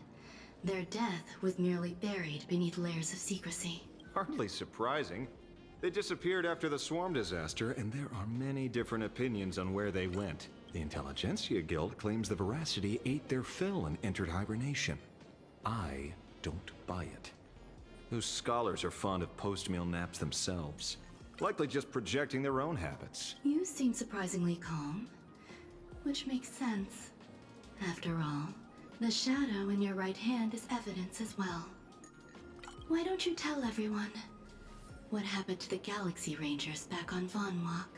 Their death was merely buried beneath layers of secrecy. Hardly surprising. They disappeared after the Swarm disaster, and there are many different opinions on where they went. The Intelligentsia Guild claims the Veracity ate their fill and entered hibernation. I don't buy it. Those scholars are fond of post-meal naps themselves, likely just projecting their own habits. You seem surprisingly calm, which makes sense. After all, the shadow in your right hand is evidence as well. Why don't you tell everyone what happened to the Galaxy Rangers back on Von Walk?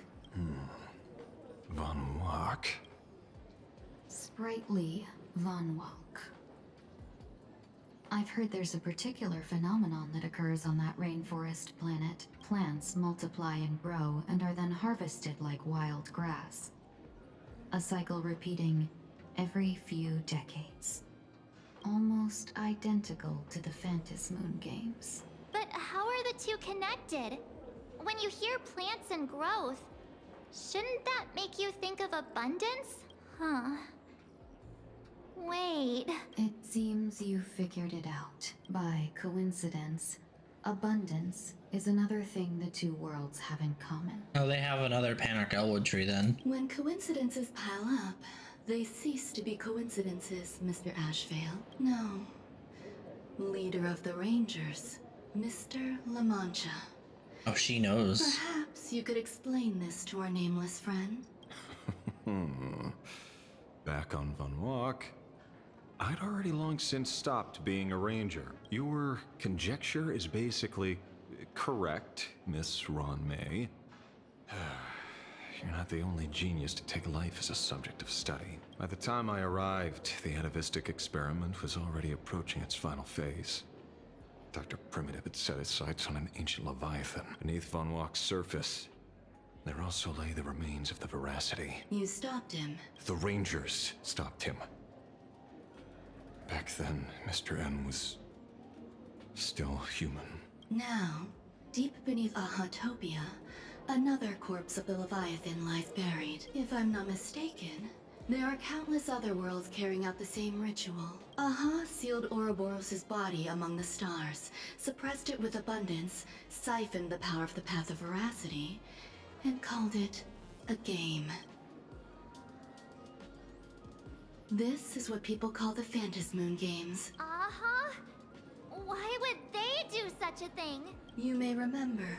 Von Walk? Sprightly Von Walk. I've heard there's a particular phenomenon that occurs on that rainforest planet. Plants multiply and grow and are then harvested like wild grass. A cycle repeating every few decades. Almost identical to the Phantas Moon games. But how are the two connected? When you hear plants and growth, shouldn't that make you think of abundance? Huh. Wait. It seems you figured it out. By coincidence, abundance is another thing the two worlds have in common. Oh, they have another Panarch Elwood tree then. When coincidences pile up, they cease to be coincidences, Mr. Ashvale. No. Leader of the Rangers, Mr. La Mancha. Oh, she knows. Perhaps you could explain this to our nameless friend. Back on Von Walk, I'd already long since stopped being a ranger. Your conjecture is basically correct, Miss Ron May. You're not the only genius to take life as a subject of study. By the time I arrived, the atavistic experiment was already approaching its final phase. Dr. Primitive had set his sights on an ancient Leviathan beneath Von Walk's surface. There also lay the remains of the Veracity. You stopped him. The Rangers stopped him. Back then, Mr. N was still human. Now, deep beneath Ahatopia, another corpse of the Leviathan lies buried. If I'm not mistaken, there are countless other worlds carrying out the same ritual. Aha sealed Ouroboros' body among the stars, suppressed it with abundance, siphoned the power of the Path of Veracity, and called it a game. This is what people call the Phantas Moon games. Uh-huh. Why would they do such a thing? You may remember,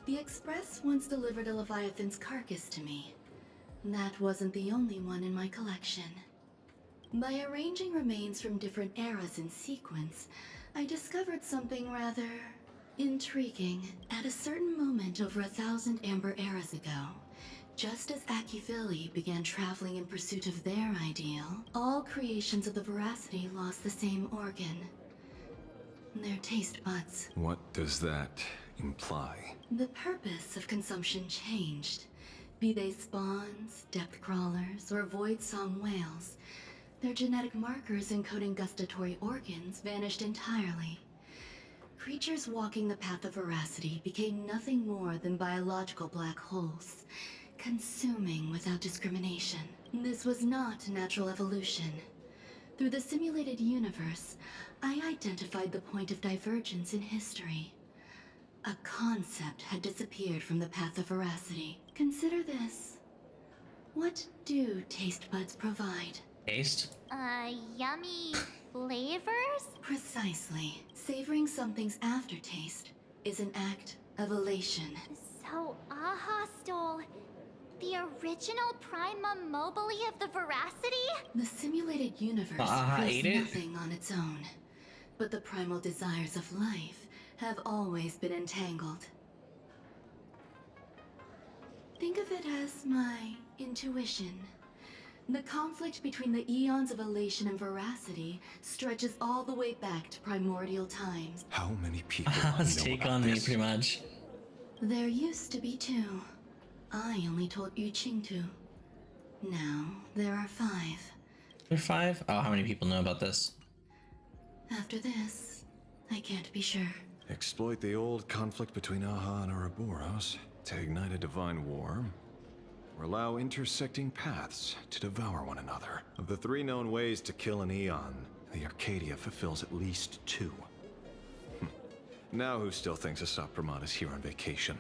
the Express once delivered a Leviathan's carcass to me. That wasn't the only one in my collection. By arranging remains from different eras in sequence, I discovered something rather intriguing. At a certain moment over 1,000 Amber eras ago, just as Akivili began traveling in pursuit of their ideal, all creations of the Veracity lost the same organ. Their taste buds. What does that imply? The purpose of consumption changed. Be they spawns, depth crawlers, or void song whales, their genetic markers encoding gustatory organs vanished entirely. Creatures walking the path of veracity became nothing more than biological black holes, consuming without discrimination. This was not natural evolution. Through the simulated universe, I identified the point of divergence in history. A concept had disappeared from the path of veracity. Consider this. What do taste buds provide? Taste? Yummy flavors? Precisely. Savoring something's aftertaste is an act of elation. So Aha stole the original Prima Mobile of the Veracity? The simulated universe ate proves it? nothing on its own. But the primal desires of life have always been entangled. Think of it as my intuition. The conflict between the eons of elation and veracity stretches all the way back to primordial times. How many people Let's know take about on me, this? pretty much. There used to be 2. I only told Yu Qingtu. Now, there are 5. There are 5? Oh, how many people know about this? After this, I can't be sure. Exploit the old conflict between Aha and Ouroboros to ignite a divine war, or allow intersecting paths to devour one another. Of the 3 known ways to kill an Eon, the Arcadia fulfills at least 2. Now who still thinks Asap Pramod is here on vacation?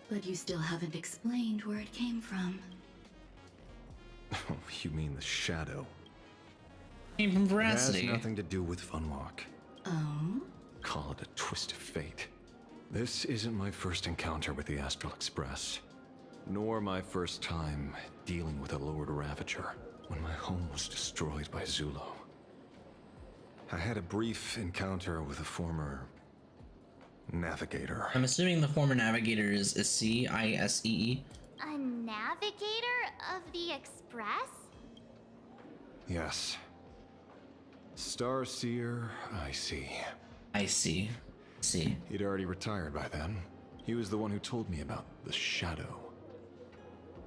But you still haven't explained where it came from. Oh, you mean the shadow? Came from Veracity. It has nothing to do with Funwalk. Oh? Call it a twist of fate. This isn't my first encounter with the Astral Express, nor my first time dealing with a Lord Ravager when my home was destroyed by Zulo. I had a brief encounter with a former navigator. I'm assuming the former navigator is C-I-S-E-E. A navigator of the Express? Yes. Starseer, I see. I see. See. He'd already retired by then. He was the one who told me about the shadow.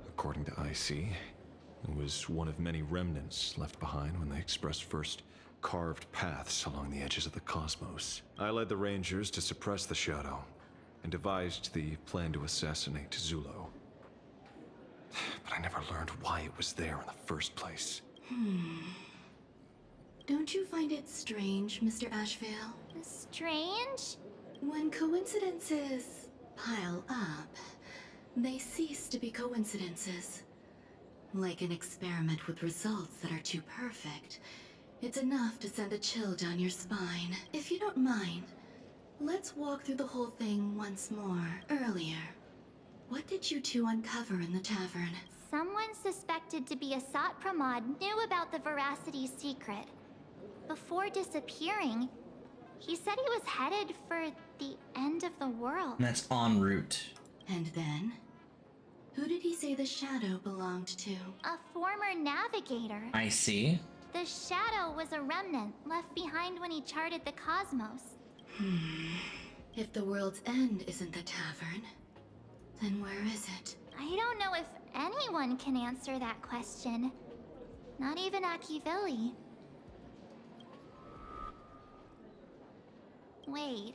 According to IC, it was one of many remnants left behind when the Express first carved paths along the edges of the cosmos. I led the Rangers to suppress the shadow and devised the plan to assassinate Zulo. But I never learned why it was there in the first place. Don't you find it strange, Mr. Ashvale? Strange? When coincidences pile up, they cease to be coincidences. Like an experiment with results that are too perfect, it's enough to send a chill down your spine. If you don't mind, let's walk through the whole thing once more. Earlier, what did you 2 uncover in the tavern? Someone suspected to be Asat Pramod knew about the Veracity's secret. Before disappearing, he said he was headed for the end of the world. And that's en route. And then? Who did he say the shadow belonged to? A former navigator. I see. The shadow was a remnant left behind when he charted the cosmos. If the world's end isn't the tavern, then where is it? I don't know if anyone can answer that question. Not even Akivili. Wait.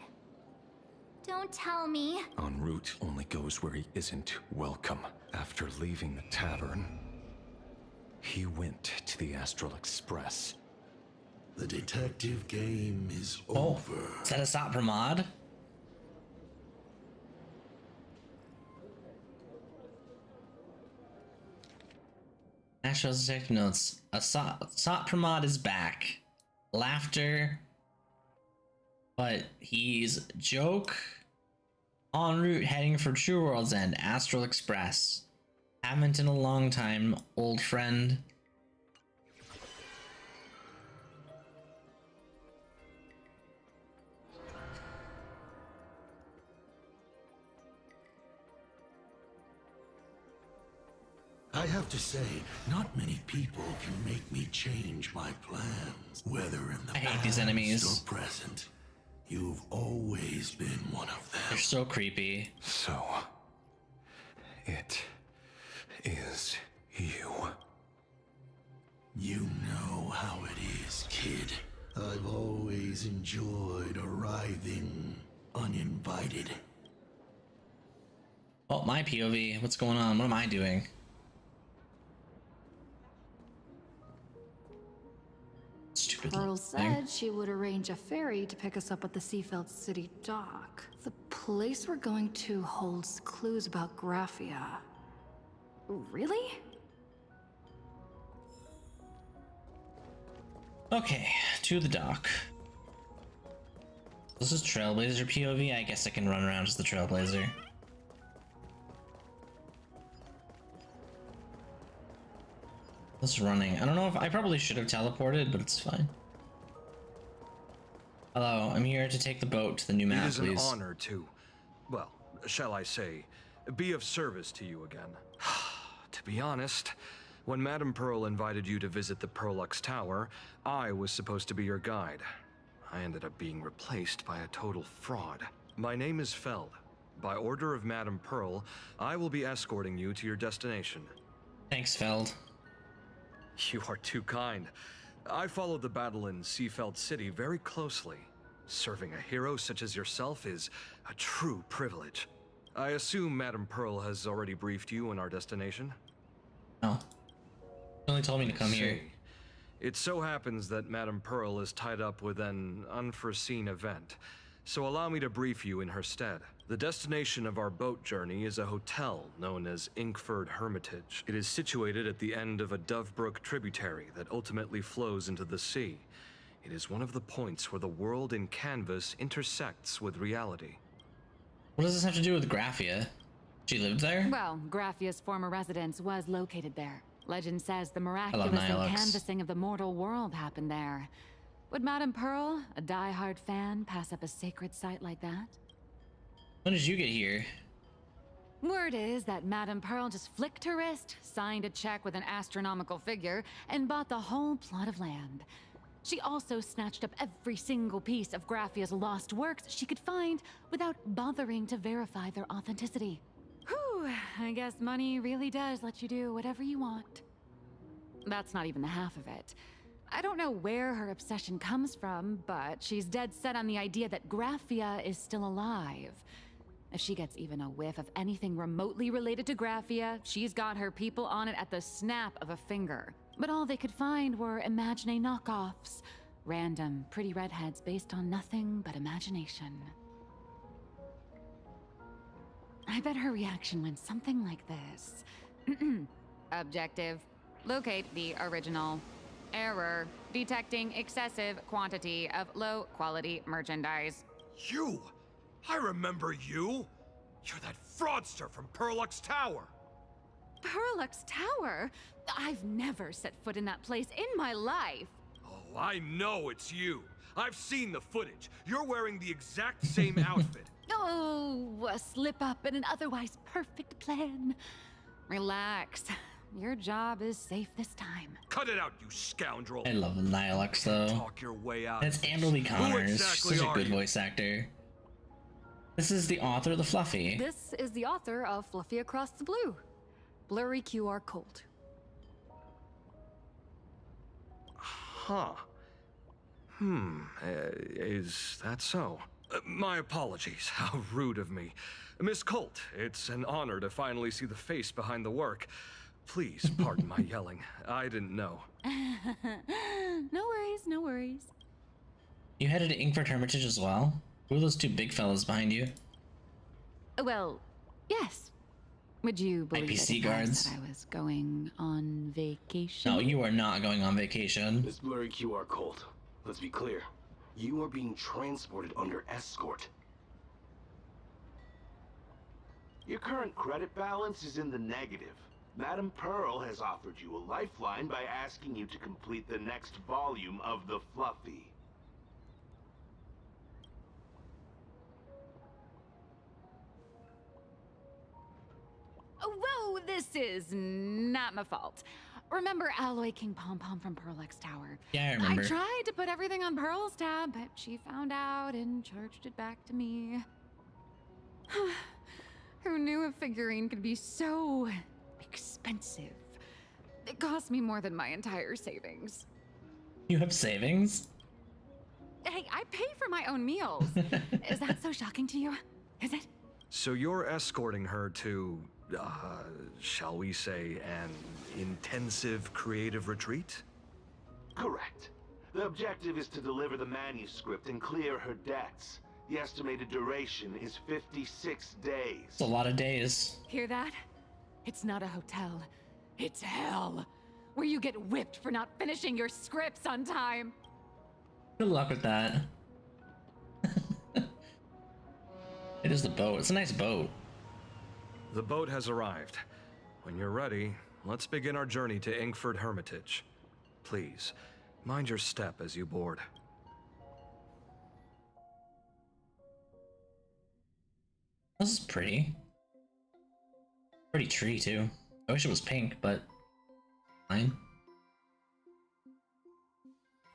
Don't tell me. En route only goes where he isn't welcome. After leaving the tavern, he went to the Astral Express. The detective game is over. Is that Asat Pramod? National Detective Notes. Asat Pramod is back. Laughter. But he's joke. En route heading for True World's End. Astral Express. Haven't in a long time, old friend. I have to say, not many people can make me change my plans. Whether in the I hate these enemies. or present, you've always been one of them. They're so creepy. So, it is you. You know how it is, kid. I've always enjoyed arriving uninvited. Oh, my POV. What's going on? What am I doing? Stupid Pearl thing. said she would arrange a ferry to pick us up at the Seafeld City dock. The place we're going to holds clues about Graphia. Really? Okay, to the dock. This is Trailblazer POV. I guess I can run around as the Trailblazer. This running. I don't know if I probably should have teleported, but it's fine. Hello, I'm here to take the boat to the new map, It is please. an honor to, well, shall I say, be of service to you again. To be honest, when Madame Pearl invited you to visit the Perlux Tower, I was supposed to be your guide. I ended up being replaced by a total fraud. My name is Feld. By order of Madame Pearl, I will be escorting you to your destination. Thanks, Feld. You are too kind. I followed the battle in Seafeld City very closely. Serving a hero such as yourself is a true privilege. I assume Madame Pearl has already briefed you on our destination? No. She only told me to come here. It so happens that Madame Pearl is tied up with an unforeseen event, so allow me to brief you in her stead. The destination of our boat journey is a hotel known as Inkford Hermitage. It is situated at the end of a Dovebrook tributary that ultimately flows into the sea. It is one of the points where the world in canvas intersects with reality. What does this have to do with Graphia? She lived there? Well, Graphia's former residence was located there. Legend says the Hello, miraculous Nihilux. canvassing of the mortal world happened there. Would Madame Pearl, a die-hard fan, pass up a sacred site like that? When did you get here? Word is that Madame Pearl just flicked her wrist, signed a check with an astronomical figure, and bought the whole plot of land. She also snatched up every single piece of Graphia's lost works she could find without bothering to verify their authenticity. Whew, I guess money really does let you do whatever you want. That's not even the half of it. I don't know where her obsession comes from, but she's dead set on the idea that Graphia is still alive. If she gets even a whiff of anything remotely related to Graphia, she's got her people on it at the snap of a finger. But all they could find were Imagine knockoffs. Random, pretty redheads based on nothing but imagination. I bet her reaction went something like this. Objective. Locate the original. Error. Detecting excessive quantity of low-quality merchandise. You! I remember you! You're that fraudster from Perlux Tower! Perlux Tower? I've never set foot in that place in my life. Oh, I know it's you! I've seen the footage. You're wearing the exact same outfit. Oh, a slip-up in an otherwise perfect plan. Relax. Your job is safe this time. Cut it out, you scoundrel! I love Nihilux though. Talk your way out. It's Amber Lee Who Connors. exactly She's such a are good you? voice actor. This is the author of the Fluffy. This is the author of Fluffy Across the Blue. Blurry QR Colt. Huh. Is that so? My apologies. How rude of me. Miss Colt, it's an honor to finally see the face behind the work. Please pardon my yelling. I didn't know. No worries, no worries. You headed to Inkford Hermitage as well? Who are those two big fellas behind you? Well, yes. Would you believe IPC it guards. that I was going on vacation? No, you are not going on vacation. Miss Blurry QR Colt, let's be clear. You are being transported under escort. Your current credit balance is in the negative. Madame Pearl has offered you a lifeline by asking you to complete the next volume of the Fluffy. Whoa, this is not my fault. Remember Alloy King Pom Pom from Perlux Tower? Yeah, I remember. I tried to put everything on Pearl's tab, but she found out and charged it back to me. Who knew a figurine could be so expensive? It cost me more than my entire savings. You have savings? Hey, I pay for my own meals. Is that so shocking to you? Is it? So you're escorting her to, shall we say, an intensive creative retreat? Correct. The objective is to deliver the manuscript and clear her debts. The estimated duration is 56 days. It's a lot of days. Hear that? It's not a hotel. It's hell. Where you get whipped for not finishing your scripts on time. Good luck with that. It is the boat. It's a nice boat. The boat has arrived. When you're ready, let's begin our journey to Inkford Hermitage. Please, mind your step as you board. This is pretty. Pretty tree, too. I wish it was pink, but fine.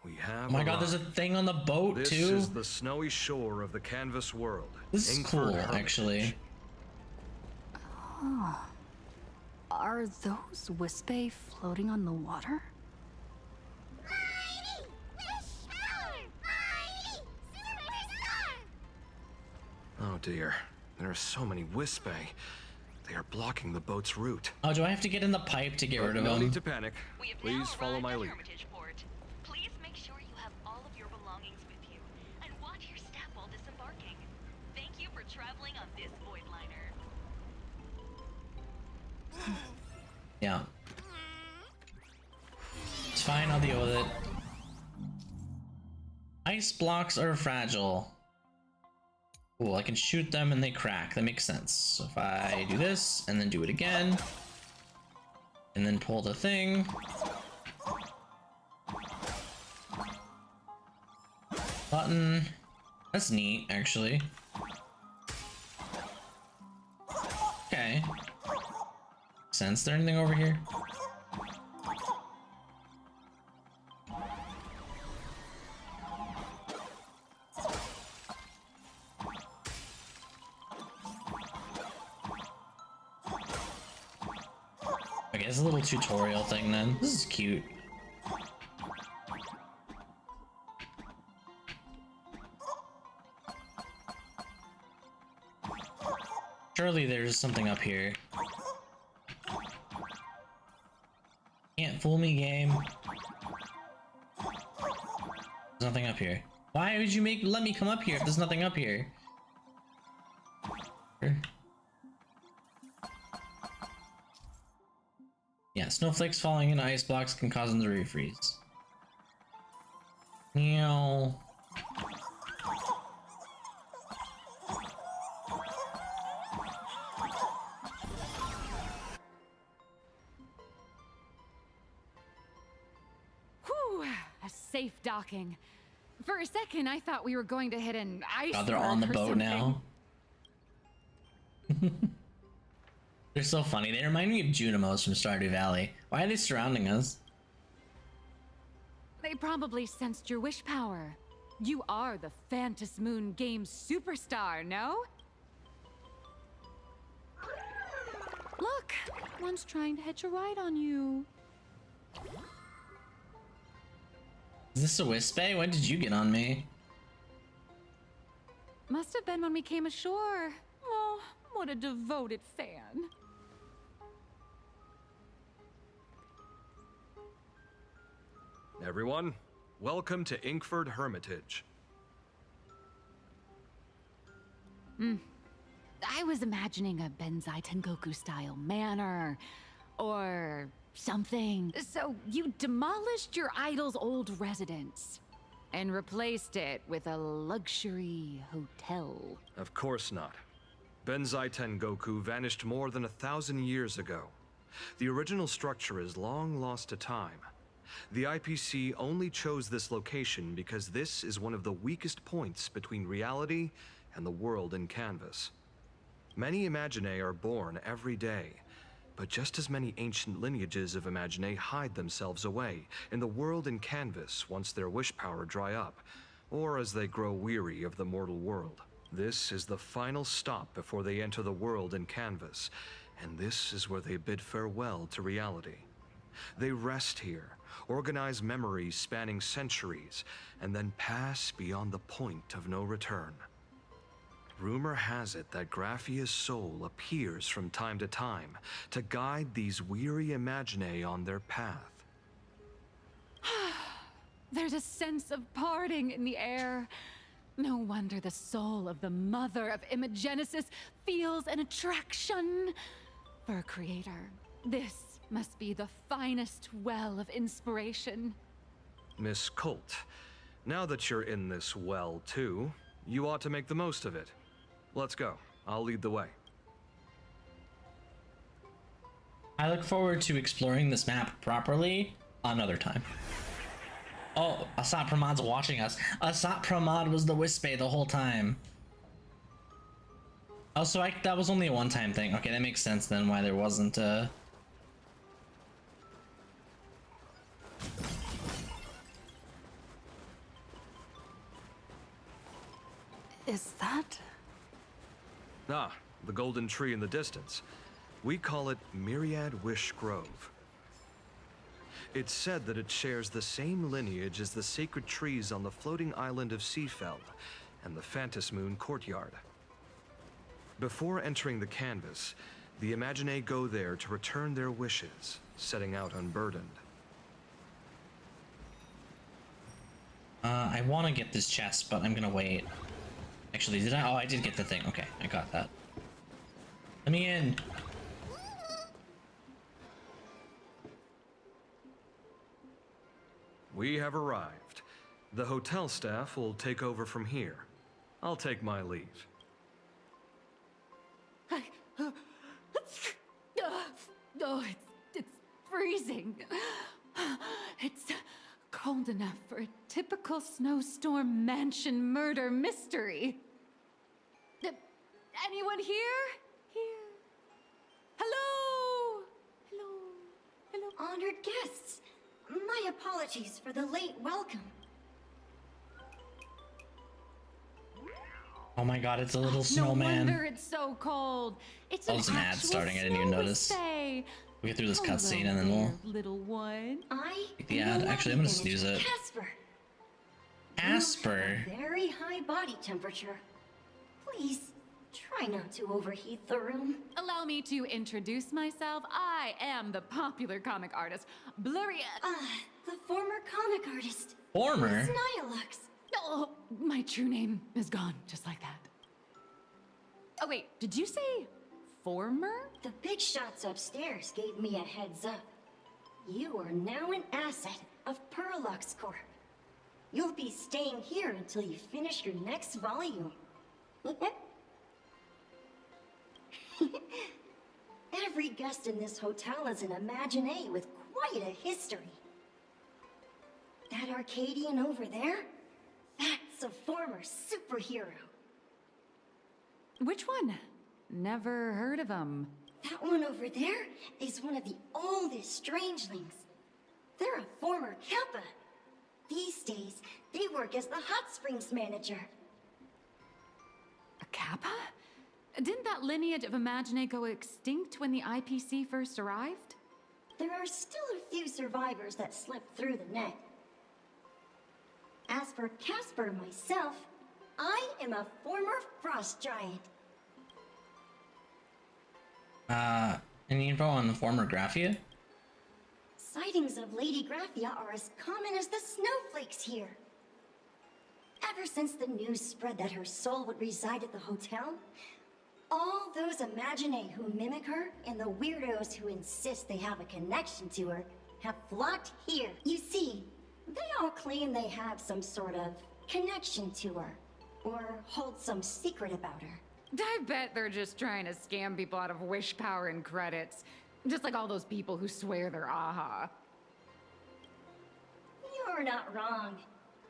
We have Oh my god, there's a thing on the boat, this too? This is the snowy shore of the canvas world. This is Inkford cool, Hermitage. actually. Oh. Are those Wispe floating on the water? Oh dear, there are so many Wispe. They are blocking the boat's route. Oh, do I have to get in the pipe to get rid of no them? need to panic. Please follow my lead. Please make sure you have all of your belongings with you, and watch your step while disembarking. Thank you for traveling on this void liner. Yeah. It's fine, I'll deal with it. Ice blocks are fragile. Cool, I can shoot them and they crack. That makes sense. So if I do this and then do it again, and then pull the thing. Button. That's neat, actually. Okay. Sense there anything over here? Okay, it's a little tutorial thing then. This is cute. Surely there's something up here. Can't fool me, game. There's nothing up here. Why would you let me come up here if there's nothing up here? Yeah, snowflakes falling in ice blocks can cause them to refreeze. Meow. Whew, a safe docking. For a second, I thought we were going to hit an ice. God, they're on the boat now. They're so funny. They remind me of Junimos from Stardew Valley. Why are they surrounding us? They probably sensed your wish power. You are the Phantas Moon Games superstar, no? Look, one's trying to hitch a ride on you. Is this a Wispe? When did you get on me? Must have been when we came ashore. Oh, what a devoted fan. Everyone, welcome to Inkford Hermitage. I was imagining a Benzai Tengoku style manor or something. So you demolished your idol's old residence and replaced it with a luxury hotel. Of course not. Benzai Tengoku vanished more than 1,000 years ago. The original structure is long lost to time. The IPC only chose this location because this is one of the weakest points between reality and the world in Canvas. Many Imaginae are born every day, but just as many ancient lineages of Imaginae hide themselves away in the world in Canvas once their wish power dry up, or as they grow weary of the mortal world. This is the final stop before they enter the world in Canvas, and this is where they bid farewell to reality. They rest here, organize memories spanning centuries, and then pass beyond the point of no return. Rumor has it that Graphia's soul appears from time to time to guide these weary Imaginae on their path. There's a sense of parting in the air. No wonder the soul of the mother of Imagenesis feels an attraction for a creator. This must be the finest well of inspiration. Miss Colt, now that you're in this well too, you ought to make the most of it. Let's go. I'll lead the way. I look forward to exploring this map properly another time. Oh, Asat Pramad's watching us. Asat Pramad was the Wispe the whole time. Oh, so that was only a one-time thing. Okay, that makes sense then why there wasn't Is that? Ah, the golden tree in the distance. We call it Myriad Wish Grove. It's said that it shares the same lineage as the sacred trees on the floating island of Seafeld and the Phantas Moon courtyard. Before entering the canvas, the Imaginae go there to return their wishes, setting out unburdened. I want to get this chest, but I'm gonna wait. Actually, did I? Oh, I did get the thing. Okay, I got that. Let me in. We have arrived. The hotel staff will take over from here. I'll take my leave. Oh, it's freezing. It's cold enough for a typical snowstorm mansion murder mystery. Anyone here? Here. Hello? Hello? Hello? Honored guests, my apologies for the late welcome. Oh my god, it's a little snowman. No wonder it's so cold. It's an ad starting. I didn't even notice. We'll get through this cutscene and then we'll little one. take the ad. Actually, I'm gonna snooze it. Casper. Casper. Very high body temperature. Please try not to overheat the room. Allow me to introduce myself. I am the popular comic artist, Blurry. The former comic artist. Former? Miss Nihilux. Oh, my true name is gone, just like that. Oh wait, did you say former? The big shots upstairs gave me a heads up. You are now an asset of Perlux Corp. You'll be staying here until you finish your next volume. Every guest in this hotel is an Imaginae with quite a history. That Arcadian over there? That's a former superhero. Which one? Never heard of him. That one over there is one of the oldest strangelings. They're a former Kappa. These days, they work as the hot springs manager. A Kappa? Didn't that lineage of Imaginae go extinct when the IPC first arrived? There are still a few survivors that slipped through the net. As for Casper myself, I am a former frost giant. Any info on the former Graphia? Sightings of Lady Graphia are as common as the snowflakes here. Ever since the news spread that her soul would reside at the hotel, all those Imaginae who mimic her and the weirdos who insist they have a connection to her have flocked here. You see, they all claim they have some sort of connection to her, or hold some secret about her. I bet they're just trying to scam people out of wish power and credits. Just like all those people who swear they're AHA. You're not wrong.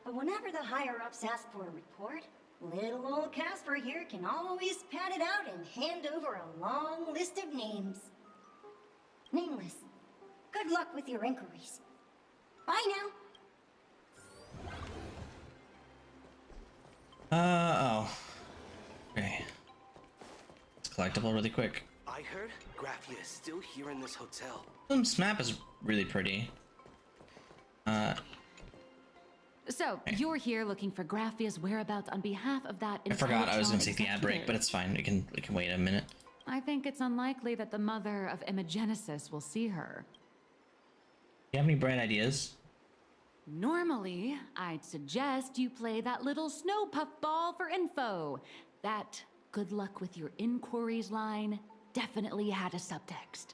But whenever the higher-ups ask for a report, little old Casper here can always pad it out and hand over a long list of names. Nameless, good luck with your inquiries. Bye now. Oh. Okay. It's collectible really quick. I heard Graphia is still here in this hotel. This map is really pretty. So, you're here looking for Graffia's whereabouts on behalf of that I forgot I was gonna intellectual take the ad break, but executive. it's fine. We can wait a minute. I think it's unlikely that the mother of Imogenesis will see her. You have any bright ideas? Normally, I'd suggest you play that little snow puff ball for info. That good luck with your inquiries line definitely had a subtext.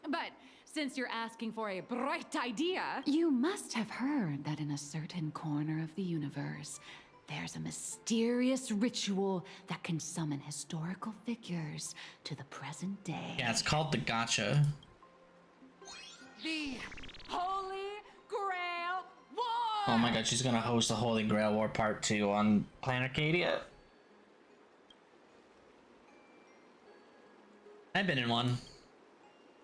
But since you're asking for a bright idea, you must have heard that in a certain corner of the universe, there's a mysterious ritual that can summon historical figures to the present day. Yeah, it's called the Gotcha. The Holy Grail War! Oh my god, she's gonna host the Holy Grail War Part 2 on Planet Arcadia. I've been in one.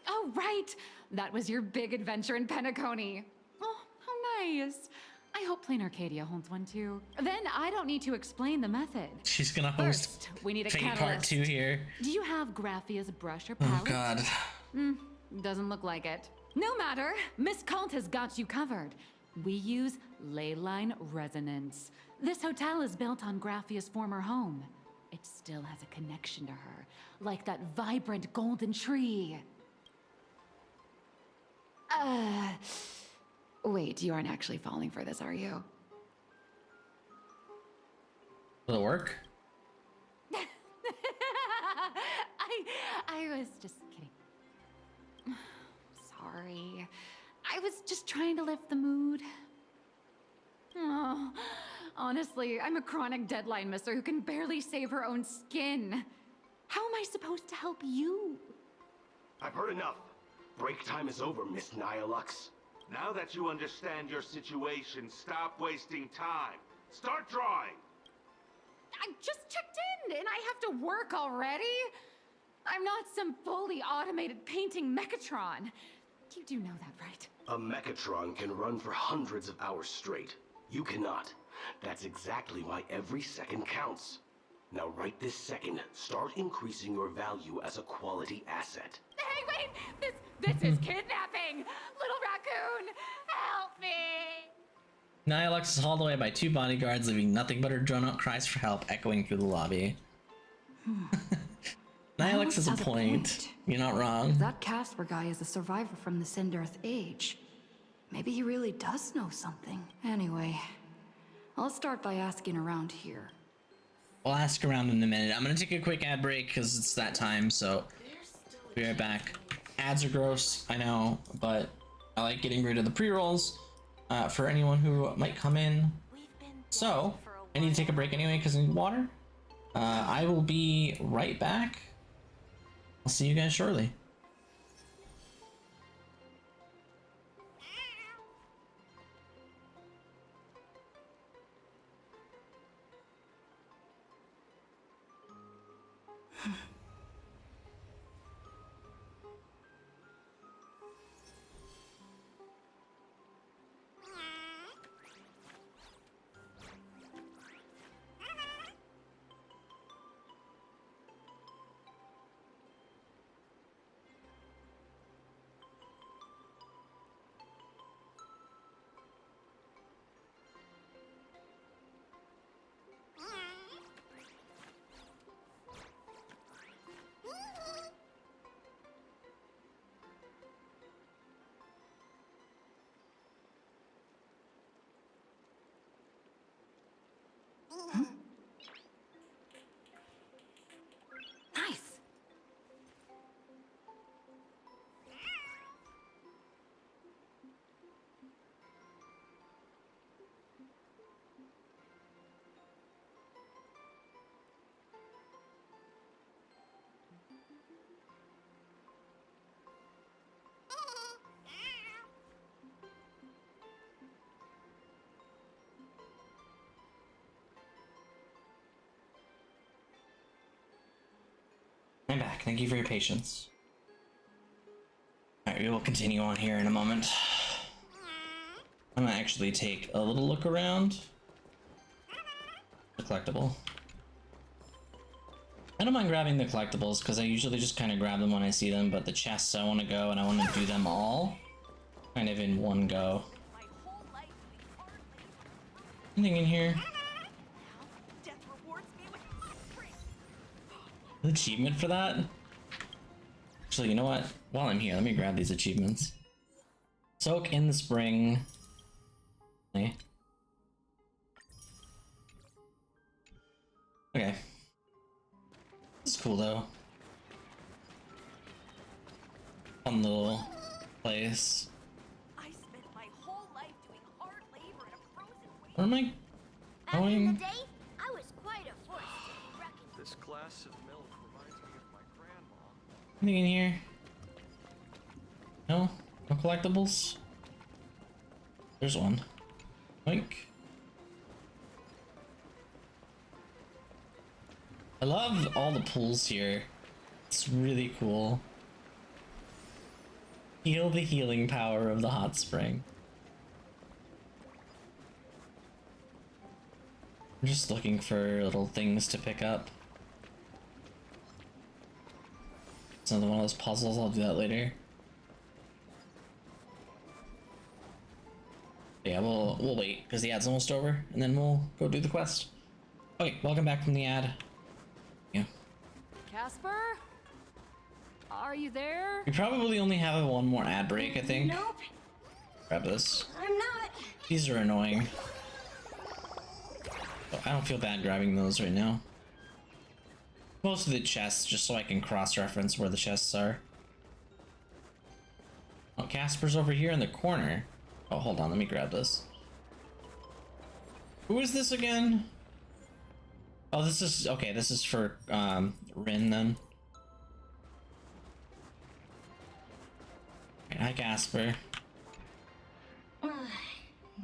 Oh, right! That was your big adventure in Penacony. Oh, how nice. I hope Plain Arcadia holds one too. Then I don't need to explain the method. She's gonna host First, we need a Fate catalyst. Part 2 here. Do you have Graffia's brush or palette? Oh god. Doesn't look like it. No matter. Miss Cult has got you covered. We use ley line resonance. This hotel is built on Graffia's former home. It still has a connection to her, like that vibrant golden tree. Wait, you aren't actually falling for this, are you? Will it work? I was just kidding. Sorry. I was just trying to lift the mood. Oh, honestly, I'm a chronic deadline misser who can barely save her own skin. How am I supposed to help you? I've heard enough. Break time is over, Miss Nihilux. Now that you understand your situation, stop wasting time. Start drawing! I just checked in and I have to work already? I'm not some fully automated painting Mechatron. You do know that, right? A Mechatron can run for hundreds of hours straight. You cannot. That's exactly why every second counts. Now right this second, start increasing your value as a quality asset. Hey, wait! This is kidnapping! Little raccoon, help me! Nihilux is hauled away by 2 bodyguards, leaving nothing but her drawn-out cries for help echoing through the lobby. Nihilux has a point. You're not wrong. If that Casper guy is a survivor from the Sindarth Age, maybe he really does know something. Anyway, I'll start by asking around here. We'll ask around in a minute. I'm gonna take a quick ad break because it's that time, so be right back. Ads are gross, I know, but I like getting rid of the pre-rolls for anyone who might come in. So, I need to take a break anyway because I need water. I will be right back. I'll see you guys shortly. Nice! I'm back. Thank you for your patience. Alright, we will continue on here in a moment. I'm gonna actually take a little look around. The collectible. I don't mind grabbing the collectibles because I usually just kind of grab them when I see them, but the chests I want to go and I want to do them all. kind of in one go. Anything in here? Achievement for that? Actually, you know what? While I'm here, let me grab these achievements. Soak in the spring. Okay. Okay. This is cool though. Fun little place. I spent my whole life doing hard labor in a frozen waste. Where am I going? Back in the day, I was quite a force to be reckoned with. This glass of milk reminds me of my grandma. Anything in here? No? No collectibles? There's one. Oink. I love all the pools here. It's really cool. Feel the healing power of the hot spring. I'm just looking for little things to pick up. It's another one of those puzzles, I'll do that later. Yeah, we'll wait, because the ad's almost over, and then we'll go do the quest. Okay, welcome back from the ad. Yeah. Casper? Are you there? We probably only have one more ad break, I think. Nope, Grab this. I'm not. These are annoying. But I don't feel bad grabbing those right now. Most of the chests, just so I can cross-reference where the chests are. Oh, Casper's over here in the corner. Oh, hold on, let me grab this. Who is this again? Oh, this is, okay, this is for, Rin then. Hi, Casper.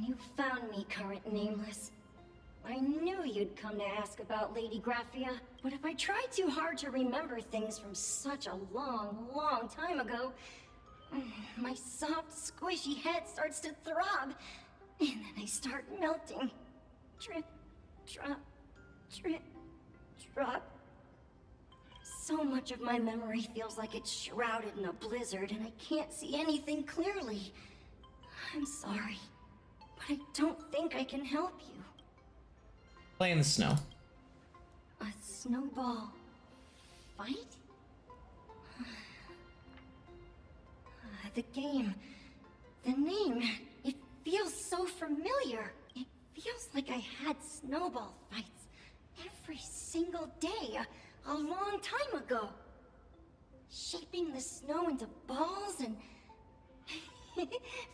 You found me, current nameless. I knew you'd come to ask about Lady Graphia, but if I tried too hard to remember things from such a long, long time ago, my soft, squishy head starts to throb, and then I start melting. Drip, drop, drip, drop. So much of my memory feels like it's shrouded in a blizzard, and I can't see anything clearly. I'm sorry, but I don't think I can help you. Play in the snow. A snowball fight? The game, the name, it feels so familiar. It feels like I had snowball fights every single day a long time ago. Shaping the snow into balls and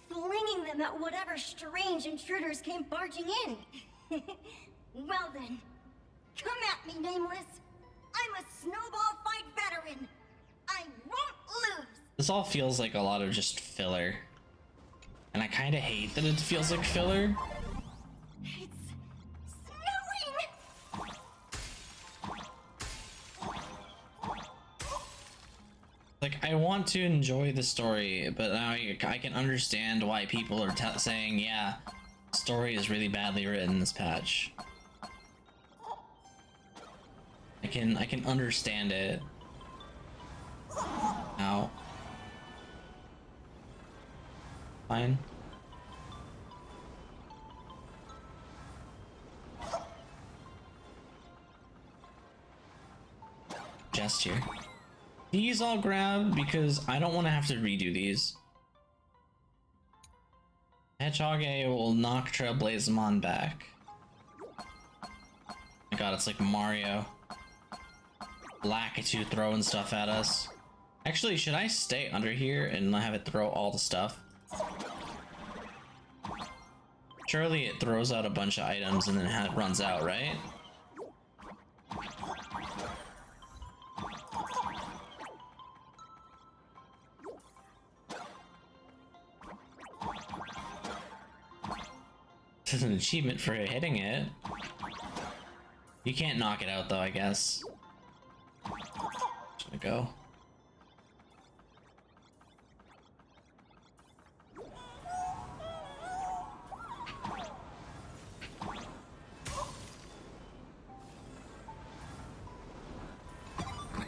flinging them at whatever strange intruders came barging in. Well then, come at me, Nameless. I'm a snowball fight veteran. I won't lose. This all feels like a lot of just filler. And I kind of hate that it feels like filler. It's snowing! Like, I want to enjoy the story, but I can understand why people are saying, yeah, the story is really badly written this patch. I can understand it. Ow. Fine. Just here. These I'll grab because I don't want to have to redo these. Hedgehog A will knock Trailblazemon back. Oh my god, it's like Mario. Lakitu throwing stuff at us. Actually, should I stay under here and have it throw all the stuff? Surely it throws out a bunch of items and then it runs out, right? This is an achievement for hitting it. You can't knock it out though, I guess. Just gonna go.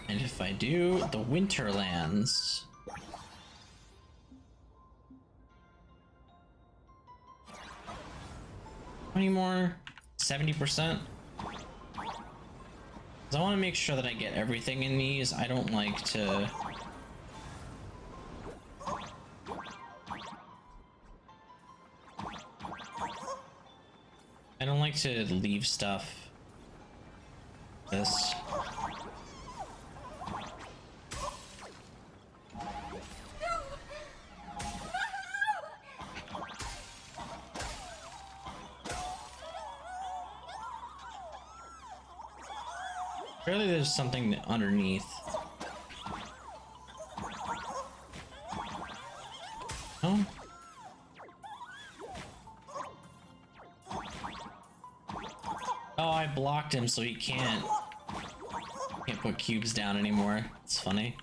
And if I do, the Winterlands. many more? 70%? I want to make sure that I get everything in these. I don't like to... I don't like to leave stuff. This. Surely there's something underneath. Oh. Oh, I blocked him so he can't put cubes down anymore. It's funny.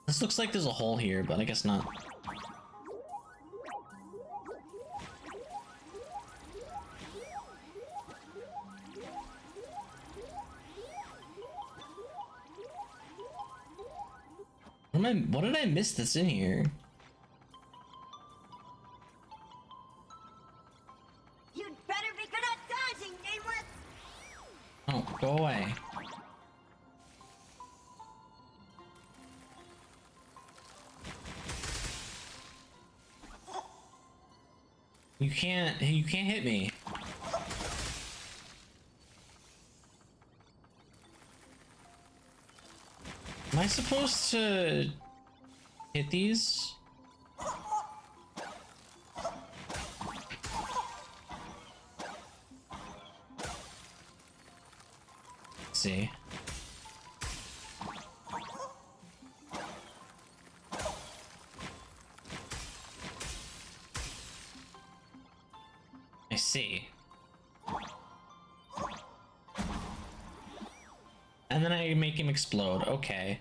This looks like there's a hole here, but I guess not. What did I miss that's in here? You'd better be good at dodging, Nameless! Oh, go away. You can't hit me. Am I supposed to hit these? Let's see. I see. And then I make him explode. Okay.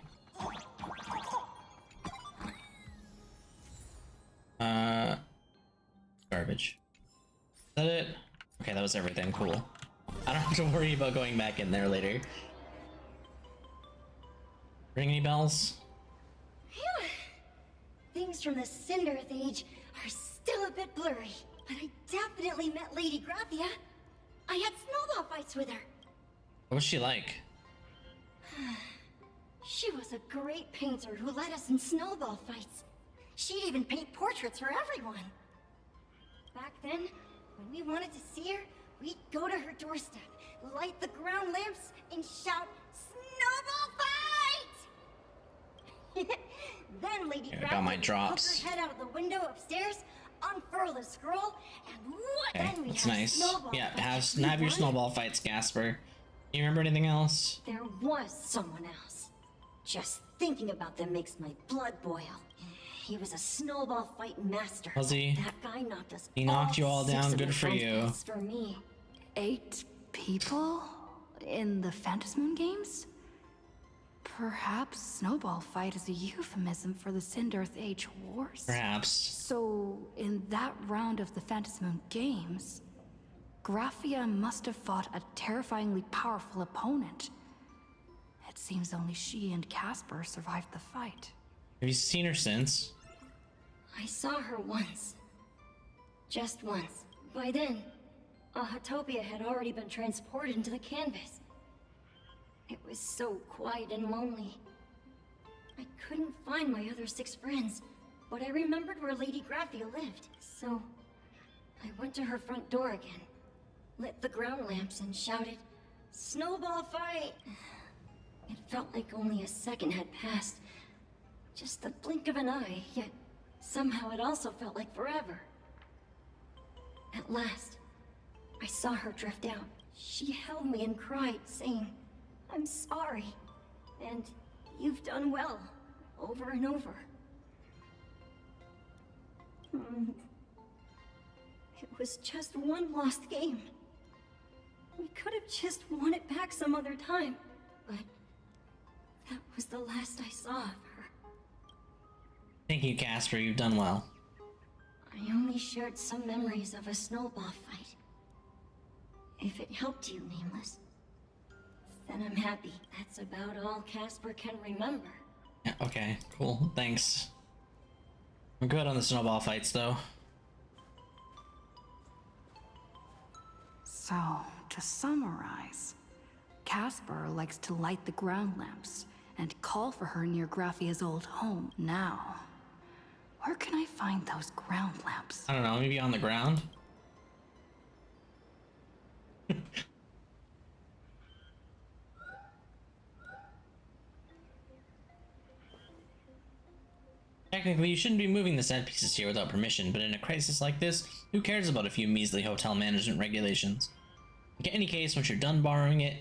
Garbage. Is that it? Okay, that was everything. Cool. I don't have to worry about going back in there later. Ring any bells? Phew. Things from the Cinderth Age are still a bit blurry, but I definitely met Lady Graphia. I had snowball fights with her. What was she like? She was a great painter who led us in snowball fights. She'd even paint portraits for everyone. Back then, when we wanted to see her, we'd go to her doorstep, light the ground lamps, and shout, "Snowball fight!" Then Lady Here, I Graphia got my would drops. poke her head out of the window upstairs, unfurl the scroll, and what? Okay, Then we'd that's have nice. snowball Yeah, fights. have your What? snowball fights, Casper. You remember anything else? There was someone else. Just thinking about them makes my blood boil. He was a snowball fight master. Was he? That guy knocked us. He knocked you all six down. of Good the for you. fence for me. 8 people in the Phantasmoon games? Perhaps Snowball Fight is a euphemism for the Cinderth Age Wars? Perhaps. So, in that round of the Phantasmoon games, Graphia must have fought a terrifyingly powerful opponent. It seems only she and Casper survived the fight. Have you seen her since? I saw her once. Just once. By then, Ahatopia had already been transported into the canvas. It was so quiet and lonely. I couldn't find my other 6 friends, but I remembered where Lady Graphia lived. So, I went to her front door again, lit the ground lamps, and shouted, "Snowball fight!" It felt like only a second had passed. Just the blink of an eye, yet somehow it also felt like forever. At last, I saw her drift out. She held me and cried, saying, "I'm sorry, and you've done well," over and over. It was just one lost game. We could have just won it back some other time, but that was the last I saw of her. Thank you, Casper. You've done well. I only shared some memories of a snowball fight. If it helped you, Nameless, then I'm happy. That's about all Casper can remember. Yeah, okay, cool. Thanks. I'm good on the snowball fights, though. So, to summarize, Casper likes to light the ground lamps and call for her near Graffia's old home. Now, where can I find those ground lamps? I don't know, maybe on the ground? Technically, you shouldn't be moving the set pieces here without permission, but in a crisis like this, who cares about a few measly hotel management regulations? In any case, once you're done borrowing it,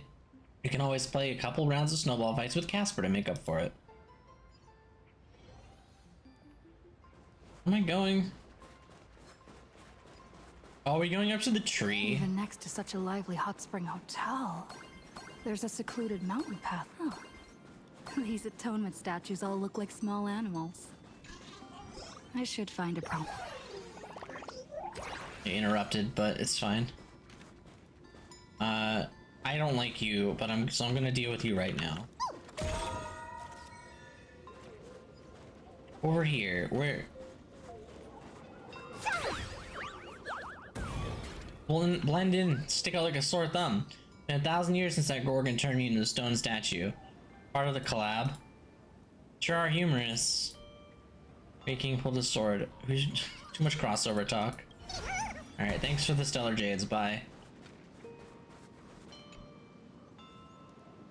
you can always play a couple rounds of snowball fights with Casper to make up for it. Where am I going? Oh, are we going up to the tree? Even next to such a lively hot spring hotel, there's a secluded mountain path. Huh. These atonement statues all look like small animals. I should find a problem. You interrupted, but it's fine. I don't like you, but I'm gonna deal with you right now. Over here, where? Blend in, stick out like a sore thumb. Been 1,000 years since that Gorgon turned me into a stone statue. Part of the collab. Sure are humorous. Making pulled his sword. Too much crossover talk. Alright, thanks for the stellar jades, bye.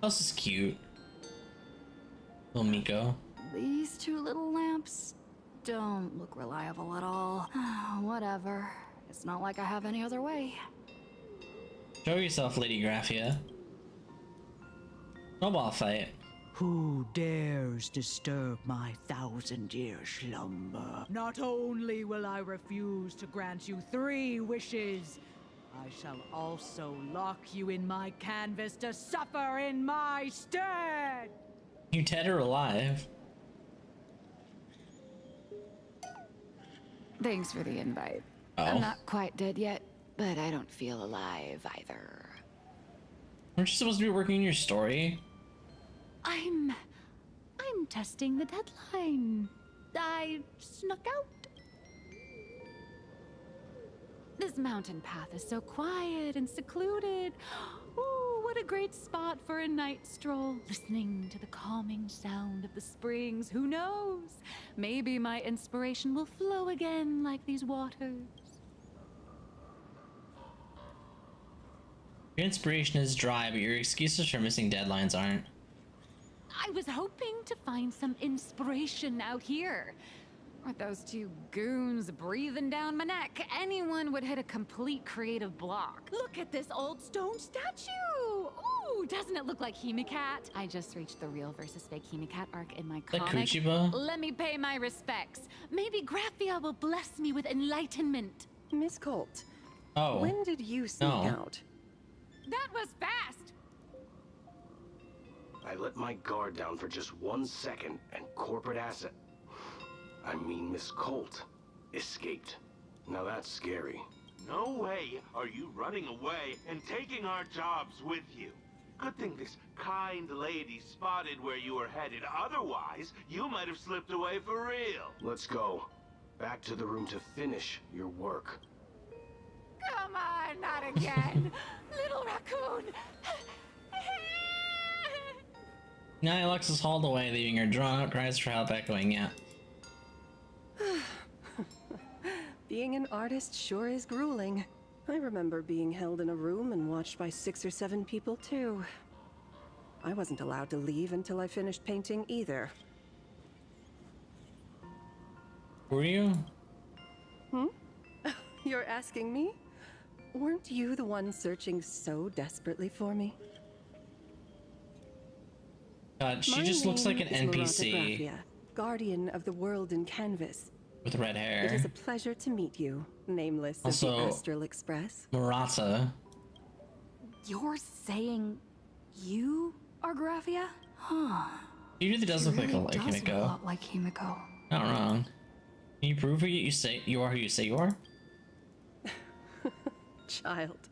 This is cute. Little Miko. These two little lamps don't look reliable at all. Whatever. It's not like I have any other way. Show yourself, Lady Graphia. Snowball fight. Who dares disturb my 1,000-year slumber? Not only will I refuse to grant you 3 wishes, I shall also lock you in my canvas to suffer in my stead! You dead or alive? Thanks for the invite. Oh. I'm not quite dead yet, but I don't feel alive either. Aren't you supposed to be working on your story? I'm testing the deadline. I snuck out. This mountain path is so quiet and secluded. Ooh, what a great spot for a night stroll. Listening to the calming sound of the springs. Who knows? Maybe my inspiration will flow again like these waters. Your inspiration is dry, but your excuses for missing deadlines aren't. I was hoping to find some inspiration out here. With those 2 goons breathing down my neck, anyone would hit a complete creative block. Look at this old stone statue! Ooh, doesn't it look like Hemicat? I just reached the real versus fake Hemicat arc in my That comic. Kuchiba? Let me pay my respects. Maybe Graphia will bless me with enlightenment. Miss Colt. Oh. When did you sneak out? That was fast! I let my guard down for just 1 second, and corporate asset, I mean Miss Colt, escaped. Now that's scary. No way are you running away and taking our jobs with you. Good thing this kind lady spotted where you were headed. Otherwise, you might have slipped away for real. Let's go. Back to the room to finish your work. Come on, not again! Little raccoon! Now Lux is hauled away, leaving her drawn-out cries for help echoing out. Being an artist sure is grueling. I remember being held in a room and watched by 6 or 7 people too. I wasn't allowed to leave until I finished painting either. Were you? You're asking me? Weren't you the one searching so desperately for me? God, she My just looks like name an is NPC. Marata Graphia, guardian of the world in canvas. With red hair. It is a pleasure to meet you, nameless of Also, the Astral Express. Murata. You're saying you are Graphia? Huh. He really does look like really a does look a Himiko. lot like Himiko. Not wrong. Can you prove who you say you are? Who you say you are? Child,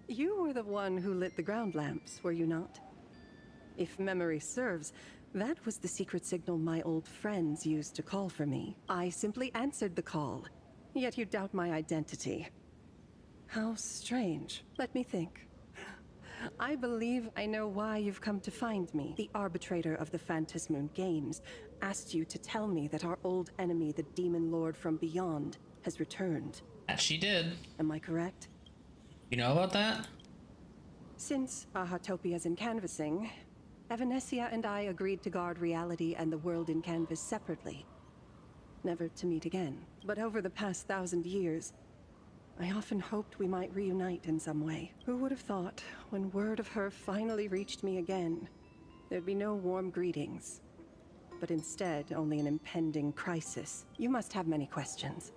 you were the one who lit the ground lamps, were you not? If memory serves, that was the secret signal my old friends used to call for me. I simply answered the call, yet you doubt my identity. How strange. Let me think. I believe I know why you've come to find me. The arbitrator of the Phantasmoon Games asked you to tell me that our old enemy, the Demon Lord from Beyond, has returned. That she did. Am I correct? You know about that? Since Ahatopia's in canvassing, Evanescia and I agreed to guard reality and the world in canvas separately. Never to meet again. But over the past 1,000 years, I often hoped we might reunite in some way. Who would have thought, when word of her finally reached me again, there'd be no warm greetings, but instead only an impending crisis. You must have many questions.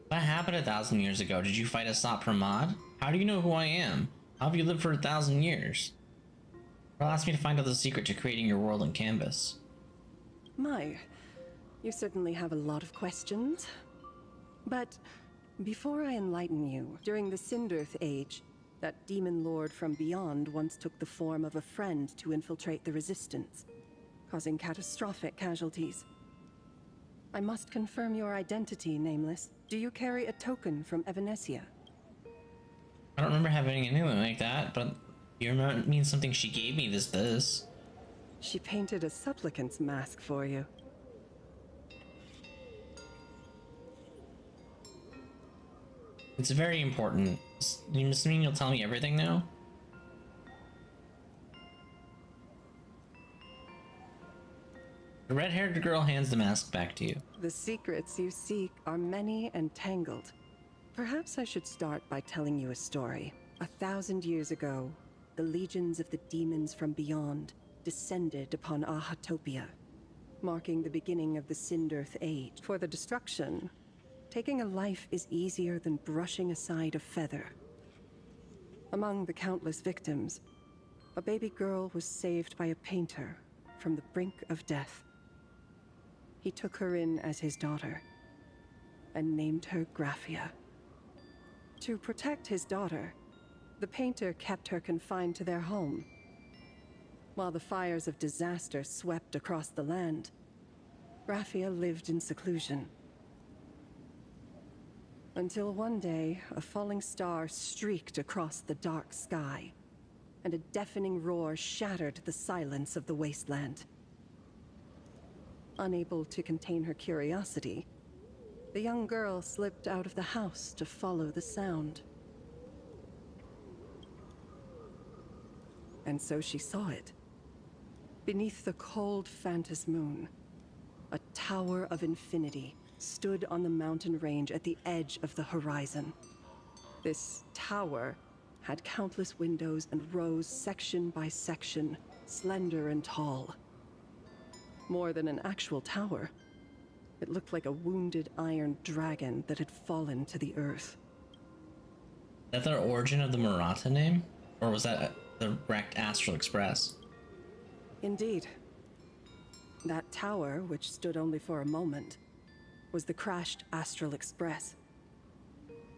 What happened 1,000 years ago? Did you fight Asat Pramad? How do you know who I am? How have you lived for 1,000 years? Well, ask me to find out the secret to creating your world in canvas. My, you certainly have a lot of questions. But before I enlighten you, during the Cinderth Age, that demon lord from beyond once took the form of a friend to infiltrate the Resistance, causing catastrophic casualties. I must confirm your identity, Nameless. Do you carry a token from Evanescia? I don't remember having anything like that, but you remember it means something she gave me this. She painted a supplicant's mask for you. It's very important. You just mean you'll tell me everything now? The red-haired girl hands the mask back to you. The secrets you seek are many and tangled. Perhaps I should start by telling you a story. 1,000 years ago, the legions of the demons from beyond descended upon Ahatopia, marking the beginning of the Cinderth Age. For the destruction, taking a life is easier than brushing aside a feather. Among the countless victims, a baby girl was saved by a painter from the brink of death. He took her in as his daughter and named her Graphia. To protect his daughter, the painter kept her confined to their home. While the fires of disaster swept across the land, Graphia lived in seclusion. Until one day, a falling star streaked across the dark sky, and a deafening roar shattered the silence of the wasteland. Unable to contain her curiosity, the young girl slipped out of the house to follow the sound. And so she saw it. Beneath the cold phantasmoon, a tower of infinity stood on the mountain range at the edge of the horizon. This tower had countless windows and rose section by section, slender and tall. More than an actual tower, it looked like a wounded iron dragon that had fallen to the earth. Is that the origin of the Murata name? Or was that the wrecked Astral Express? Indeed. That tower, which stood only for a moment, was the crashed Astral Express.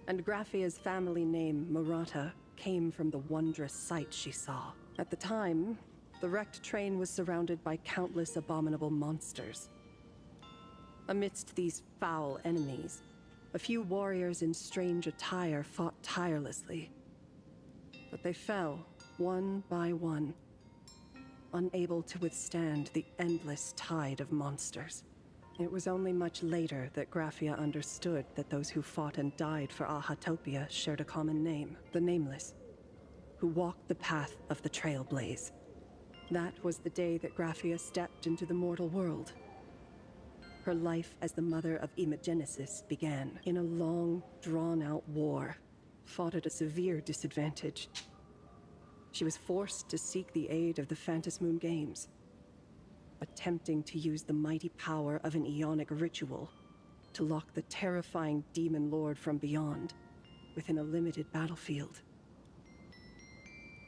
And Graphia's family name, Murata, came from the wondrous sight she saw. At the time, the wrecked train was surrounded by countless abominable monsters. Amidst these foul enemies, a few warriors in strange attire fought tirelessly. But they fell, one by one, unable to withstand the endless tide of monsters. It was only much later that Graphia understood that those who fought and died for Ahatopia shared a common name, the Nameless, who walked the path of the Trailblaze. That was the day that Graphia stepped into the mortal world. Her life as the mother of Imogenesis began in a long, drawn-out war, fought at a severe disadvantage. She was forced to seek the aid of the Phantasmoon Games, attempting to use the mighty power of an Aeonic ritual to lock the terrifying demon lord from beyond within a limited battlefield.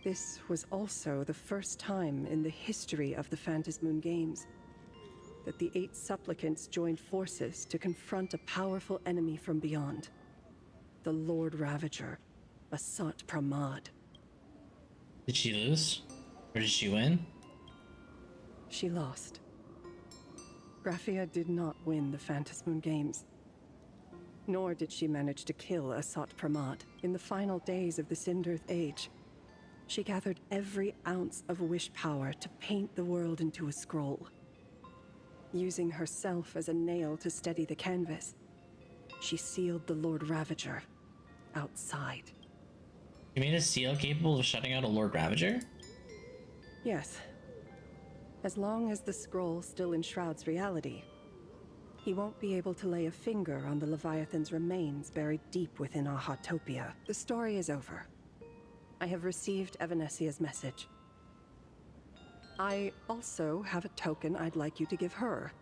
This was also the first time in the history of the Phantasmoon Games that the 8 supplicants joined forces to confront a powerful enemy from beyond, the Lord Ravager, Asat Pramad. Did she lose? Or did she win? She lost. Graphia did not win the Phantasmoon Games. Nor did she manage to kill Asat Pramat in the final days of the Sindirth Age. She gathered every ounce of wish power to paint the world into a scroll. Using herself as a nail to steady the canvas, she sealed the Lord Ravager outside. You made a seal capable of shutting out a Lord Ravager? Yes. As long as the scroll still enshrouds reality, he won't be able to lay a finger on the Leviathan's remains buried deep within Ahatopia. The story is over. I have received Evanessia's message. I also have a token I'd like you to give her.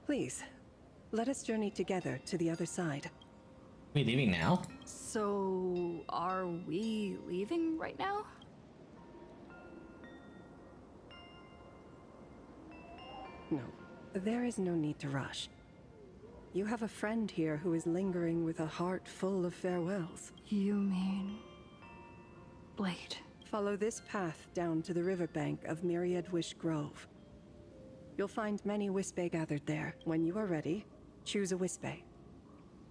Please, let us journey together to the other side. We leaving now? So, are we leaving right now? No, there is no need to rush. You have a friend here who is lingering with a heart full of farewells. You mean... Blade? Follow this path down to the riverbank of Myriad Wish Grove. You'll find many Wispe gathered there. When you are ready, choose a Wispe.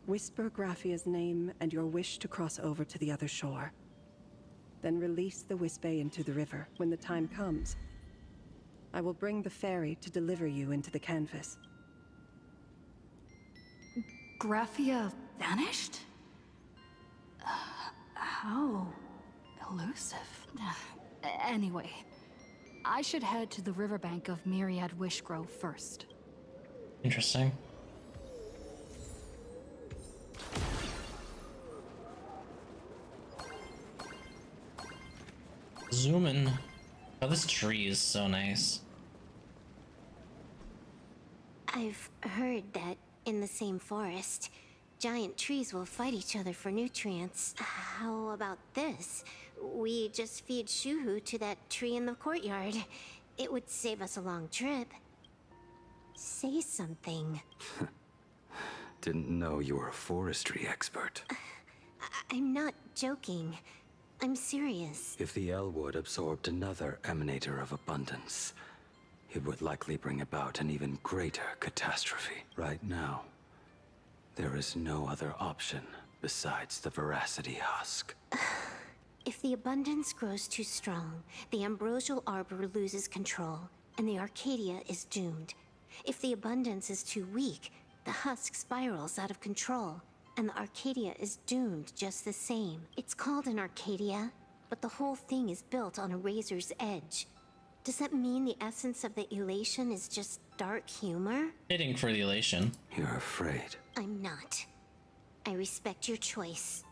Whisper Graphia's name and your wish to cross over to the other shore. Then release the Wispe into the river when the time comes. I will bring the ferry to deliver you into the canvas. Graphia vanished? How elusive. Anyway, I should head to the riverbank of Myriad Wishgrove first. Interesting. Zoom in. Oh, this tree is so nice. I've heard that in the same forest, giant trees will fight each other for nutrients. How about this? We just feed Shuhu to that tree in the courtyard. It would save us a long trip. Say something. Didn't know you were a forestry expert. I'm not joking. I'm serious. If the Elwood absorbed another emanator of abundance, it would likely bring about an even greater catastrophe. Right now, there is no other option besides the Veracity Husk. If the abundance grows too strong, the Ambrosial Arbor loses control, and the Arcadia is doomed. If the abundance is too weak, the husk spirals out of control, and the Arcadia is doomed just the same. It's called an Arcadia, but the whole thing is built on a razor's edge. Does that mean the essence of the elation is just dark humor? Fitting for the elation. You're afraid. I'm not. I respect your choice.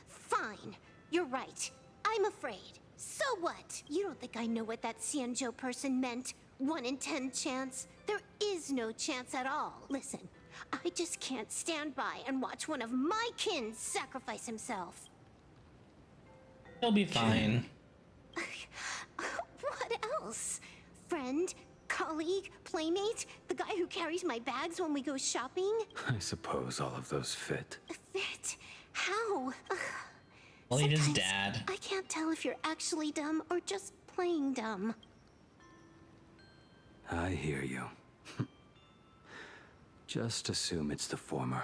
Fine. You're right. I'm afraid. So what? You don't think I know what that Xianzhou person meant? 1 in 10 chance? There is no chance at all. Listen, I just can't stand by and watch one of my kin sacrifice himself. He'll be fine. What else? Friend? Colleague? Playmate? The guy who carries my bags when we go shopping? I suppose all of those fit. Fit? How? Well, he is Sometimes dad. I can't tell if you're actually dumb or just playing dumb. I hear you. Just assume it's the former.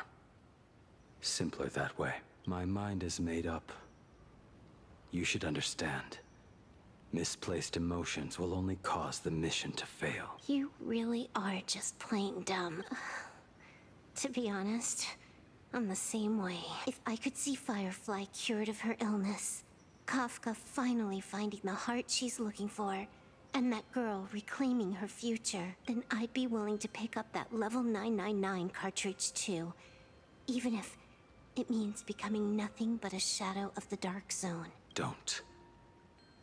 Simpler that way. My mind is made up. You should understand. Misplaced emotions will only cause the mission to fail. You really are just playing dumb. To be honest, I'm the same way. If I could see Firefly cured of her illness, Kafka finally finding the heart she's looking for, and that girl reclaiming her future, then I'd be willing to pick up that level 999 cartridge too. Even if it means becoming nothing but a shadow of the Dark Zone. Don't.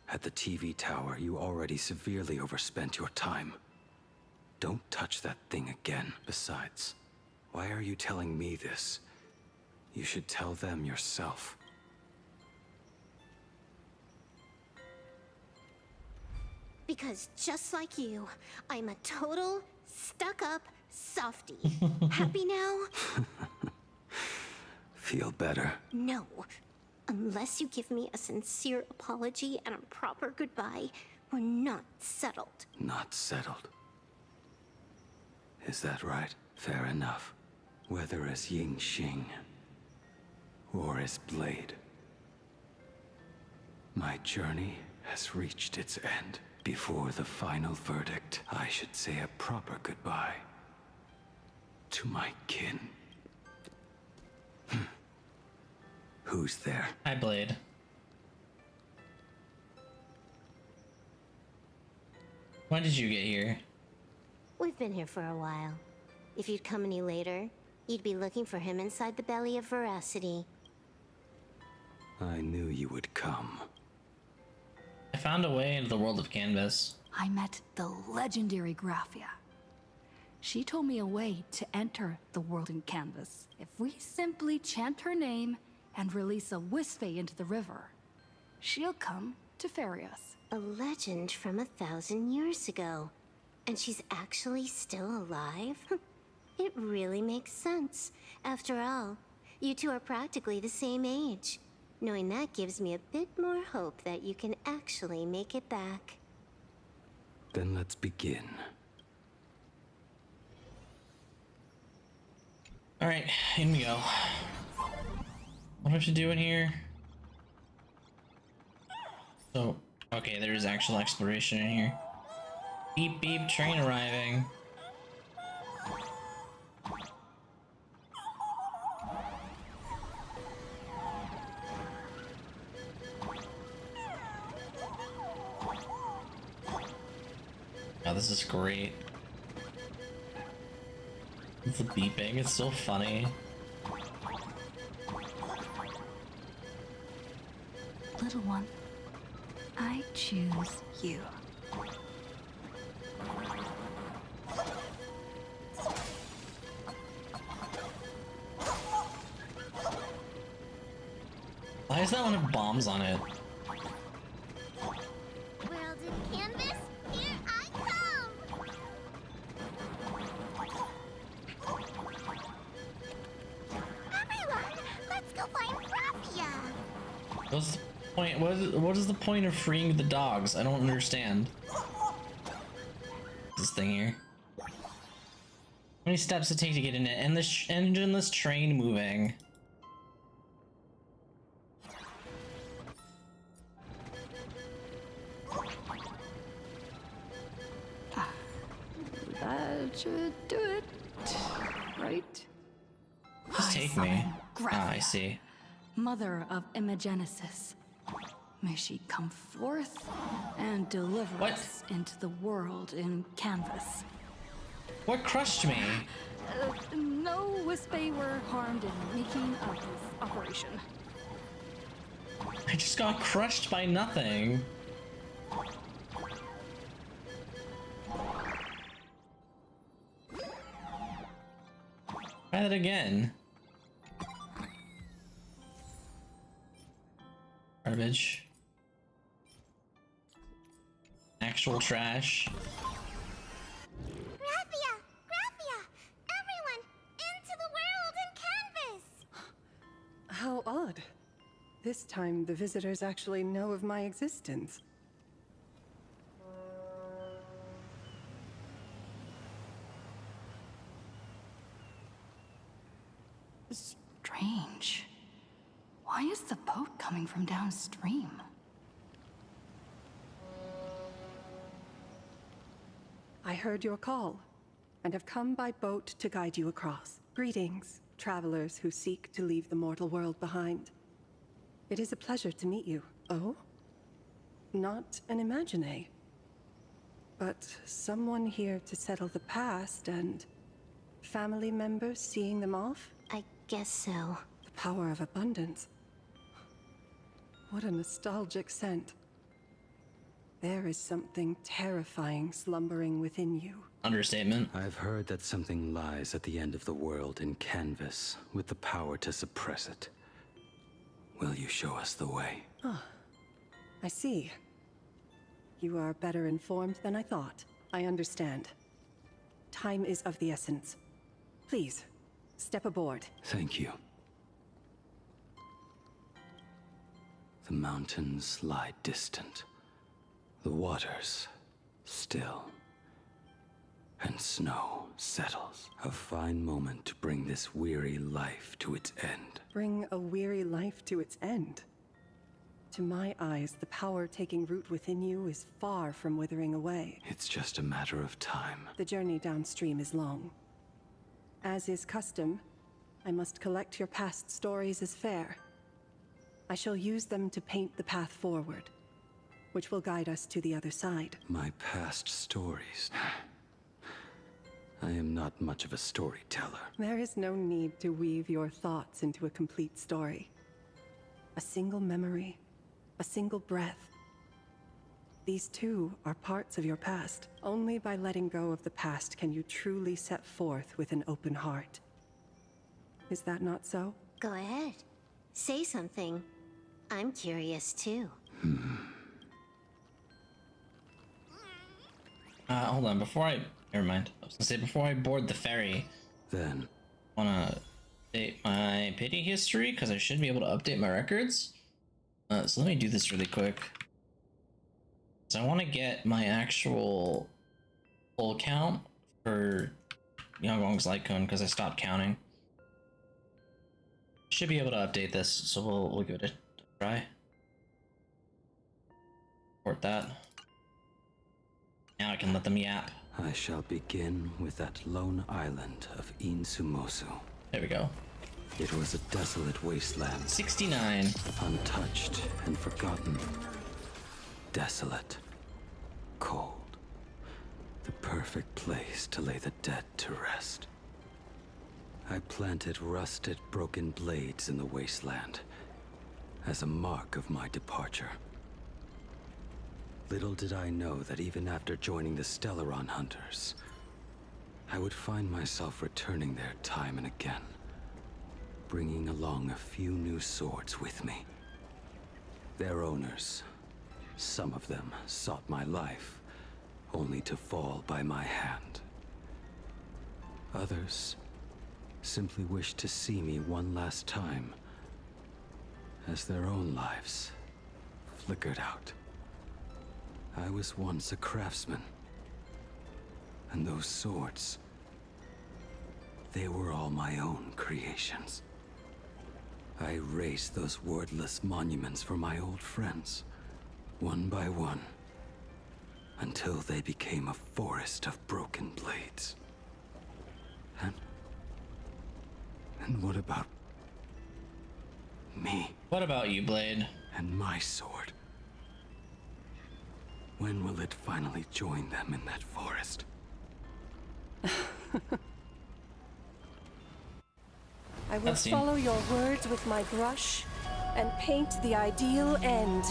At the TV tower, you already severely overspent your time. Don't touch that thing again. Besides, why are you telling me this? You should tell them yourself. Because just like you, I'm a total, stuck-up softie. Happy now? Feel better. No. Unless you give me a sincere apology and a proper goodbye, We're not settled. Not settled. Is that right? Fair enough. Whether as Ying Xing or as Blade, my journey has reached its end. Before the final verdict, I should say a proper goodbye to my kin. Who's there? Hi, Blade. When did you get here? We've been here for a while. If you'd come any later, you'd be looking for him inside the belly of Veracity. I knew you would come. I found a way into the world of Canvas. I met the legendary Graphia. She told me a way to enter the world in Canvas. If we simply chant her name and release a Wisfey into the river, she'll come to ferry us. A legend from 1,000 years ago. And she's actually still alive? It really makes sense. After all, you two are practically the same age. Knowing that gives me a bit more hope that you can actually make it back. Then let's begin. Alright, in we go. What do I have to do in here? So, okay, there's actual exploration in here. Beep beep, train arriving. Oh, this is great. The beeping, it's so funny. Little one, I choose you. Why is that one with bombs on it? World in Canvas, here I come! Everyone, let's go find Graphia! What's the point? What is the point of freeing the dogs? I don't understand. This thing here. How many steps it take to get in it? And this engineless train moving. That should do it, right? Just take me. Ah, I see. Mother of Imagenesis. May she come forth and deliver us into the world in Canvas. What crushed me? No Wispy were harmed in making of this operation. I just got crushed by nothing. Try that again. Garbage. Actual trash. Graphia! Graphia! Everyone, into the world in Canvas! How odd. This time, the visitors actually know of my existence. Strange. Why is the boat coming from downstream? I heard your call, and have come by boat to guide you across. Greetings, travelers who seek to leave the mortal world behind. It is a pleasure to meet you. Oh? Not an Imagine, but someone here to settle the past and family members seeing them off? I guess so. The power of abundance. What a nostalgic scent. There is something terrifying slumbering within you. Understatement. I've heard that something lies at the end of the world in Canvas, with the power to suppress it. Will you show us the way? Ah, I see. You are better informed than I thought. I understand. Time is of the essence. Please, step aboard. Thank you. The mountains lie distant. The waters still, and snow settles. A fine moment to bring this weary life to its end. Bring a weary life to its end? To my eyes, the power taking root within you is far from withering away. It's just a matter of time. The journey downstream is long. As is custom, I must collect your past stories as fair. I shall use them to paint the path forward, which will guide us to the other side. My past stories. I am not much of a storyteller. There is no need to weave your thoughts into a complete story. A single memory, a single breath. These too are parts of your past. Only by letting go of the past can you truly set forth with an open heart. Is that not so? Go ahead. Say something. I'm curious too. Hold on, never mind. I was gonna say, before I board the ferry, then wanna update my pity history, because I should be able to update my records. So let me do this really quick. So I want to get my actual full count for Yanggong's light cone, because I stopped counting. Should be able to update this, so we'll give it a try. Report that. Now I can let them yap. I shall begin with that lone island of Insumosu. There we go. It was a desolate wasteland. 69. Untouched and forgotten. Desolate. Cold. The perfect place to lay the dead to rest. I planted rusted, broken blades in the wasteland as a mark of my departure. Little did I know that even after joining the Stellaron Hunters, I would find myself returning there time and again, bringing along a few new swords with me. Their owners, some of them sought my life, only to fall by my hand. Others simply wished to see me one last time, as their own lives flickered out. I was once a craftsman, and those swords, they were all my own creations. I raised those wordless monuments for my old friends, one by one, until they became a forest of broken blades. And what about me? What about you, Blade? And my sword? When will it finally join them in that forest? I will follow your words with my brush and paint the ideal end.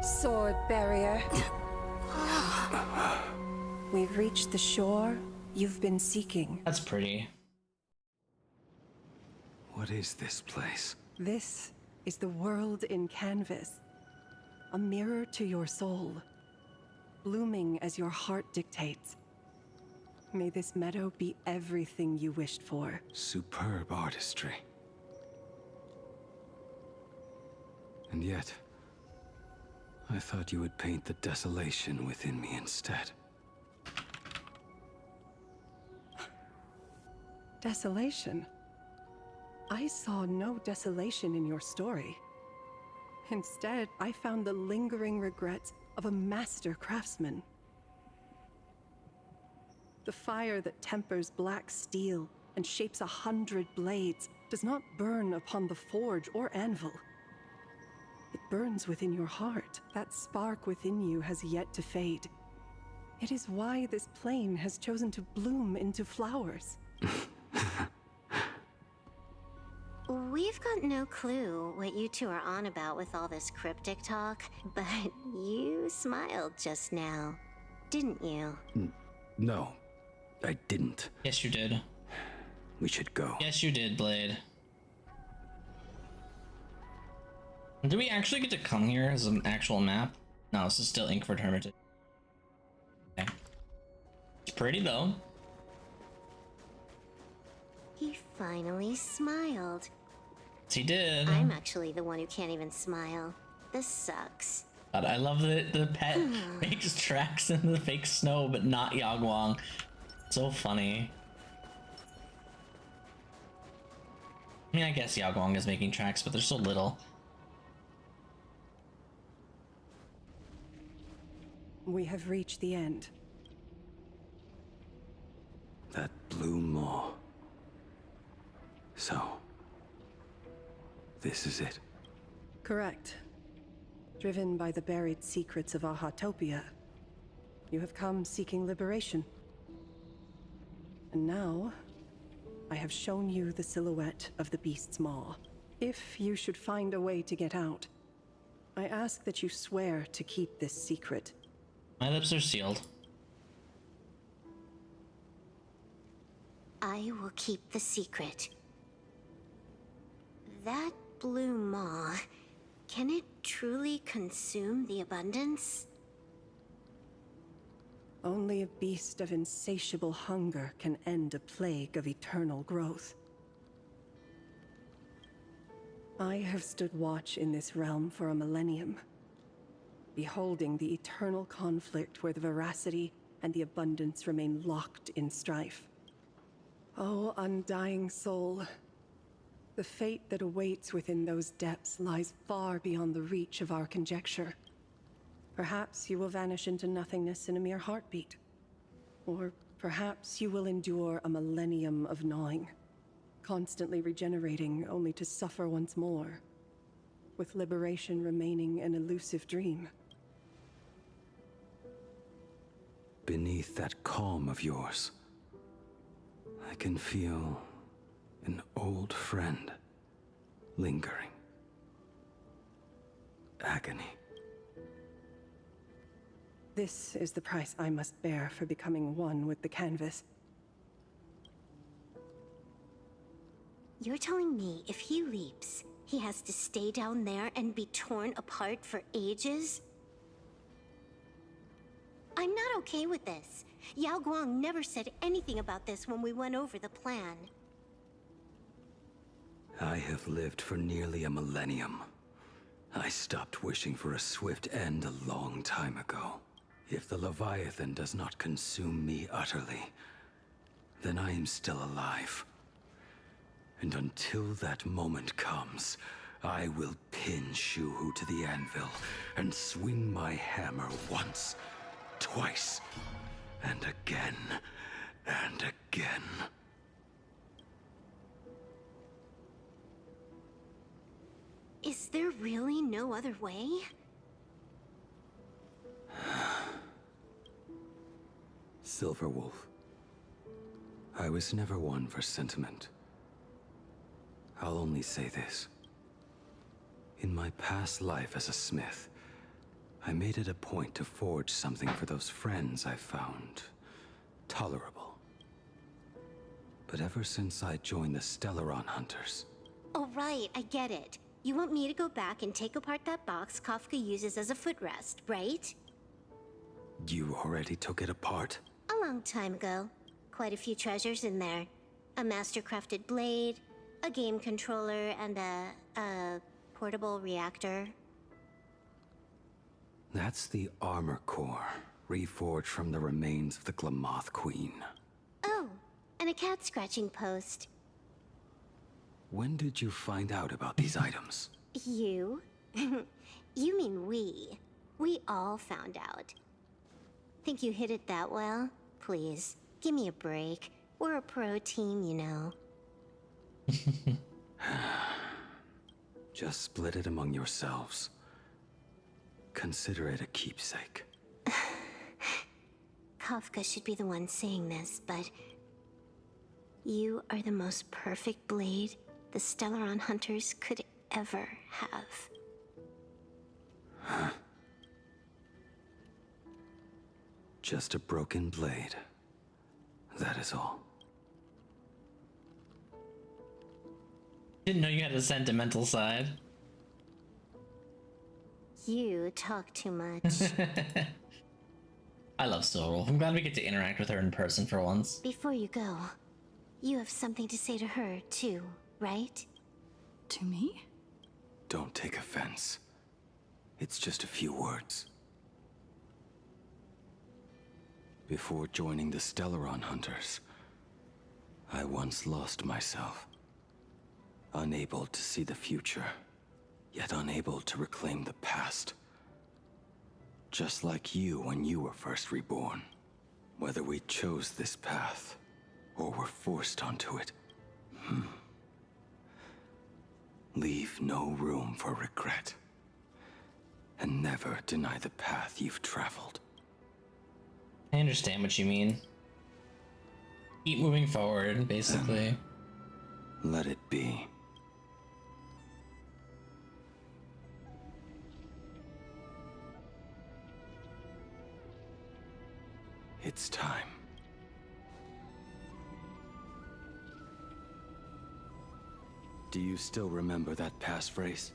Sword barrier. We've reached the shore you've been seeking. That's pretty. What is this place? This is the world in canvas. A mirror to your soul, blooming as your heart dictates. May this meadow be everything you wished for. Superb artistry. And yet, I thought you would paint the desolation within me instead. Desolation? I saw no desolation in your story. Instead, I found the lingering regrets of a master craftsman. The fire that tempers black steel and shapes 100 blades does not burn upon the forge or anvil. It burns within your heart. That spark within you has yet to fade. It is why this plane has chosen to bloom into flowers. We've got no clue what you two are on about with all this cryptic talk, but you smiled just now, didn't you? No, I didn't. Yes, you did. We should go. Yes, you did, Blade. Do we actually get to come here as an actual map? No, this is still Inkford Hermitage. Okay. It's pretty though. He finally smiled. She did. I'm actually the one who can't even smile. This sucks. God, I love that the pet makes tracks in the fake snow, but not Yagwang. So funny. I mean, I guess Yagwang is making tracks, but they're so little. We have reached the end. That blue maw. So, this is it. Correct. Driven by the buried secrets of Ahatopia, you have come seeking liberation. And now, I have shown you the silhouette of the beast's maw. If you should find a way to get out, I ask that you swear to keep this secret. My lips are sealed. I will keep the secret. That blue maw, can it truly consume the abundance? Only a beast of insatiable hunger can end a plague of eternal growth. I have stood watch in this realm for a millennium, beholding the eternal conflict where the veracity and the abundance remain locked in strife. Oh, undying soul, the fate that awaits within those depths lies far beyond the reach of our conjecture. Perhaps you will vanish into nothingness in a mere heartbeat. Or perhaps you will endure a millennium of gnawing, constantly regenerating only to suffer once more, with liberation remaining an elusive dream. Beneath that calm of yours, I can feel an old friend lingering. Agony. This is the price I must bear for becoming one with the canvas. You're telling me if he leaps, he has to stay down there and be torn apart for ages? I'm not okay with this. Yao Guang never said anything about this when we went over the plan. I have lived for nearly a millennium. I stopped wishing for a swift end a long time ago. If the Leviathan does not consume me utterly, then I am still alive. And until that moment comes, I will pin Shuhu to the anvil and swing my hammer once, twice, and again, and again. Is there really no other way? Silverwolf. I was never one for sentiment. I'll only say this. In my past life as a smith, I made it a point to forge something for those friends I found tolerable. But ever since I joined the Stellaron Hunters... Oh right, I get it. You want me to go back and take apart that box Kafka uses as a footrest, right? You already took it apart? A long time ago. Quite a few treasures in there. A master-crafted blade, a game controller, and a portable reactor. That's the armor core, reforged from the remains of the Glamoth Queen. Oh, and a cat-scratching post. When did you find out about these items? You? You mean we. We all found out. Think you hid it that well? Please, give me a break. We're a pro team, you know. Just split it among yourselves. Consider it a keepsake. Kafka should be the one saying this, but... You are the most perfect blade the Stellaron Hunters could ever have. Just a broken blade. That is all. Didn't know you had a sentimental side. You talk too much. I love Sorrel. I'm glad we get to interact with her in person for once. Before you go, you have something to say to her, too, right? To me? Don't take offense. It's just a few words. Before joining the Stellaron Hunters, I once lost myself. Unable to see the future, yet unable to reclaim the past. Just like you when you were first reborn. Whether we chose this path, or were forced onto it. Leave no room for regret. And never deny the path you've traveled. I understand what you mean. Keep moving forward, basically. Let it be. It's time. Do you still remember that passphrase?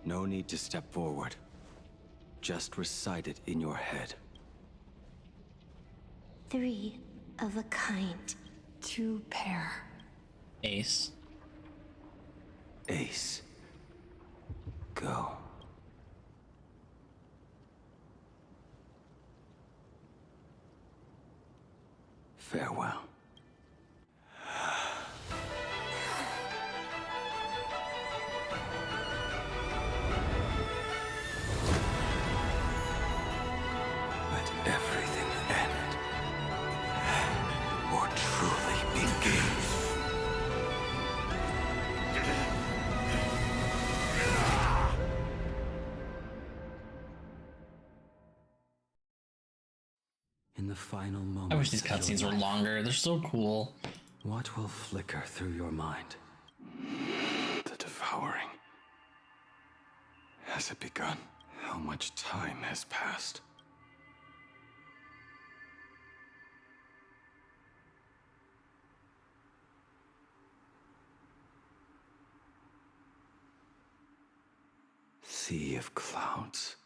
No need to step forward. Just recite it in your head. 3 of a kind. 2 pair. Ace. Ace. Go. Farewell. Let everything end, or truly begin. In the final moments, I wish these cutscenes were longer. They're so cool. What will flicker through your mind? The devouring. Has it begun? How much time has passed? Sea of clouds.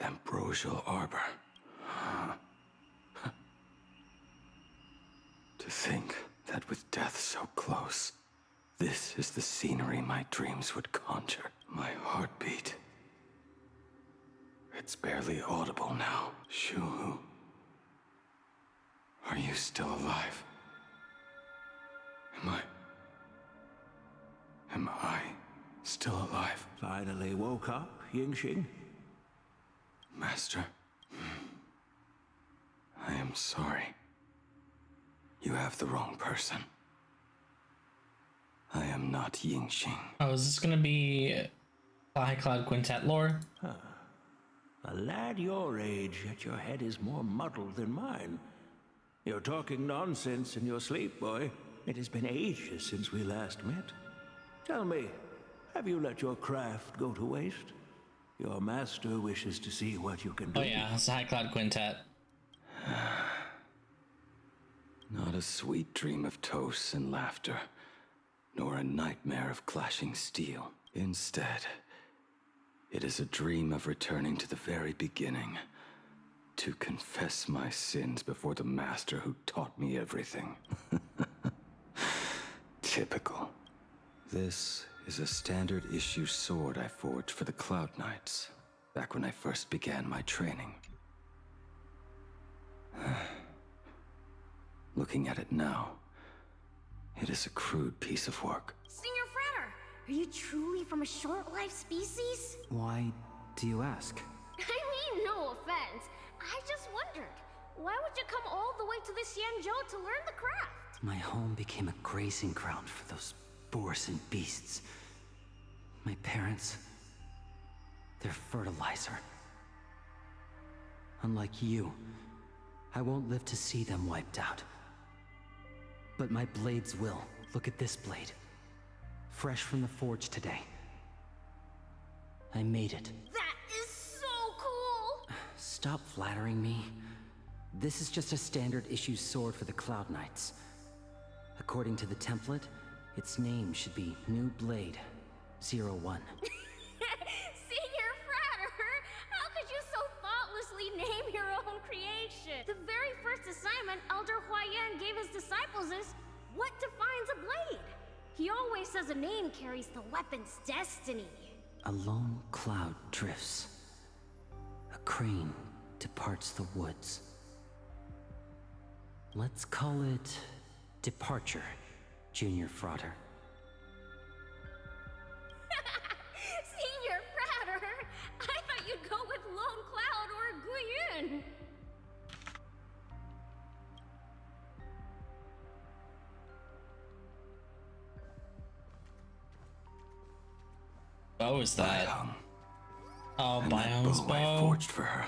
Ambrosial arbor. To think that with death so close, this is the scenery my dreams would conjure. My heartbeat. It's barely audible now. Shuhu. Are you still alive? Am I still alive? Finally woke up, Yingxing? Master. I am sorry. You have the wrong person. I am not Yingxing. Oh, is this gonna be High Cloud Quintet lore? Huh. A lad your age, yet your head is more muddled than mine. You're talking nonsense in your sleep, boy. It has been ages since we last met. Tell me, have you let your craft go to waste? Your master wishes to see what you can do. Oh yeah, it's a High Cloud Quintet. Not a sweet dream of toasts and laughter, nor a nightmare of clashing steel. Instead, it is a dream of returning to the very beginning, to confess my sins before the master who taught me everything. Typical. This is a standard issue sword I forged for the Cloud Knights, back when I first began my training. Looking at it now, it is a crude piece of work. Senior Frater, are you truly from a short-lived species? Why do you ask? I mean, no offense. I just wondered, why would you come all the way to this Yanzhou to learn the craft? My home became a grazing ground for those boars and beasts. My parents, they're fertilizer. Unlike you, I won't live to see them wiped out. But my blades will. Look at this blade. Fresh from the forge today. I made it. That is so cool! Stop flattering me. This is just a standard issue sword for the Cloud Knights. According to the template, its name should be New Blade 01. Senior Frater, how could you so thoughtlessly name your own creation? The assignment Elder Huayan gave his disciples is what defines a blade? He always says a name carries the weapon's destiny. A lone cloud drifts. A crane departs the woods. Let's call it Departure, Junior Frater. Senior Frater! I thought you'd go with Lone Cloud or Guyun. Bow is that? Oh, And that Biome's bow I bow. forged for her.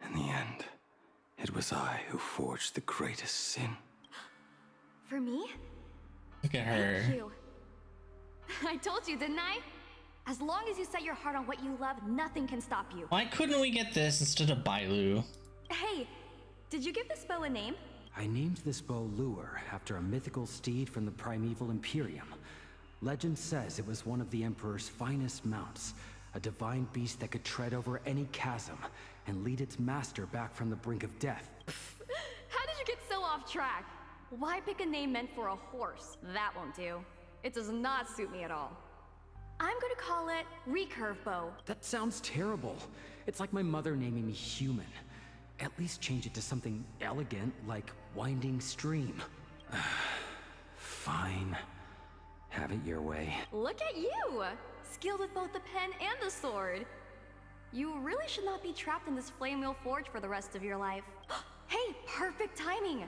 In the end, it was I who forged the greatest sin. For me? Look at her. Thank you. I told you, didn't I? As long as you set your heart on what you love, nothing can stop you. Why couldn't we get this instead of Bailu? Hey, did you give this bow a name? I named this bow Lure after a mythical steed from the primeval Imperium. Legend says it was one of the Emperor's finest mounts, a divine beast that could tread over any chasm and lead its master back from the brink of death. How did you get so off track? Why pick a name meant for a horse? That won't do. It does not suit me at all. I'm gonna call it Recurve Bow. That sounds terrible. It's like my mother naming me Human. At least change it to something elegant like Winding Stream. Fine. Have it your way. Look at you! Skilled with both the pen and the sword. You really should not be trapped in this flame wheel forge for the rest of your life. Hey, perfect timing!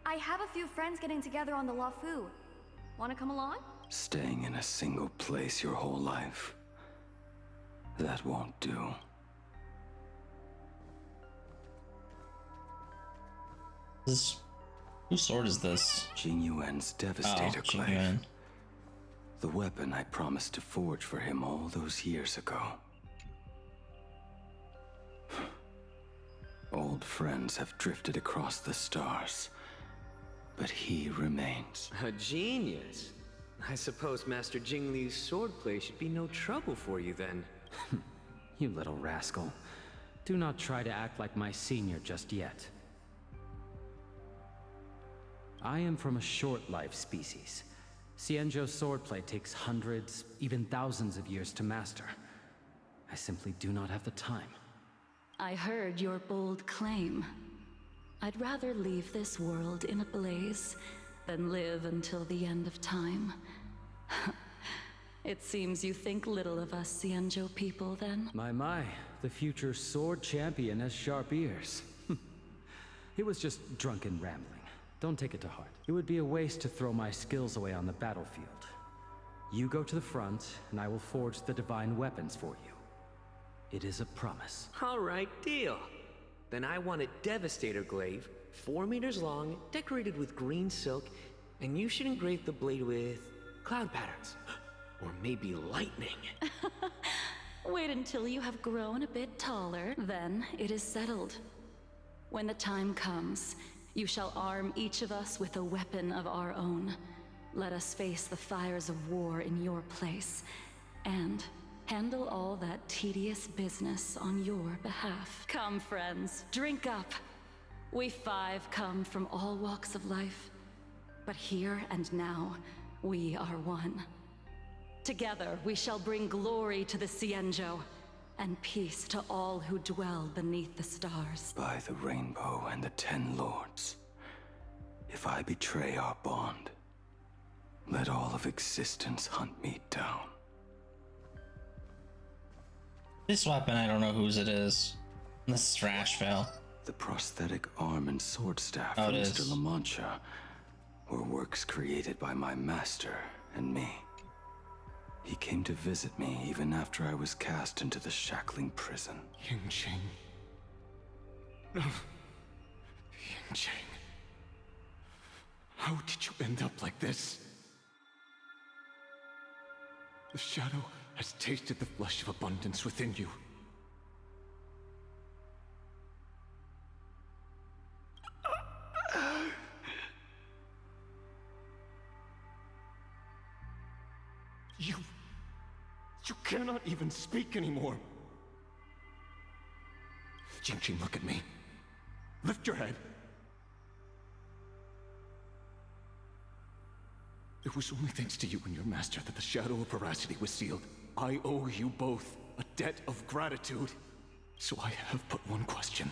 I have a few friends getting together on the Luofu. Wanna come along? Staying in a single place your whole life. That won't do. Whose sword is this? Jing Yuan's Devastator Jing Glaive. Yuan. The weapon I promised to forge for him all those years ago. Old friends have drifted across the stars, but he remains. A genius. I suppose Master Jingliu's swordplay should be no trouble for you then. You little rascal. Do not try to act like my senior just yet. I am from a short-life species. Xianzhou's swordplay takes hundreds, even thousands of years to master. I simply do not have the time. I heard your bold claim. I'd rather leave this world in a blaze than live until the end of time. It seems you think little of us Xianzhou people, then? My, the future sword champion has sharp ears. It was just drunken rambling. Don't take it to heart. It would be a waste to throw my skills away on the battlefield. You go to the front, and I will forge the divine weapons for you. It is a promise. All right, deal. Then I want a Devastator Glaive, 4 meters long, decorated with green silk, and you should engrave the blade with cloud patterns. Or maybe lightning. Wait until you have grown a bit taller, then it is settled. When the time comes, you shall arm each of us with a weapon of our own. Let us face the fires of war in your place, and handle all that tedious business on your behalf. Come, friends, drink up. We 5 come from all walks of life, but here and now, we are one. Together, we shall bring glory to the Xianzhou, and peace to all who dwell beneath the stars. By the rainbow and the 10 lords, if I betray our bond, let all of existence hunt me down. This weapon, I don't know whose it is. This is Rashville. The prosthetic arm and sword staff Oh, from it Mr. is. La Mancha were works created by my master and me. He came to visit me even after I was cast into the shackling prison. Yingqing. No. Yingqing. How did you end up like this? The shadow has tasted the flesh of abundance within you. You cannot even speak anymore. Jing, look at me. Lift your head. It was only thanks to you and your master that the Shadow of Veracity was sealed. I owe you both a debt of gratitude. So I have but one question.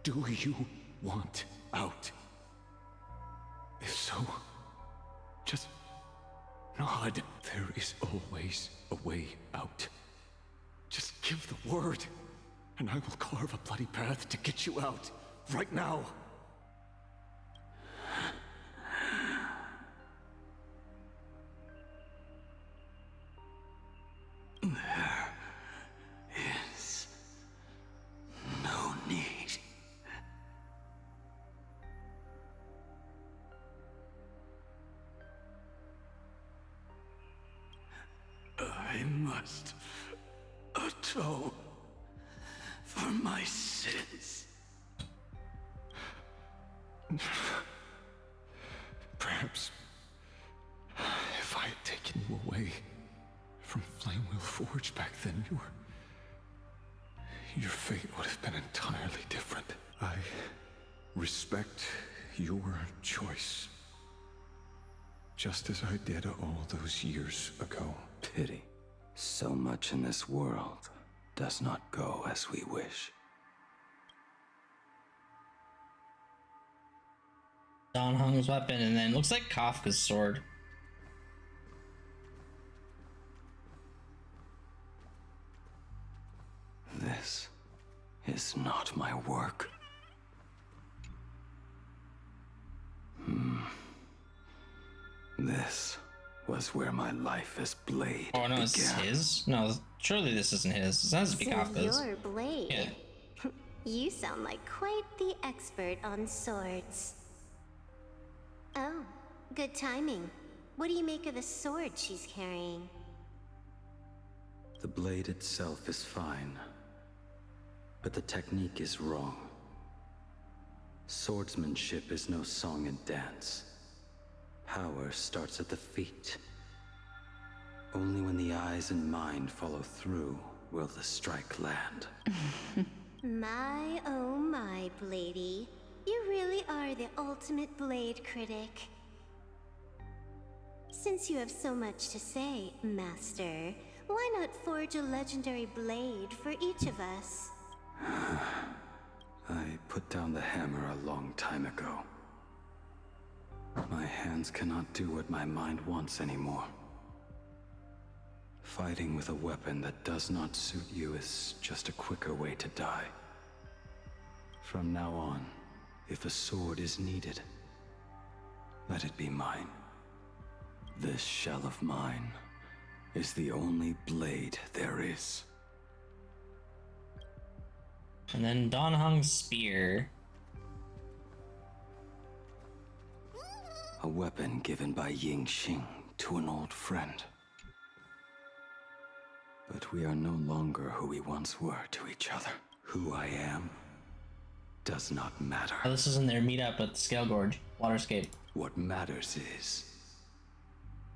Do you want out? If so, just nod. There is always a way out. Just give the word, and I will carve a bloody path to get you out. Right now. There is no need. I must atone for my sins. Perhaps if I had taken you away from Flamewheel Forge back then, your fate would have been entirely different. I respect your choice, just as I did all those years ago. Pity. So much in this world does not go as we wish. Don Hung's weapon, and then looks like Kafka's sword. This is not my work. This was where my life as Blade Oh no, began. it's his? No, surely this isn't his. It has to be So Kafka's. you're Blade. Yeah. You sound like quite the expert on swords. Oh, good timing. What do you make of the sword she's carrying? The blade itself is fine, but the technique is wrong. Swordsmanship is no song and dance. Power starts at the feet. Only when the eyes and mind follow through will the strike land. My, oh my, Bladey. You really are the ultimate blade critic. Since you have so much to say, Master, why not forge a legendary blade for each of us? I put down the hammer a long time ago. My hands cannot do what my mind wants anymore. Fighting with a weapon that does not suit you is just a quicker way to die. From now on, if a sword is needed, let it be mine. This shell of mine is the only blade there is. And then Don Hung's spear. A weapon given by Ying Xing to an old friend. But we are no longer who we once were to each other. Who I am does not matter. Oh, this is in their meetup at the Scale Gorge, Waterscape. What matters is,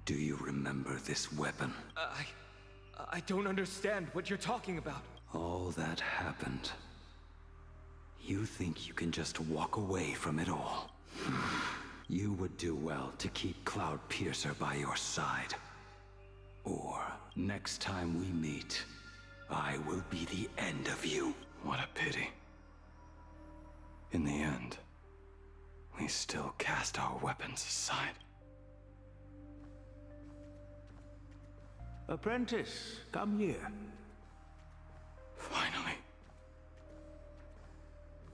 do you remember this weapon? I don't understand what you're talking about. All that happened. You think you can just walk away from it all? You would do well to keep Cloud Piercer by your side. Or, next time we meet, I will be the end of you. What a pity. In the end, we still cast our weapons aside. Apprentice, come here. Finally.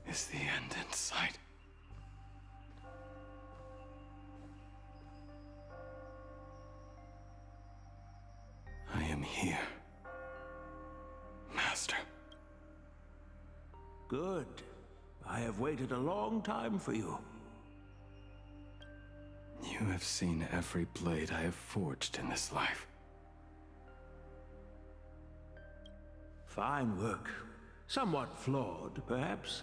Is the end in sight? I am here, Master. Good. I have waited a long time for you. You have seen every blade I have forged in this life. Fine work. Somewhat flawed, perhaps,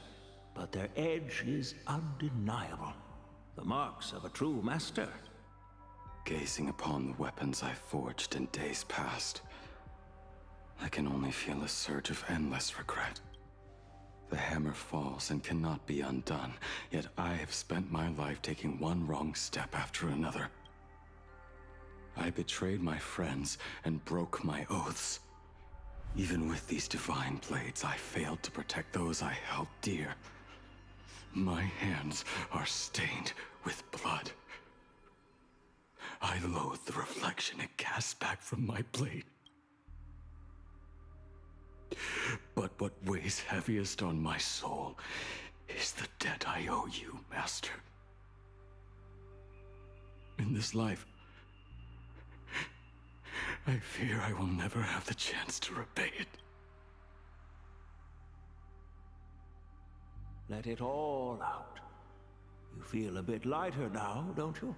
but their edge is undeniable. The marks of a true master. Gazing upon the weapons I forged in days past, I can only feel a surge of endless regret. The hammer falls and cannot be undone, yet I have spent my life taking one wrong step after another. I betrayed my friends and broke my oaths. Even with these divine blades, I failed to protect those I held dear. My hands are stained with blood. I loathe the reflection it casts back from my blade. But what weighs heaviest on my soul is the debt I owe you, Master. In this life, I fear I will never have the chance to repay it. Let it all out. You feel a bit lighter now, don't you?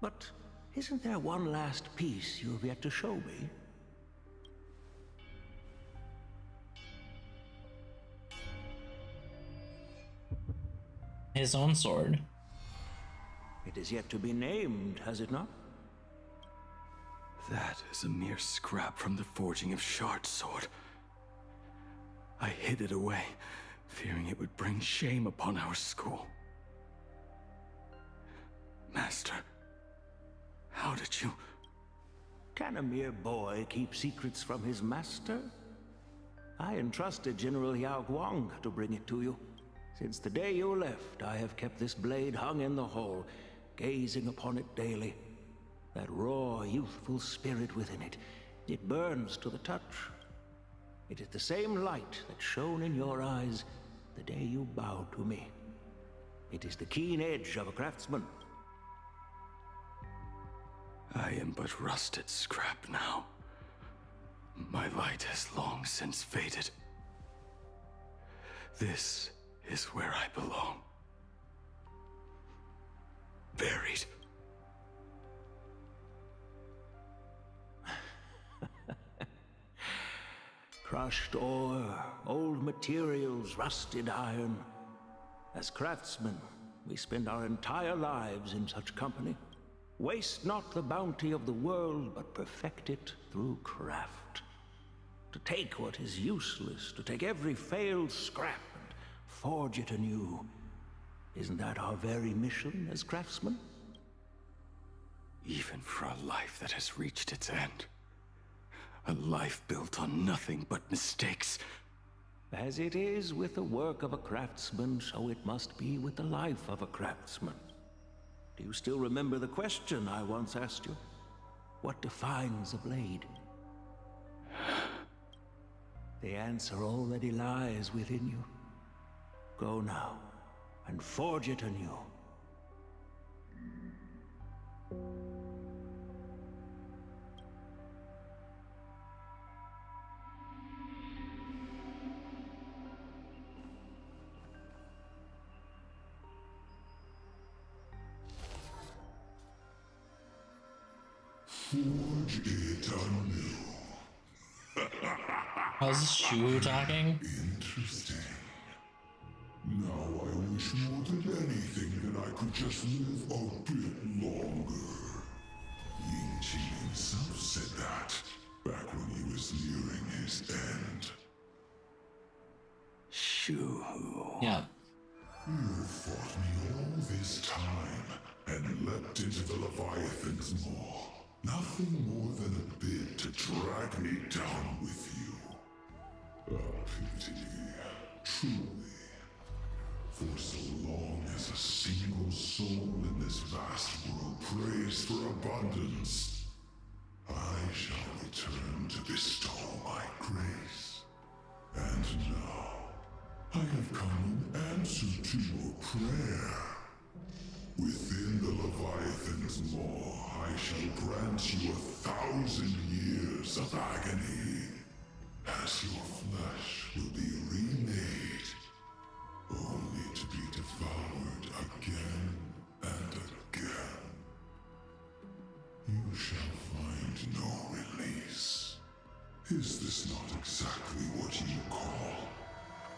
But isn't there one last piece you've yet to show me? His own sword. It is yet to be named, has it not? That is a mere scrap from the forging of Shard's sword. I hid it away, fearing it would bring shame upon our school. Master, how did you... Can a mere boy keep secrets from his master? I entrusted General Yao Guang to bring it to you. Since the day you left, I have kept this blade hung in the hall, gazing upon it daily. That raw, youthful spirit within it, it burns to the touch. It is the same light that shone in your eyes the day you bowed to me. It is the keen edge of a craftsman. I am but rusted scrap now. My light has long since faded. This is where I belong. Buried. Crushed ore, old materials, rusted iron. As craftsmen, we spend our entire lives in such company. Waste not the bounty of the world, but perfect it through craft. To take what is useless, to take every failed scrap and forge it anew. Isn't that our very mission as craftsmen? Even for a life that has reached its end. A life built on nothing but mistakes. As it is with the work of a craftsman, so it must be with the life of a craftsman. Do you still remember the question I once asked you? What defines a blade? The answer already lies within you. Go now, and forge it anew. Forge it anew. How's Shu talking? Interesting. Now I wish more than anything that I could just live a bit longer. Ying Qi himself said that back when he was nearing his end. Shu. Yeah. You fought me all this time and leapt into the Leviathan's maw. Nothing more than a bid to drag me down with you. A pity, truly. For so long as a single soul in this vast world prays for abundance, I shall return to bestow my grace. And now, I have come in answer to your prayer. Within the Leviathan's maw, I shall grant you 1,000 years of agony, as your flesh will be remade, only to be devoured again and again. You shall find no release. Is this not exactly what you call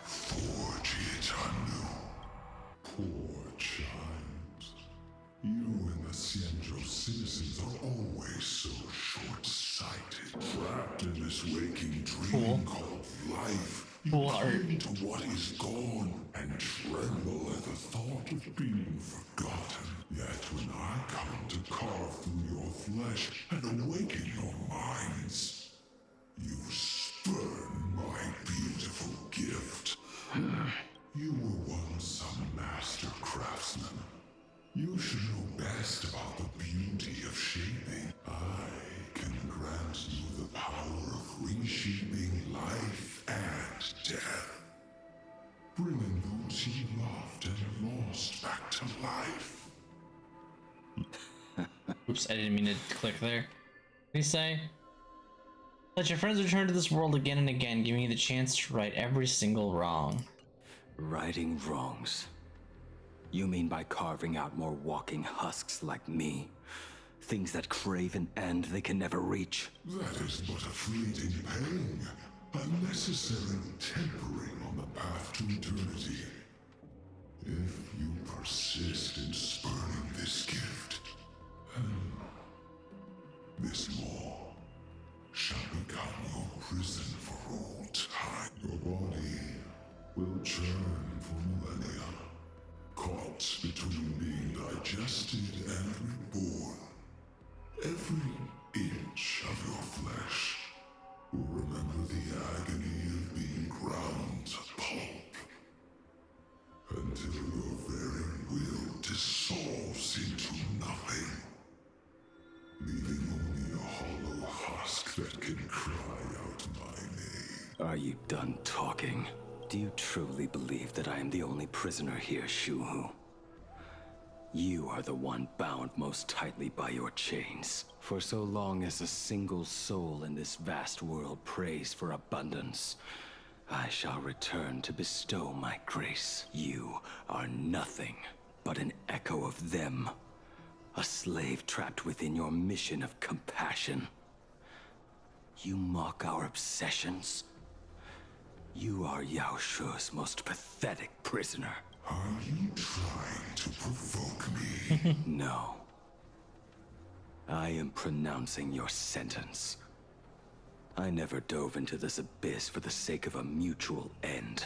forge it anew? Poor child. You and the Xianzhou citizens are always so short-sighted, trapped in this waking dream called life. life. You Cool art. cling to what is gone and tremble at the thought of being forgotten. Yet when I come to carve through your flesh and awaken your minds, you spurn my beautiful gift. You were once a master craftsman. You should know best about the beauty of shaping. I can grant you the power of reshaping life and death. Bringing those you loved and lost back to life. Oops, I didn't mean to click there. What did he say? Let your friends return to this world again and again, giving you the chance to right every single wrong. Righting wrongs. You mean by carving out more walking husks like me? Things that crave an end they can never reach? That is but a fleeting pang, a necessary tempering on the path to eternity. If you persist in spurning this gift, this maw shall become your prison for all time. Your body will churn for millennia, caught between being digested and reborn. Every inch of your flesh will remember the agony of being ground to pulp, until your very will dissolves into nothing, leaving only a hollow husk that can cry out my name. Are you done talking? Do you truly believe that I am the only prisoner here, Shuhu? You are the one bound most tightly by your chains. For so long as a single soul in this vast world prays for abundance, I shall return to bestow my grace. You are nothing but an echo of them. A slave trapped within your mission of compassion. You mock our obsessions. You are Yao Shu's most pathetic prisoner. Are you trying to provoke me? No. I am pronouncing your sentence. I never dove into this abyss for the sake of a mutual end.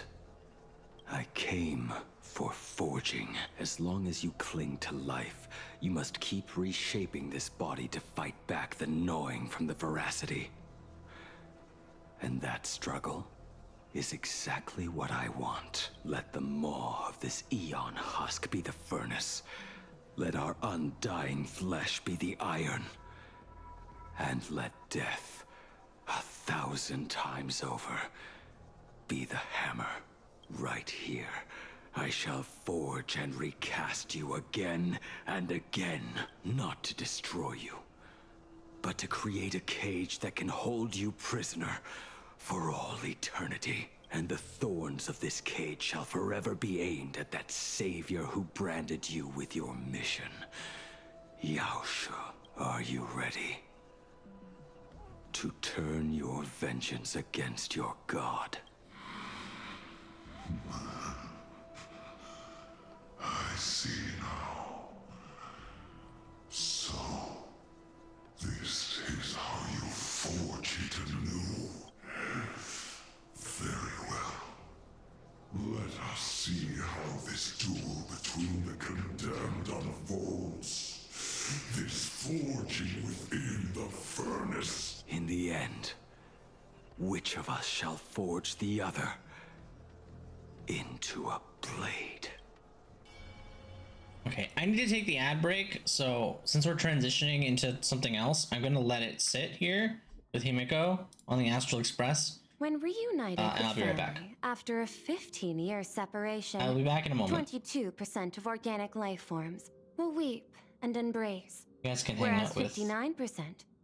I came for forging. As long as you cling to life, you must keep reshaping this body to fight back the gnawing from the veracity. And that struggle is exactly what I want. Let the maw of this Eon husk be the furnace. Let our undying flesh be the iron. And let death, 1,000 times over, be the hammer. Right here, I shall forge and recast you again and again. Not to destroy you, but to create a cage that can hold you prisoner for all eternity. And the thorns of this cage shall forever be aimed at that savior who branded you with your mission. Yao Shu, are you ready to turn your vengeance against your god? I see now. So, this is how you forge it anew. Very well. Let us see how this duel between the condemned unfolds. This forging within the furnace. In the end, which of us shall forge the other into a blade? Okay, I need to take the ad break, so since we're transitioning into something else, I'm gonna let it sit here with Himiko on the Astral Express. When reunited And I'll with be right back. family after a 15-year separation, I'll be back in a moment. 22% of organic life forms will weep and embrace, You guys can hang whereas out with 59%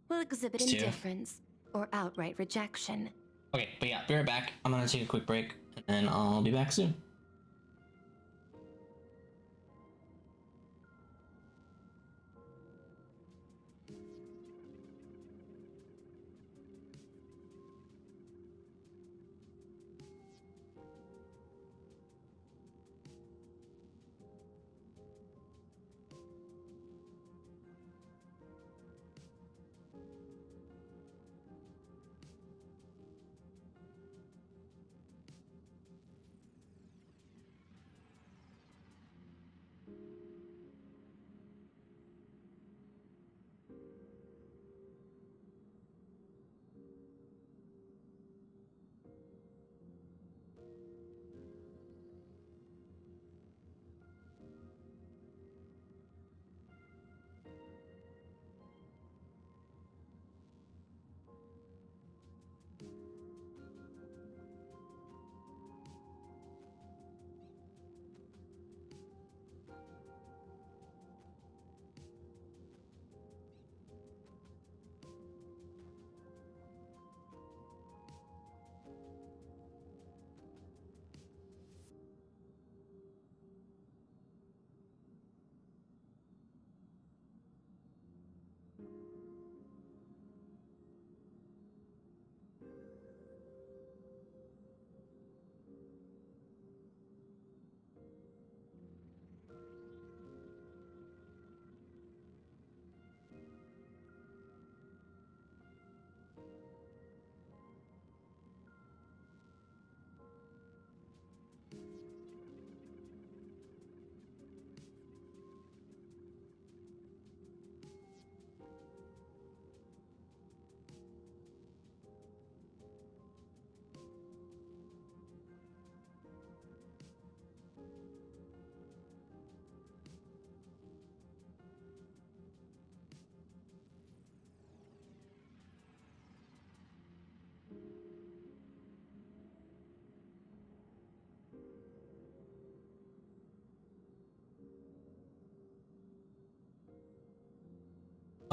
will exhibit these two. indifference or outright rejection. Okay, but yeah, be right back. I'm gonna take a quick break, and then I'll be back soon.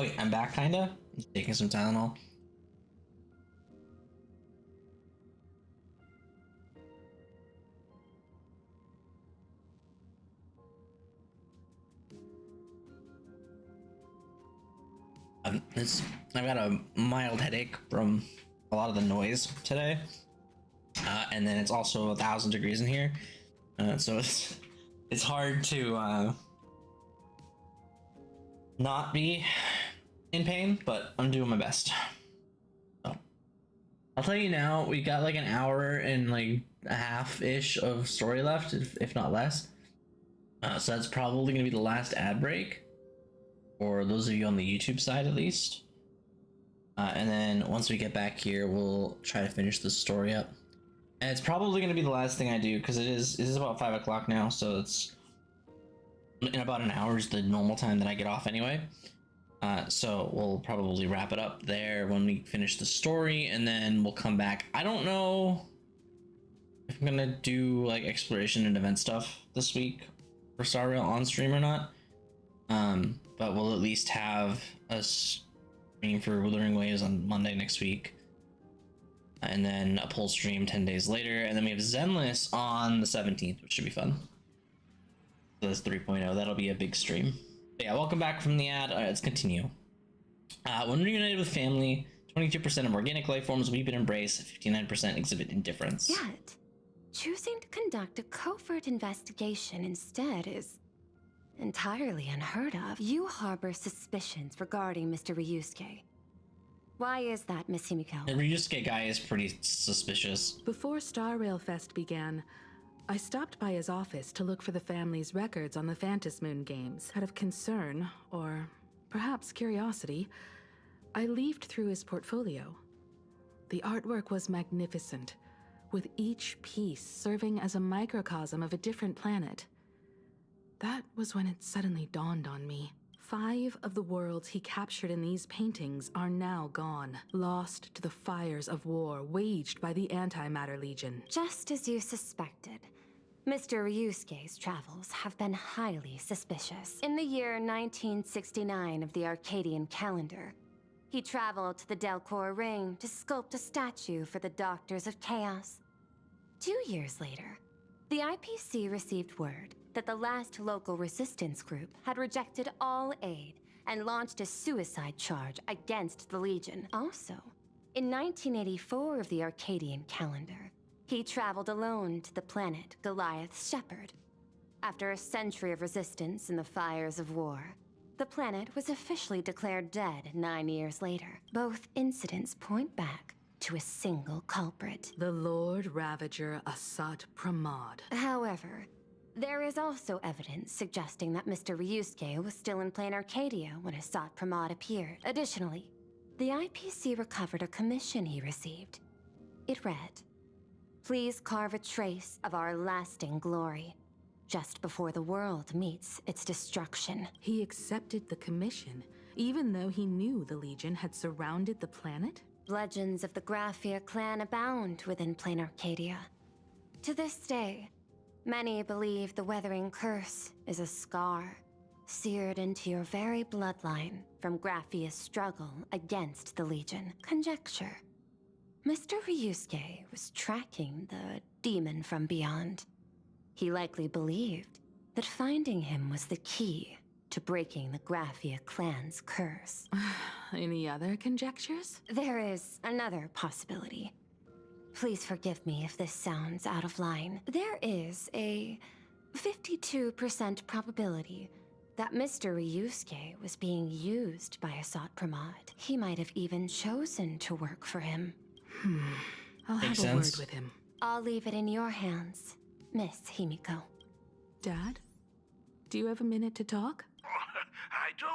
Okay, I'm back, kinda. I'm taking some Tylenol. I've got a mild headache from a lot of the noise today, and then it's also 1,000 degrees in here, so it's hard to not be in pain, but I'm doing my best. So I'll tell you now, we got like an hour and like a half-ish of story left, if not less. So that's probably gonna be the last ad break, for those of you on the YouTube side at least. And then once we get back here, we'll try to finish the story up. And it's probably gonna be the last thing I do, because it is about 5 o'clock now, so it's in about an hour is the normal time that I get off anyway. So we'll probably wrap it up there when we finish the story, and then we'll come back. I don't know if I'm gonna do like exploration and event stuff this week for Star Rail on stream or not. But we'll at least have a stream for Withering Waves on Monday next week, and then a pull stream 10 days later, and then we have Zenless on the 17th, which should be fun. So that's 3.0. That'll be a big stream. But yeah, welcome back from the ad. All right, let's continue. When reunited with family, 22% of organic life forms weep and embrace, 59% exhibit indifference. Yet, choosing to conduct a covert investigation instead is entirely unheard of. You harbor suspicions regarding Mr. Ryusuke. Why is that, Miss Himiko? The Ryusuke guy is pretty suspicious. Before Star Rail Fest began, I stopped by his office to look for the family's records on the Phantasmoon Moon games. Out of concern, or perhaps curiosity, I leafed through his portfolio. The artwork was magnificent, with each piece serving as a microcosm of a different planet. That was when it suddenly dawned on me. 5 of the worlds he captured in these paintings are now gone, lost to the fires of war waged by the Antimatter Legion. Just as you suspected, Mr. Ryusuke's travels have been highly suspicious. In the year 1969 of the Arcadian calendar, he traveled to the Delcor Ring to sculpt a statue for the Doctors of Chaos. 2 years later, the IPC received word that the last local resistance group had rejected all aid and launched a suicide charge against the Legion. Also, in 1984 of the Arcadian calendar, he traveled alone to the planet Goliath's Shepherd. After a century of resistance in the fires of war, the planet was officially declared dead 9 years later. Both incidents point back to a single culprit. The Lord Ravager Asat Pramod. However, there is also evidence suggesting that Mr. Ryusuke was still in plain Arcadia when Asat Pramod appeared. Additionally, the IPC recovered a commission he received. It read, "Please carve a trace of our lasting glory, just before the world meets its destruction." He accepted the commission, even though he knew the Legion had surrounded the planet? Legends of the Graphia clan abound within plain Arcadia. To this day, many believe the Weathering Curse is a scar seared into your very bloodline from Graphia's struggle against the Legion. Conjecture. Mr. Ryusuke was tracking the demon from beyond. He likely believed that finding him was the key to breaking the Graphia clan's curse. Any other conjectures? There is another possibility. Please forgive me if this sounds out of line. There is a 52% probability that Mr. Ryusuke was being used by Asat Pramod. He might have even chosen to work for him. I'll have a word with him. I'll leave it in your hands, Miss Himiko. Dad? Do you have a minute to talk? I do.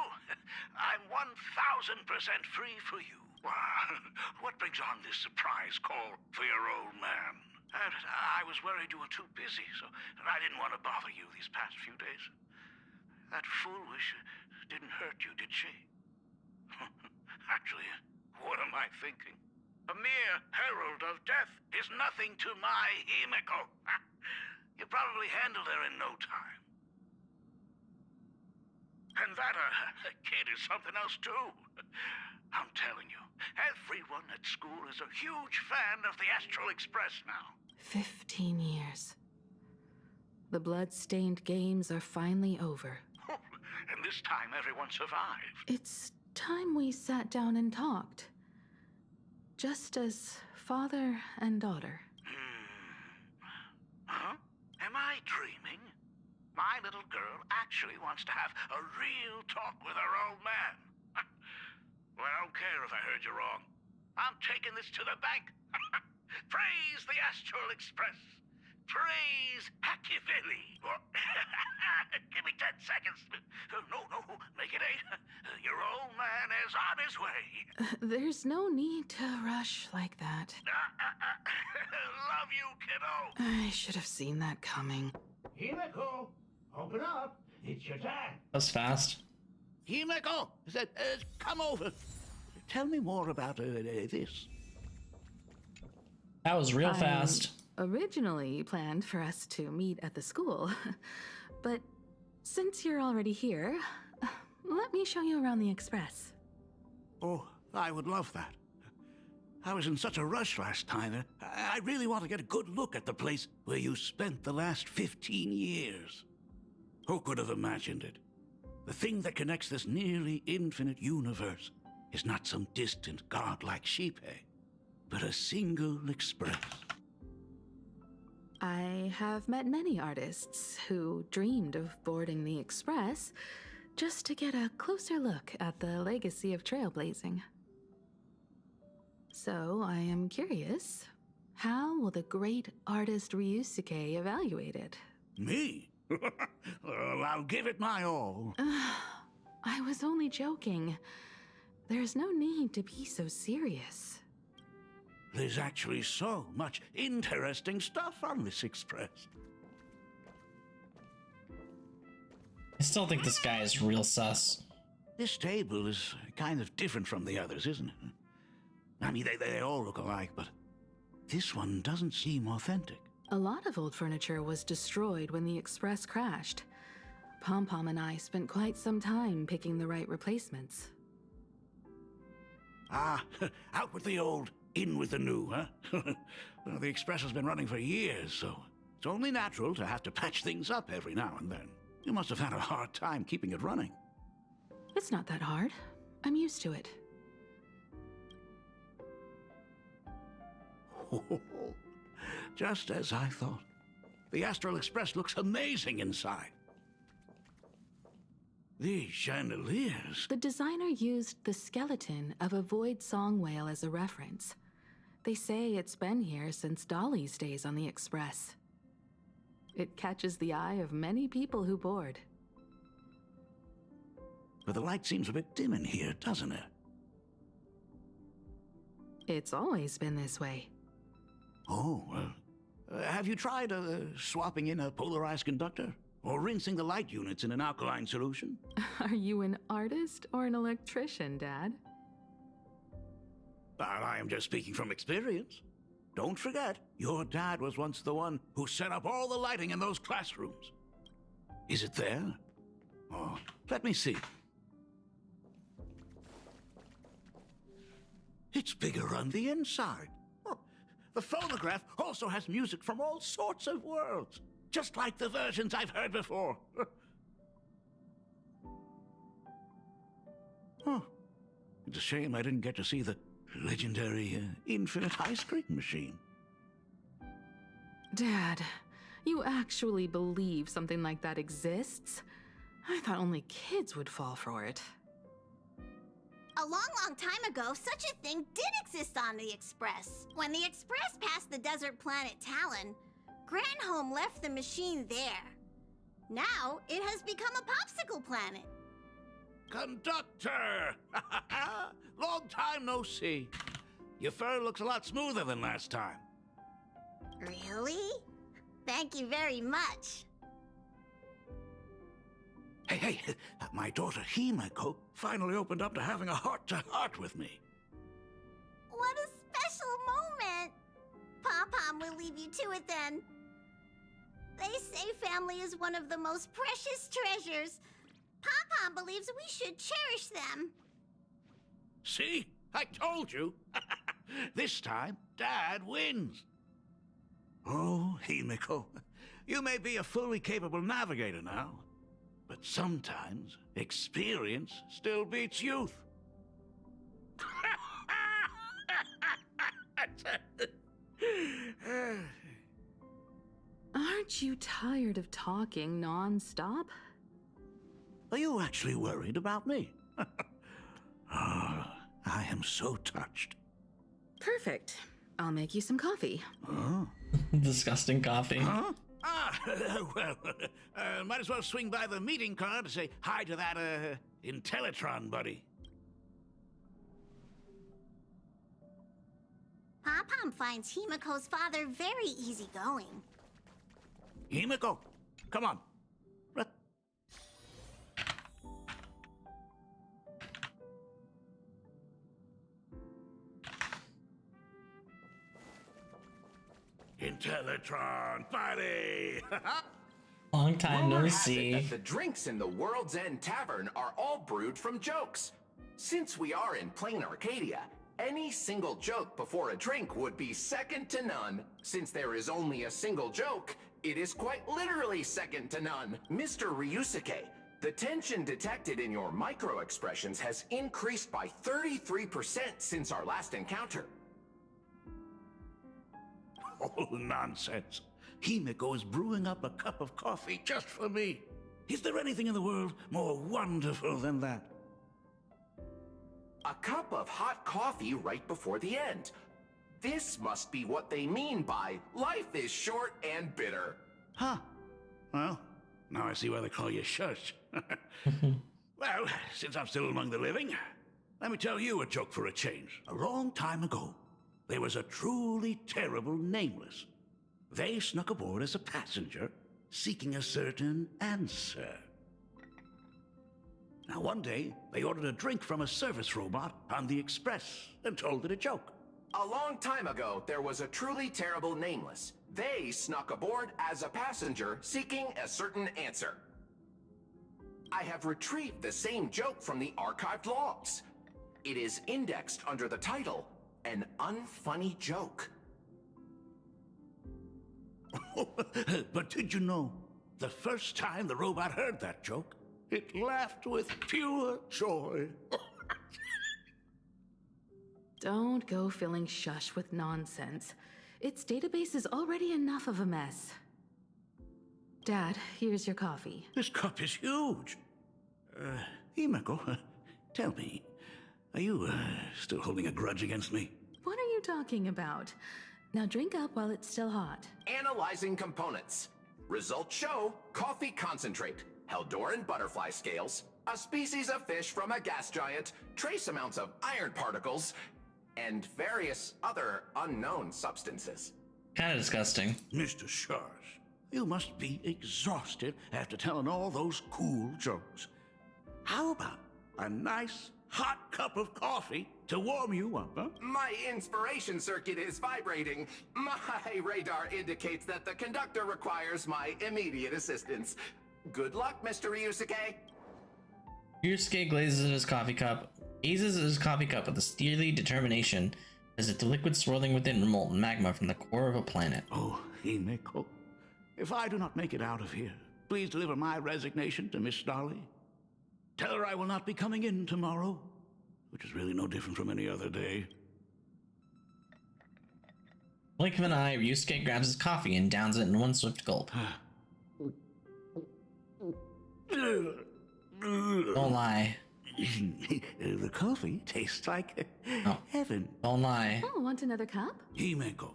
I'm 1,000% free for you. What brings on this surprise call for your old man? I was worried you were too busy, so I didn't want to bother you these past few days. That foolish didn't hurt you, did she? Actually, what am I thinking? A mere herald of death is nothing to my Himiko. You probably handled her in no time. And that kid is something else too. I'm telling you, everyone at school is a huge fan of the Astral Express now. 15 years. The blood-stained games are finally over. And this time everyone survived. It's time we sat down and talked. Just as father and daughter. Huh? Am I dreaming? My little girl actually wants to have a real talk with her old man. Well, I don't care if I heard you wrong. I'm taking this to the bank. Praise the Astral Express. Praise Hackivili. Give me 10 seconds. No, make it 8. Your old man is on his way. There's no need to rush like that. Love you, kiddo. I should have seen that coming. Himeko, open up. It's your dad. That was fast. Himeko, come over. Tell me more about this. That was real fast. Originally planned for us to meet at the school, but since you're already here, let me show you around the Express. Oh, I would love that. I was in such a rush last time. I really want to get a good look at the place where you spent the last 15 years. Who could have imagined it? The thing that connects this nearly infinite universe is not some distant godlike sheep, but a single express. I have met many artists who dreamed of boarding the Express just to get a closer look at the legacy of trailblazing. So I am curious, how will the great artist Ryusuke evaluate it? Me? Well, I'll give it my all. I was only joking. There's no need to be so serious. There's actually so much interesting stuff on this express. I still think this guy is real sus. This table is kind of different from the others, isn't it? I mean, they all look alike, but this one doesn't seem authentic. A lot of old furniture was destroyed when the Express crashed. Pom-Pom and I spent quite some time picking the right replacements. Ah, out with the old, in with the new, huh? Well, the Express has been running for years, so it's only natural to have to patch things up every now and then. You must have had a hard time keeping it running. It's not that hard. I'm used to it. Just as I thought. The Astral Express looks amazing inside. These chandeliers... The designer used the skeleton of a void song whale as a reference. They say it's been here since Dolly's days on the Express. It catches the eye of many people who board. But the light seems a bit dim in here, doesn't it? It's always been this way. Oh, well... have you tried swapping in a polarized conductor? Or rinsing the light units in an alkaline solution? Are you an artist or an electrician, Dad? I am just speaking from experience. Don't forget, your dad was once the one who set up all the lighting in those classrooms. Is it there? Oh, let me see. It's bigger on the inside. Oh, the phonograph also has music from all sorts of worlds. Just like the versions I've heard before. Oh, it's a shame I didn't get to see the legendary infinite ice cream machine. Dad, you actually believe something like that exists? I thought only kids would fall for it. A long time ago, such a thing did exist on the Express. When the Express passed the desert planet Talon, Granholm left the machine there. Now, it has become a popsicle planet. Conductor! Long time no see. Your fur looks a lot smoother than last time. Really? Thank you very much. Hey, my daughter Himeko finally opened up to having a heart-to-heart with me. What a special moment! Pom-Pom will leave you to it then. They say family is one of the most precious treasures. Pom-Pom believes we should cherish them. See? I told you. This time, Dad wins. Oh, Himiko, you may be a fully capable navigator now, but sometimes experience still beats youth. Aren't you tired of talking non-stop? Are you actually worried about me? Ah, I am so touched. Perfect. I'll make you some coffee. Oh. Disgusting coffee. Huh? Ah, well, might as well swing by the meeting car to say hi to that, Intellitron buddy. Pom-Pom finds Himiko's father very easygoing. Himiko, come on. Intellitron buddy! Long time no Rumor has it see. that the drinks in the World's End Tavern are all brewed from jokes. Since we are in plain Arcadia, any single joke before a drink would be second to none. Since there is only a single joke, it is quite literally second to none. Mr. Ryusuke, the tension detected in your micro-expressions has increased by 33% since our last encounter. Oh, nonsense. Himiko is brewing up a cup of coffee just for me. Is there anything in the world more wonderful than that? A cup of hot coffee right before the end. This must be what they mean by life is short and bitter. Huh. Well, now I see why they call you Shush. Well, since I'm still among the living, let me tell you a joke for a change. A long time ago, there was a truly terrible nameless. They snuck aboard as a passenger, seeking a certain answer. Now, one day, they ordered a drink from a service robot on the express and told it a joke. A long time ago, there was a truly terrible nameless. They snuck aboard as a passenger, seeking a certain answer. I have retrieved the same joke from the archived logs. It is indexed under the title, An Unfunny Joke. But did you know, the first time the robot heard that joke, it laughed with pure joy. Don't go filling Shush with nonsense. Its database is already enough of a mess. Dad, here's your coffee. This cup is huge. Himiko, tell me, are you still holding a grudge against me? What are you talking about? Now drink up while it's still hot. Analyzing components. Results show coffee concentrate, Heldoran butterfly scales, a species of fish from a gas giant, trace amounts of iron particles, and various other unknown substances. Kind of disgusting. Mr. Sharsh, you must be exhausted after telling all those cool jokes. How about a nice hot cup of coffee to warm you up, huh? My inspiration circuit is vibrating. My radar indicates that the conductor requires my immediate assistance. Good luck, Mr. Ryusuke. Ryusuke glazes at his coffee cup, gazes at his coffee cup with a steely determination as if the liquid swirling within were molten magma from the core of a planet. Oh, Himiko, if I do not make it out of here, please deliver my resignation to Miss Dolly. Tell her I will not be coming in tomorrow, which is really no different from any other day. Blink of an eye, Ryusuke grabs his coffee and downs it in one swift gulp. Don't lie. The coffee tastes like heaven. Don't lie. Oh, want another cup? Himeko,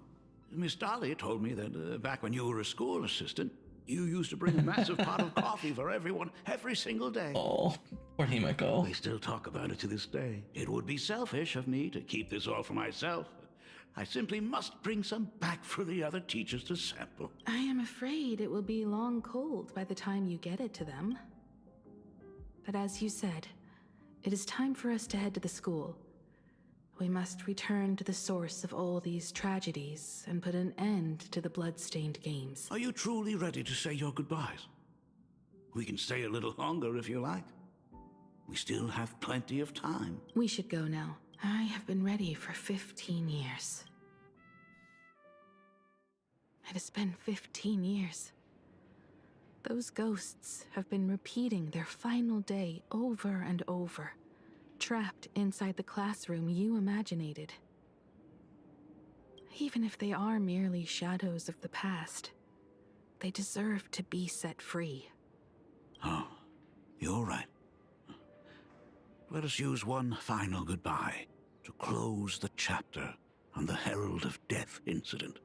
Miss Dolly told me that back when you were a school assistant, you used to bring a massive pot of coffee for everyone every single day. Oh, poor Himeko. We still talk about it to this day. It would be selfish of me to keep this all for myself. I simply must bring some back for the other teachers to sample. I am afraid it will be long cold by the time you get it to them. But as you said, it is time for us to head to the school. We must return to the source of all these tragedies and put an end to the blood-stained games. Are you truly ready to say your goodbyes? We can stay a little longer if you like. We still have plenty of time. We should go now. I have been ready for 15 years. It has been 15 years. Those ghosts have been repeating their final day over and over, trapped inside the classroom you imaginated. Even if they are merely shadows of the past, they deserve to be set free. Oh, you're right. Let us use one final goodbye to close the chapter on the Herald of Death incident.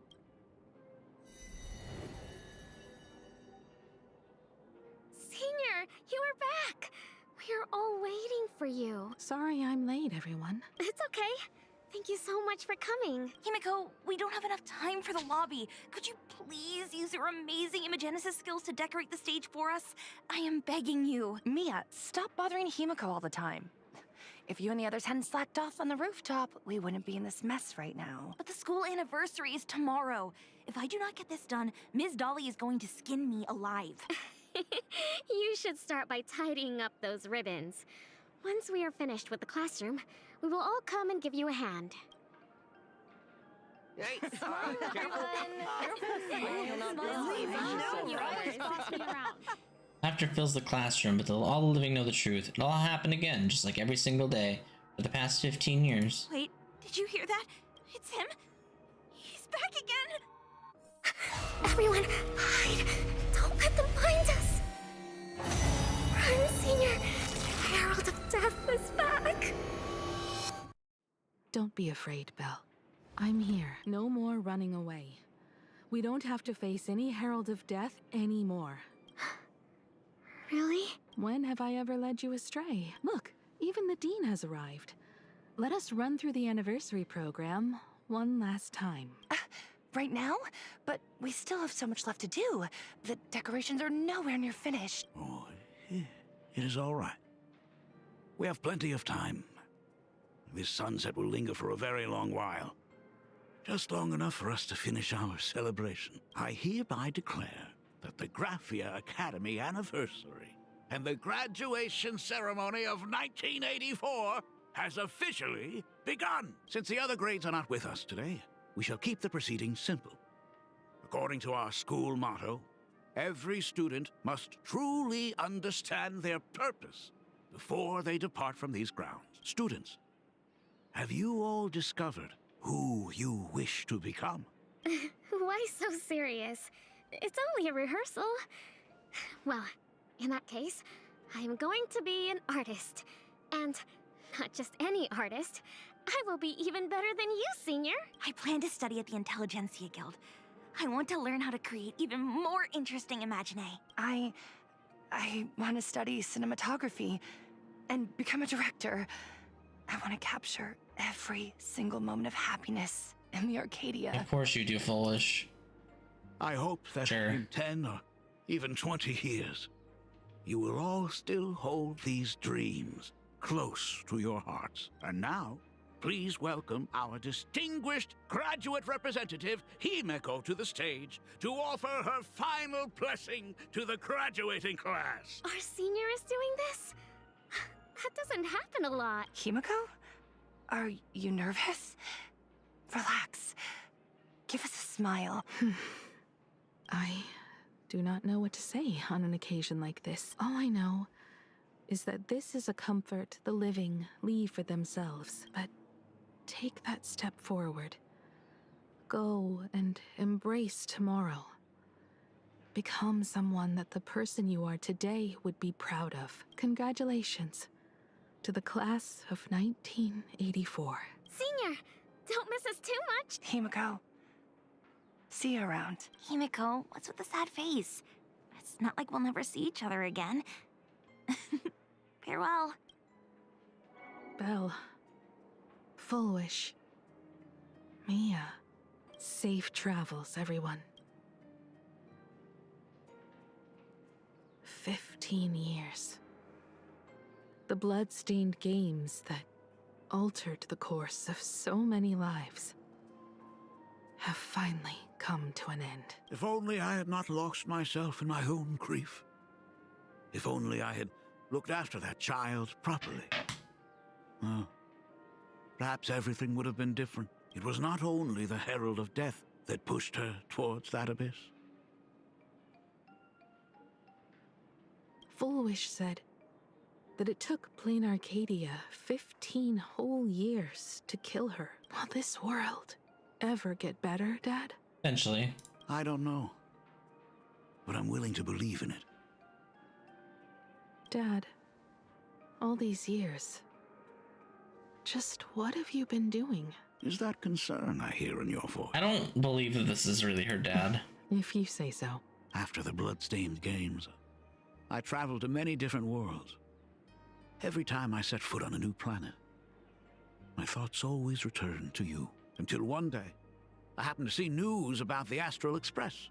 Senior, you are back! We're all waiting for you. Sorry I'm late, everyone. It's okay. Thank you so much for coming. Himiko, we don't have enough time for the lobby. Could you please use your amazing imagenesis skills to decorate the stage for us? I am begging you. Mia, stop bothering Himiko all the time. If you and the others hadn't slacked off on the rooftop, we wouldn't be in this mess right now. But the school anniversary is tomorrow. If I do not get this done, Ms. Dolly is going to skin me alive. You should start by tidying up those ribbons. Once we are finished with the classroom, we will all come and give you a hand. Hey, Laughter fills the classroom, but all the living know the truth. It all happened again, just like every single day for the past 15 years. Wait, did you hear that? It's him. He's back again. Everyone, hide! Don't let them find us! Run, Senior! The Herald of Death is back! Don't be afraid, Belle. I'm here. No more running away. We don't have to face any Herald of Death anymore. Really? When have I ever led you astray? Look, even the Dean has arrived. Let us run through the anniversary program one last time. Right now? But we still have so much left to do. The decorations are nowhere near finished. Oh, it is all right. We have plenty of time. This sunset will linger for a very long while. Just long enough for us to finish our celebration. I hereby declare that the Graphia Academy anniversary and the graduation ceremony of 1984 has officially begun. Since the other grades are not with us today, we shall keep the proceedings simple. According to our school motto, every student must truly understand their purpose before they depart from these grounds. Students, have you all discovered who you wish to become? Why so serious? It's only a rehearsal. Well, in that case, I am going to be an artist. And not just any artist. I will be even better than you, Senior. I plan to study at the Intelligentsia Guild. I want to learn how to create even more interesting imaginae. I want to study cinematography and become a director. I want to capture every single moment of happiness in the Arcadia. Of course you do, foolish. I hope that in 10 or even 20 years, you will all still hold these dreams close to your hearts. And now, please welcome our distinguished graduate representative, Himiko, to the stage to offer her final blessing to the graduating class. Our senior is doing this? That doesn't happen a lot. Himiko? Are you nervous? Relax. Give us a smile. I do not know what to say on an occasion like this. All I know is that this is a comfort the living leave for themselves. But take that step forward. Go and embrace tomorrow. Become someone that the person you are today would be proud of. Congratulations to the class of 1984. Senior, don't miss us too much. Himiko, see you around. Himiko, what's with the sad face? It's not like we'll never see each other again. Farewell. Belle, Fullwish, Mia, safe travels, everyone. 15 years. The blood-stained games that altered the course of so many lives have finally come to an end. If only I had not lost myself in my own grief. If only I had looked after that child properly. Well, perhaps everything would have been different. It was not only the Herald of Death that pushed her towards that abyss. Fullwish said that it took Plain Arcadia 15 whole years to kill her. Will this world ever get better, Dad? Eventually. I don't know, but I'm willing to believe in it. Dad, all these years, just what have you been doing? Is that concern I hear in your voice? I don't believe that this is really her dad. If you say so. After the blood-stained games, I traveled to many different worlds. Every time I set foot on a new planet, my thoughts always returned to you. Until one day, I happened to see news about the Astral Express.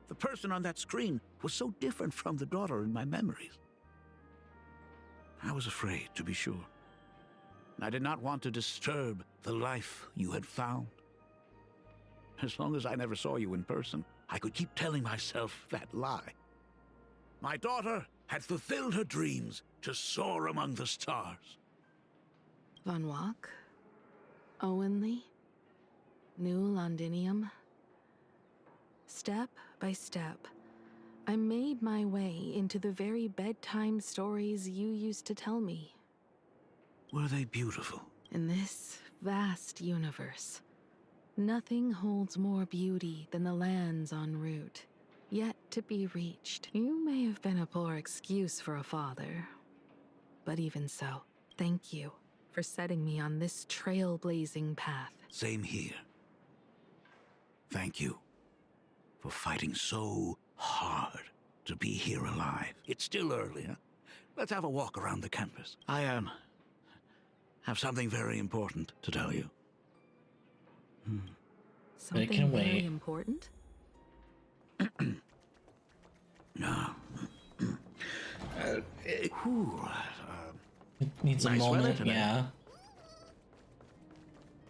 The person on that screen was so different from the daughter in my memories. I was afraid, to be sure. I did not want to disturb the life you had found. As long as I never saw you in person, I could keep telling myself that lie. My daughter had fulfilled her dreams to soar among the stars. Von Walk? Owenly? New Londinium? Step by step, I made my way into the very bedtime stories you used to tell me. Were they beautiful? In this vast universe, nothing holds more beauty than the lands en route, yet to be reached. You may have been a poor excuse for a father, but even so, thank you for setting me on this trailblazing path. Same here. Thank you for fighting so hard to be here alive. It's still early, huh? Let's have a walk around the campus. I have something very important to tell you. Something very important? No. Needs a nice weather moment, today. yeah.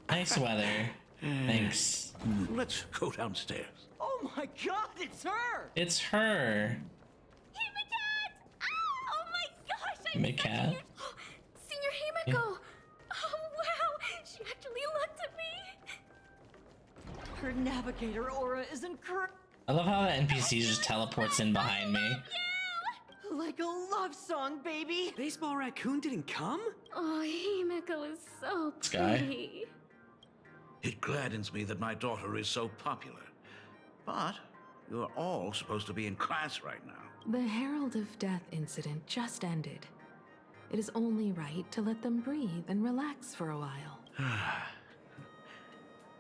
Nice weather. Thanks. Let's go downstairs. Oh my god, it's her! It's her. Oh my gosh! Himicat? Senior Himiko! Oh wow! She actually looked at me! Her navigator aura is incredible. I love how the NPC just teleports in behind me. Like a love song, baby. Baseball Raccoon didn't come? Oh, Himiko is so Sky? pretty. It gladdens me that my daughter is so popular. But you're all supposed to be in class right now. The Herald of Death incident just ended. It is only right to let them breathe and relax for a while.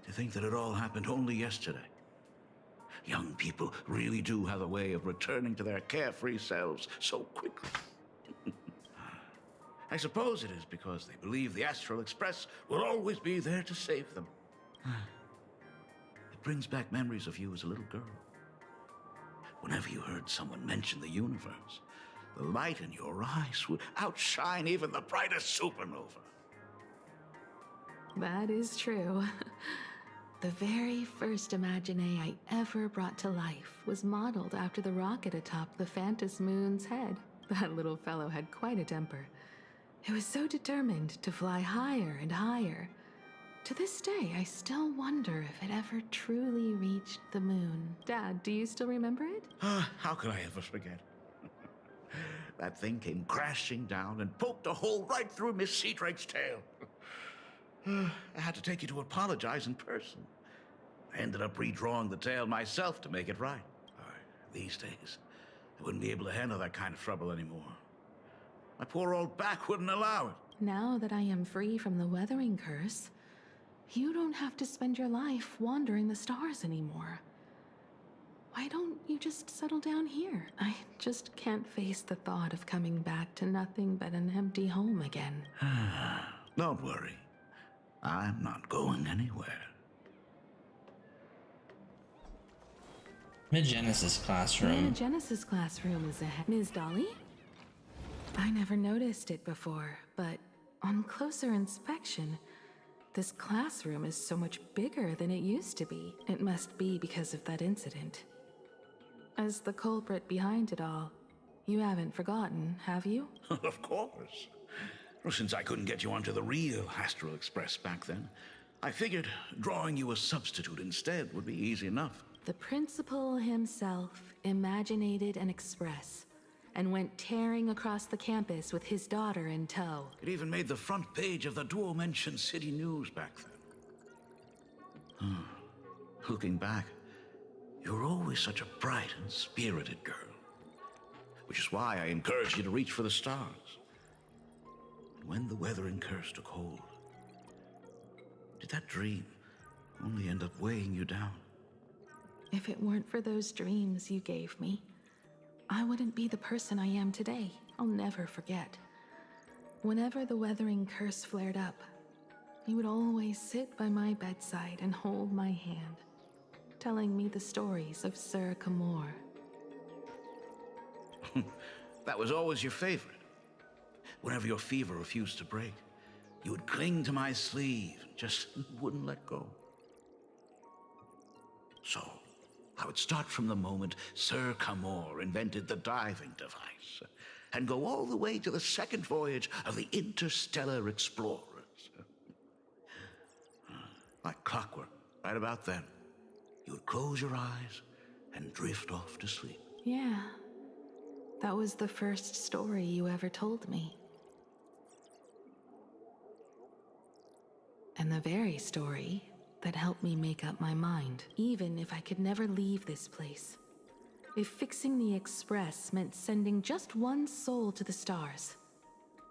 To think that it all happened only yesterday. Young people really do have a way of returning to their carefree selves so quickly. I suppose it is because they believe the Astral Express will always be there to save them. It brings back memories of you as a little girl. Whenever you heard someone mention the universe, the light in your eyes would outshine even the brightest supernova. That is true. The very first Imagine I ever brought to life was modeled after the rocket atop the Phantom Moon's head. That little fellow had quite a temper. It was so determined to fly higher and higher. To this day, I still wonder if it ever truly reached the moon. Dad, do you still remember it? How could I ever forget? That thing came crashing down and poked a hole right through Miss Seadrake's tail. I had to take you to apologize in person. I ended up redrawing the tail myself to make it right. These days, I wouldn't be able to handle that kind of trouble anymore. My poor old back wouldn't allow it. Now that I am free from the weathering curse, you don't have to spend your life wandering the stars anymore. Why don't you just settle down here? I just can't face the thought of coming back to nothing but an empty home again. Don't worry. I'm not going anywhere. Mid-Genesis classroom. Mid-Genesis classroom is ahead. Ms. Dolly? I never noticed it before, but on closer inspection, this classroom is so much bigger than it used to be. It must be because of that incident. As the culprit behind it all, You haven't forgotten, have you? Of course. Well, since I couldn't get you onto the real Astral Express back then, I figured drawing you a substitute instead would be easy enough. The principal himself imaginated an express and went tearing across the campus with his daughter in tow. It even made the front page of the Dual-Mention City News back then. Looking back, you were always such a bright and spirited girl. Which is why I encouraged you to reach for the stars. And when the weathering curse took hold, did that dream only end up weighing you down? If it weren't for those dreams you gave me, I wouldn't be the person I am today. I'll never forget. Whenever the weathering curse flared up, you would always sit by my bedside and hold my hand, telling me the stories of Sir Camor. That was always your favorite. Whenever your fever refused to break, you would cling to my sleeve and just wouldn't let go. So, I would start from the moment Sir Camor invented the diving device and go all the way to the second voyage of the Interstellar Explorers. Like clockwork, right about then, you would close your eyes and drift off to sleep. Yeah, that was the first story you ever told me. And the very story that helped me make up my mind, even if I could never leave this place. If fixing the Express meant sending just one soul to the stars,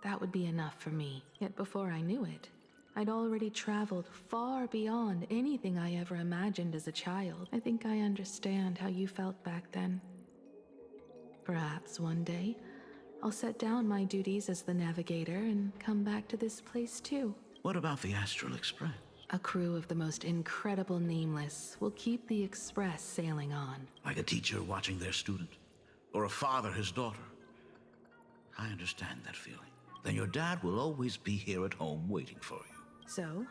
that would be enough for me. Yet before I knew it, I'd already traveled far beyond anything I ever imagined as a child. I think I understand how you felt back then. Perhaps one day, I'll set down my duties as the navigator and come back to this place too. What about the Astral Express? A crew of the most incredible nameless will keep the Express sailing on. Like a teacher watching their student, or a father his daughter. I understand that feeling. Then your dad will always be here at home waiting for you. So,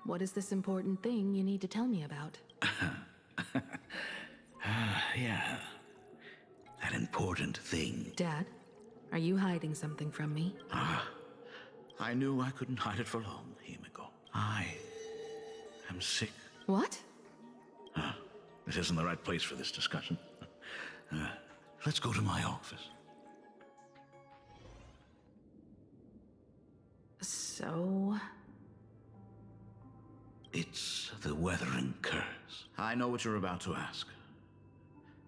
what is this important thing you need to tell me about? Yeah. That important thing. Dad, are you hiding something from me? I knew I couldn't hide it for long, Himiko. I am sick. What? This isn't the right place for this discussion. Let's go to my office. So... It's the weathering curse. I know what you're about to ask.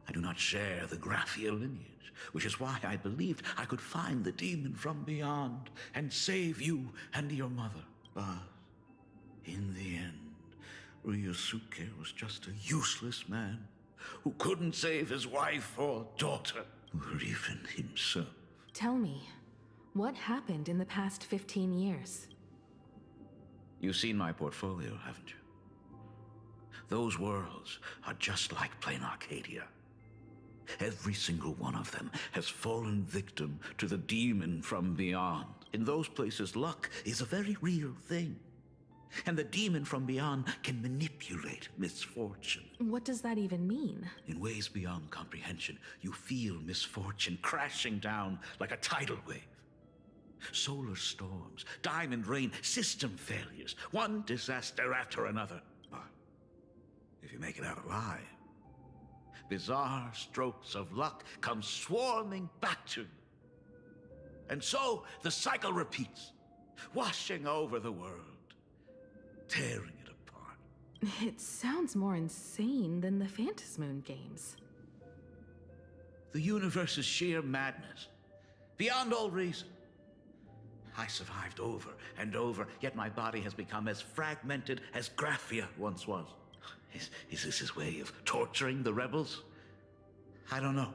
I do not share the Graphia lineage, which is why I believed I could find the demon from beyond and save you and your mother. But in the end, Ryosuke was just a useless man who couldn't save his wife or daughter, or even himself. Tell me, what happened in the past 15 years? You've seen my portfolio, haven't you? Those worlds are just like plain Arcadia. Every single one of them has fallen victim to the demon from beyond. In those places, luck is a very real thing. And the demon from beyond can manipulate misfortune. What does that even mean? In ways beyond comprehension, you feel misfortune crashing down like a tidal wave. Solar storms, diamond rain, system failures, one disaster after another. But if you make it out alive, bizarre strokes of luck come swarming back to you. And so the cycle repeats, washing over the world, tearing it apart. It sounds more insane than the Phantasmoon games. The universe is sheer madness, beyond all reason. I survived over and over, yet my body has become as fragmented as Graphia once was. Is this his way of torturing the rebels? I don't know.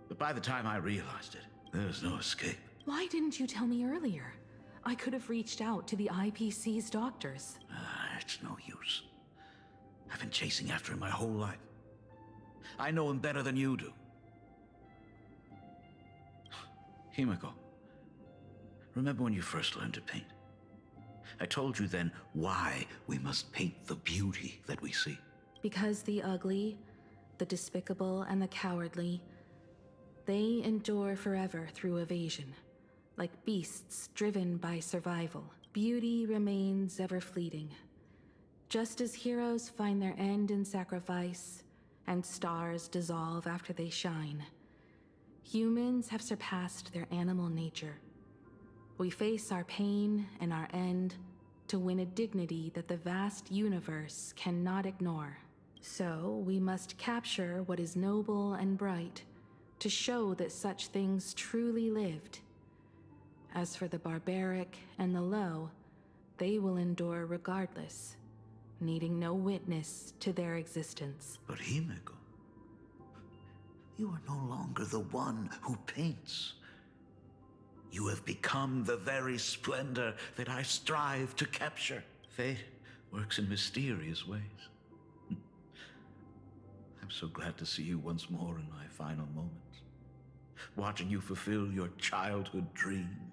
But by the time I realized it, there was no escape. Why didn't you tell me earlier? I could have reached out to the IPC's doctors. It's no use. I've been chasing after him my whole life. I know him better than you do. Himiko, remember when you first learned to paint? I told you then why we must paint the beauty that we see. Because the ugly, the despicable, and the cowardly They endure forever through evasion, like beasts driven by survival. Beauty remains ever fleeting. Just as heroes find their end in sacrifice, and stars dissolve after they shine, humans have surpassed their animal nature. We face our pain and our end to win a dignity that the vast universe cannot ignore. So we must capture what is noble and bright to show that such things truly lived. As for the barbaric and the low, they will endure regardless, needing no witness to their existence. But Himeko, you are no longer the one who paints. You have become the very splendor that I strive to capture. Fate works in mysterious ways. I'm so glad to see you once more in my final moments, watching you fulfill your childhood dream.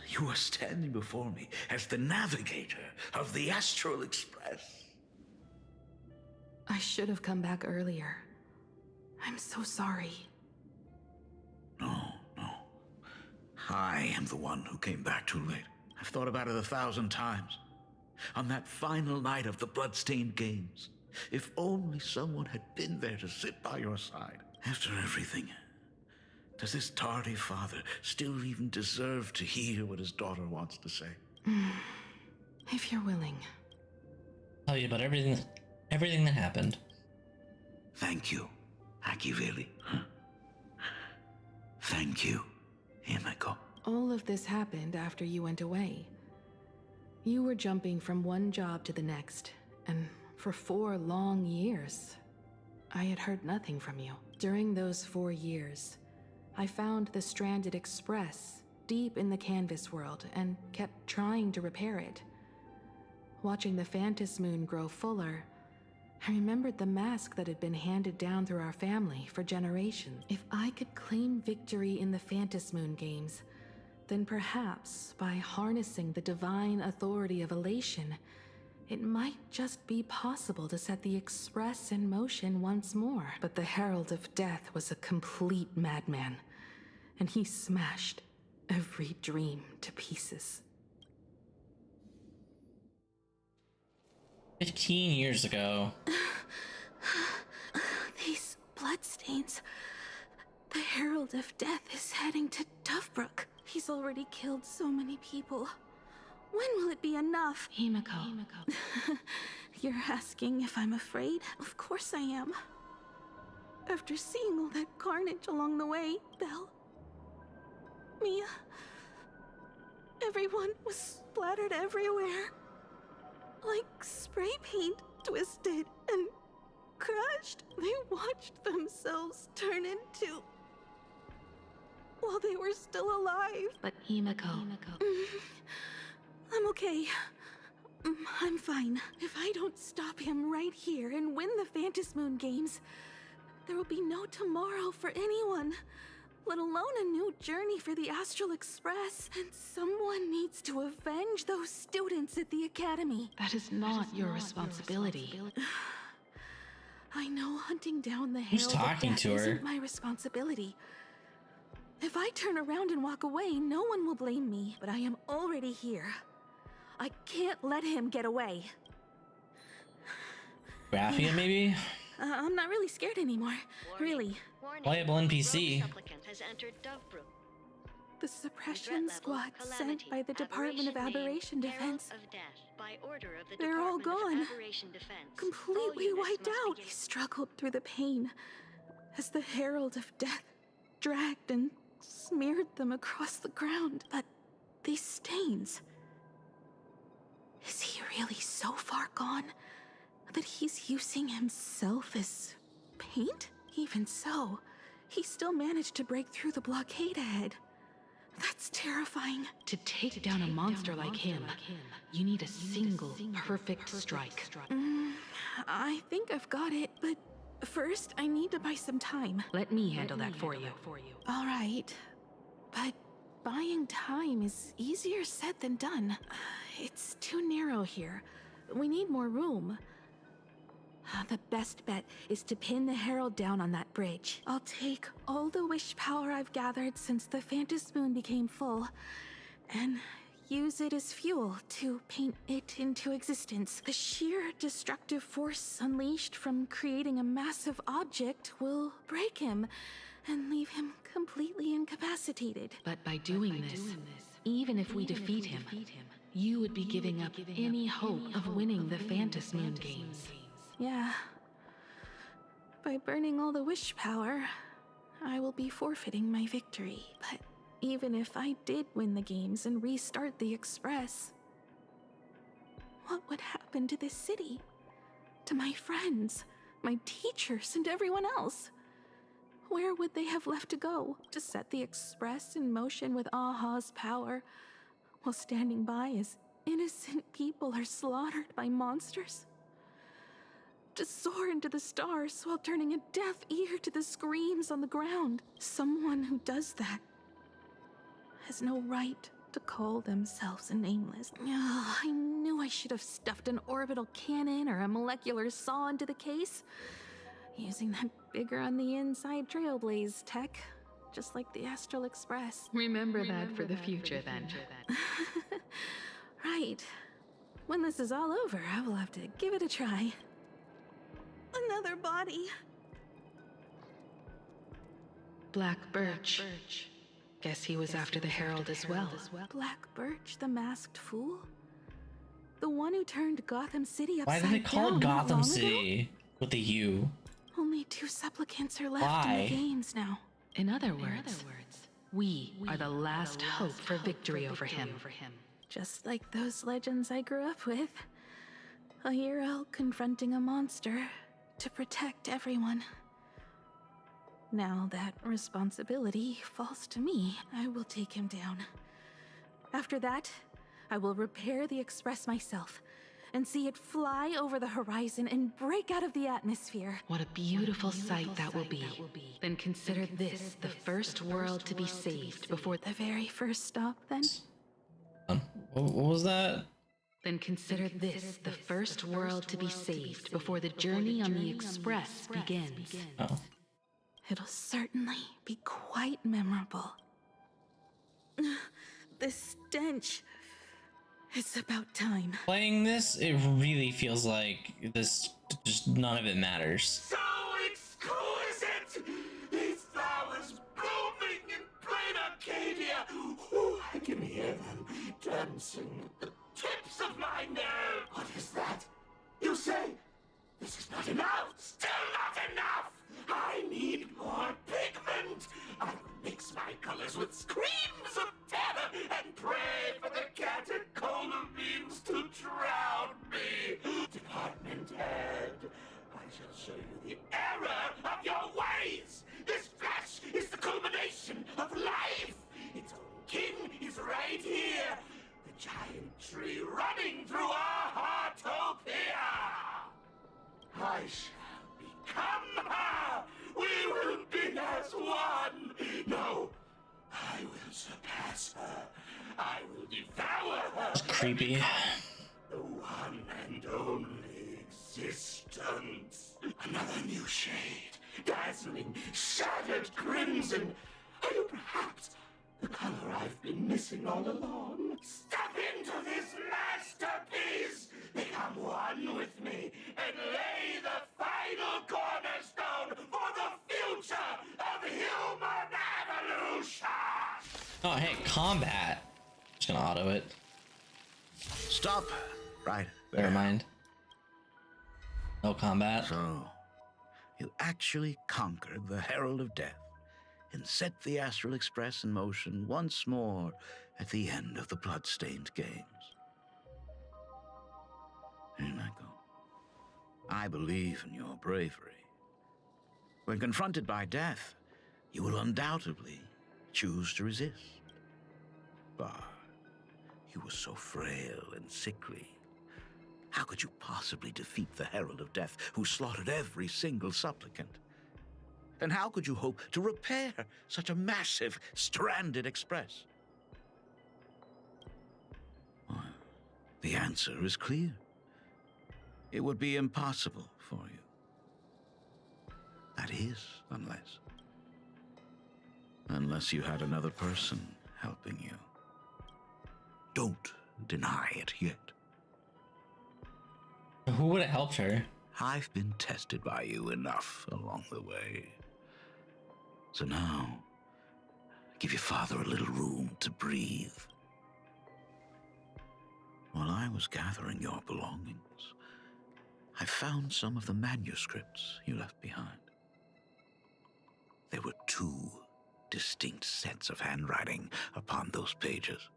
You are standing before me as the navigator of the Astral Express. I should have come back earlier. I'm so sorry. No. I am the one who came back too late. I've thought about it 1,000 times. On that final night of the Bloodstained Games, if only someone had been there to sit by your side. After everything, does this tardy father still even deserve to hear what his daughter wants to say? If you're willing. Tell you about everything that happened. Thank you, Akiveli. Thank you, Himeko. All of this happened after you went away. You were jumping from one job to the next, and for 4 long years, I had heard nothing from you. During those 4 years, I found the stranded express deep in the canvas world and kept trying to repair it. Watching the Phantom Moon grow fuller, I remembered the mask that had been handed down through our family for generations. If I could claim victory in the Phantom Moon games, then perhaps by harnessing the divine authority of elation, it might just be possible to set the Express in motion once more. But the Herald of Death was a complete madman, and he smashed every dream to pieces. 15 years ago. These bloodstains. The Herald of Death is heading to Dovebrook. He's already killed so many people. When will it be enough? Himeko. You're asking if I'm afraid? Of course I am. After seeing all that carnage along the way, Belle, Mia, everyone was splattered everywhere. Like spray paint, twisted and crushed. They watched themselves turn into... while they were still alive. But Himeko. I'm okay. I'm fine. If I don't stop him right here and win the Phantom Moon games, there will be no tomorrow for anyone, let alone a new journey for the Astral Express. And someone needs to avenge those students at the Academy. That is not your responsibility. I know hunting down the Who's Herald talking of Death to her? isn't my responsibility. If I turn around and walk away, no one will blame me. But I am already here. I can't let him get away. Graphia, maybe? I'm not really scared anymore. Really. Playable NPC. The suppression squad sent by the Department of Aberration Defense. They're all gone. Completely wiped out. He struggled through the pain as the Herald of Death dragged and smeared them across the ground. But these stains... is he really so far gone that he's using himself as paint? Even so, he still managed to break through the blockade ahead. That's terrifying. To take down a monster like him, you need a single perfect strike. I think I've got it, but first I need to buy some time. Let me handle that for you. All right, but buying time is easier said than done. It's too narrow here. We need more room. The best bet is to pin the Herald down on that bridge. I'll take all the wish power I've gathered since the Phantom Moon became full, and use it as fuel to paint it into existence. The sheer destructive force unleashed from creating a massive object will break him and leave him completely incapacitated. But by doing this, even if we defeat him, you would be giving up any hope of winning the Phantom Moon games. Yeah. By burning all the wish power, I will be forfeiting my victory. But even if I did win the games and restart the Express, what would happen to this city? To my friends, my teachers, and everyone else? Where would they have left to go? To set the Express in motion with Aha's power, while standing by as innocent people are slaughtered by monsters? To soar into the stars while turning a deaf ear to the screams on the ground. Someone who does that has no right to call themselves a nameless. I knew I should have stuffed an orbital cannon or a molecular saw into the case, using that bigger on the inside Trailblaze tech, just like the Astral Express. Remember that for the future, then. Right. When this is all over, I will have to give it a try. Another body. Black Birch. Guess he was after the Herald as well. Black Birch, the masked fool? The one who turned Gotham City upside down. Why did they call it Gotham City with a U? Only 2 supplicants are left in the games now. In other words, we are the last hope for victory over him. Just like those legends I grew up with. A hero confronting a monster to protect everyone. Now that responsibility falls to me, I will take him down. After that, I will repair the Express myself and see it fly over the horizon and break out of the atmosphere. What a beautiful sight that will be. Then consider this the first world to be saved before the very first stop, then? What was that? Then consider this the first world to be saved before the journey on the Express begins. Oh. It'll certainly be quite memorable. The stench. It's about time. Playing this, it really feels like this, just none of it matters. So exquisite! These flowers blooming in plain Arcadia! Ooh, I can hear them dancing at the tips of my nails! What is that? You say this is not enough? Still not enough! I need more pigment! I will mix my colors with screams of terror and pray for the catecholamines to drown me! Department head, I shall show you the error of your ways! This flesh is the culmination of life! Its own king is right here! The giant tree running through our heartopia! I shall become her! We will be as one! No, I will surpass her. I will devour her. It's creepy. The one and only existence. Another new shade. Dazzling, shattered crimson. Are you perhaps the color I've been missing all along? Step into this masterpiece! Become one with me and lay the final cornerstone for the future of human evolution! Oh, hey, combat. Just gonna auto it. Stop. Right there. Never mind. No combat. So, you actually conquered the Herald of Death and set the Astral Express in motion once more at the end of the blood-stained games. Here I go. I believe in your bravery. When confronted by death, you will undoubtedly choose to resist. But you were so frail and sickly. How could you possibly defeat the Herald of Death, who slaughtered every single supplicant? And how could you hope to repair such a massive, stranded express? Well, the answer is clear. it would be impossible for you. That is, unless you had another person helping you. Don't deny it yet. Who would have helped her? I've been tested by you enough along the way. So now, give your father a little room to breathe. While I was gathering your belongings, I found some of the manuscripts you left behind. There were 2 distinct sets of handwriting upon those pages.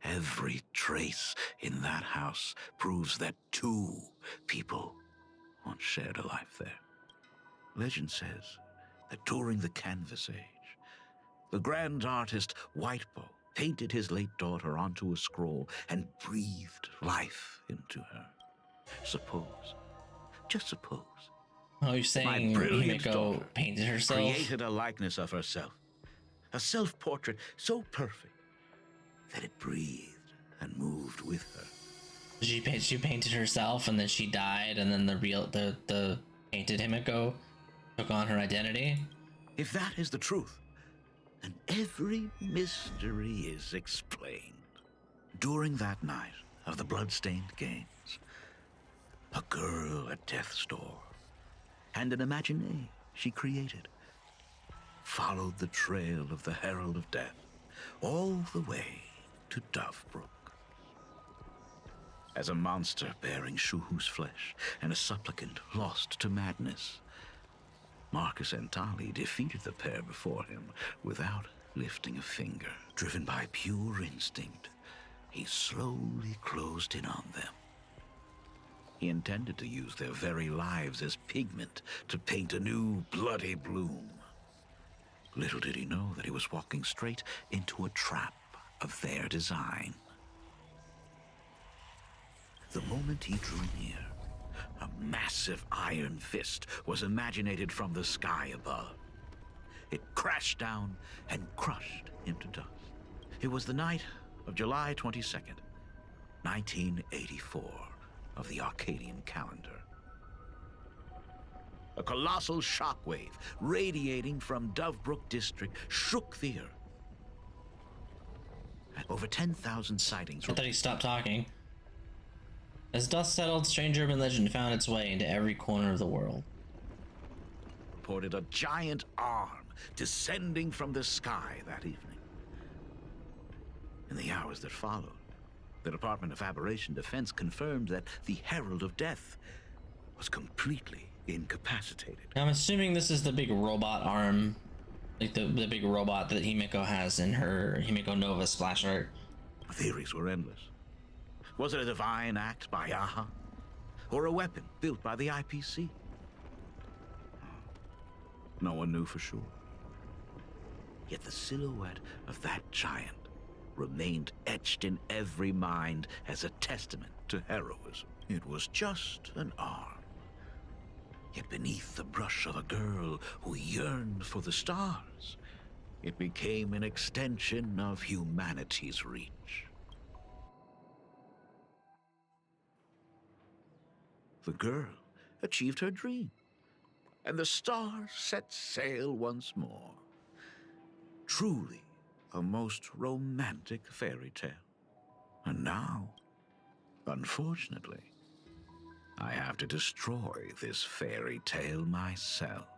Every trace in that house proves that 2 people once shared a life there. Legend says that during the Canvas Age, the grand artist Whitebow painted his late daughter onto a scroll and breathed life into her. Suppose, just suppose, Oh, you're saying my brilliant Himiko daughter painted herself? created a likeness of herself, a self-portrait so perfect that it breathed and moved with her. She painted herself, and then she died, and then the painted Himiko took on her identity. If that is the truth, then every mystery is explained. During that night of the blood-stained games, a girl at death's door and an imagination she created followed the trail of the Herald of Death all the way to Dovebrook. As a monster bearing Shuhu's flesh and a supplicant lost to madness, Marcus Antali defeated the pair before him without lifting a finger. Driven by pure instinct, he slowly closed in on them. He intended to use their very lives as pigment to paint a new bloody bloom. Little did he know that he was walking straight into a trap of their design. The moment he drew near, a massive iron fist was imaginated from the sky above. It crashed down and crushed him to dust. It was the night of July 22nd, 1984, of the Arcadian calendar. A colossal shockwave radiating from Dovebrook District shook the earth. Over 10,000 sightings. I thought he stopped talking. As dust settled, strange urban legend found its way into every corner of the world. Reported a giant arm descending from the sky that evening. In the hours that followed, the Department of Aberration Defense confirmed that the Herald of Death was completely incapacitated. Now, I'm assuming this is the big robot arm, like the big robot that Himiko has in her Himiko Nova splash art. Theories were endless. Was it a divine act by Aha? Or a weapon built by the IPC? No one knew for sure. Yet the silhouette of that giant remained etched in every mind as a testament to heroism. It was just an arm. Yet beneath the brush of a girl who yearned for the stars, it became an extension of humanity's reach. The girl achieved her dream, and the stars set sail once more. Truly a most romantic fairy tale. And now, unfortunately, I have to destroy this fairy tale myself.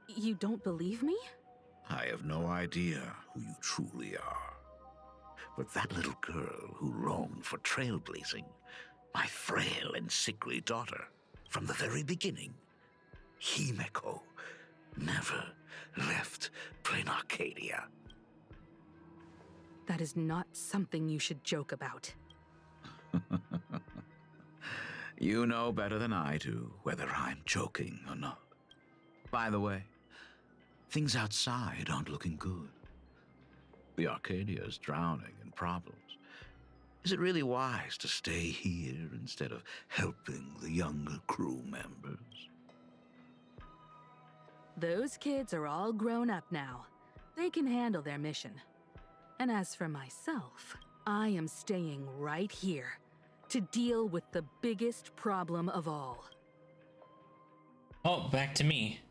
You don't believe me? I have no idea who you truly are. But that little girl who longed for trailblazing, my frail and sickly daughter, from the very beginning, Himiko, never left Plain Arcadia. That is not something you should joke about. You know better than I do whether I'm joking or not. By the way, things outside aren't looking good. The Arcadia is drowning in problems. Is it really wise to stay here instead of helping the younger crew members? Those kids are all grown up now. They can handle their mission. And as for myself, I am staying right here to deal with the biggest problem of all. Oh, back to me.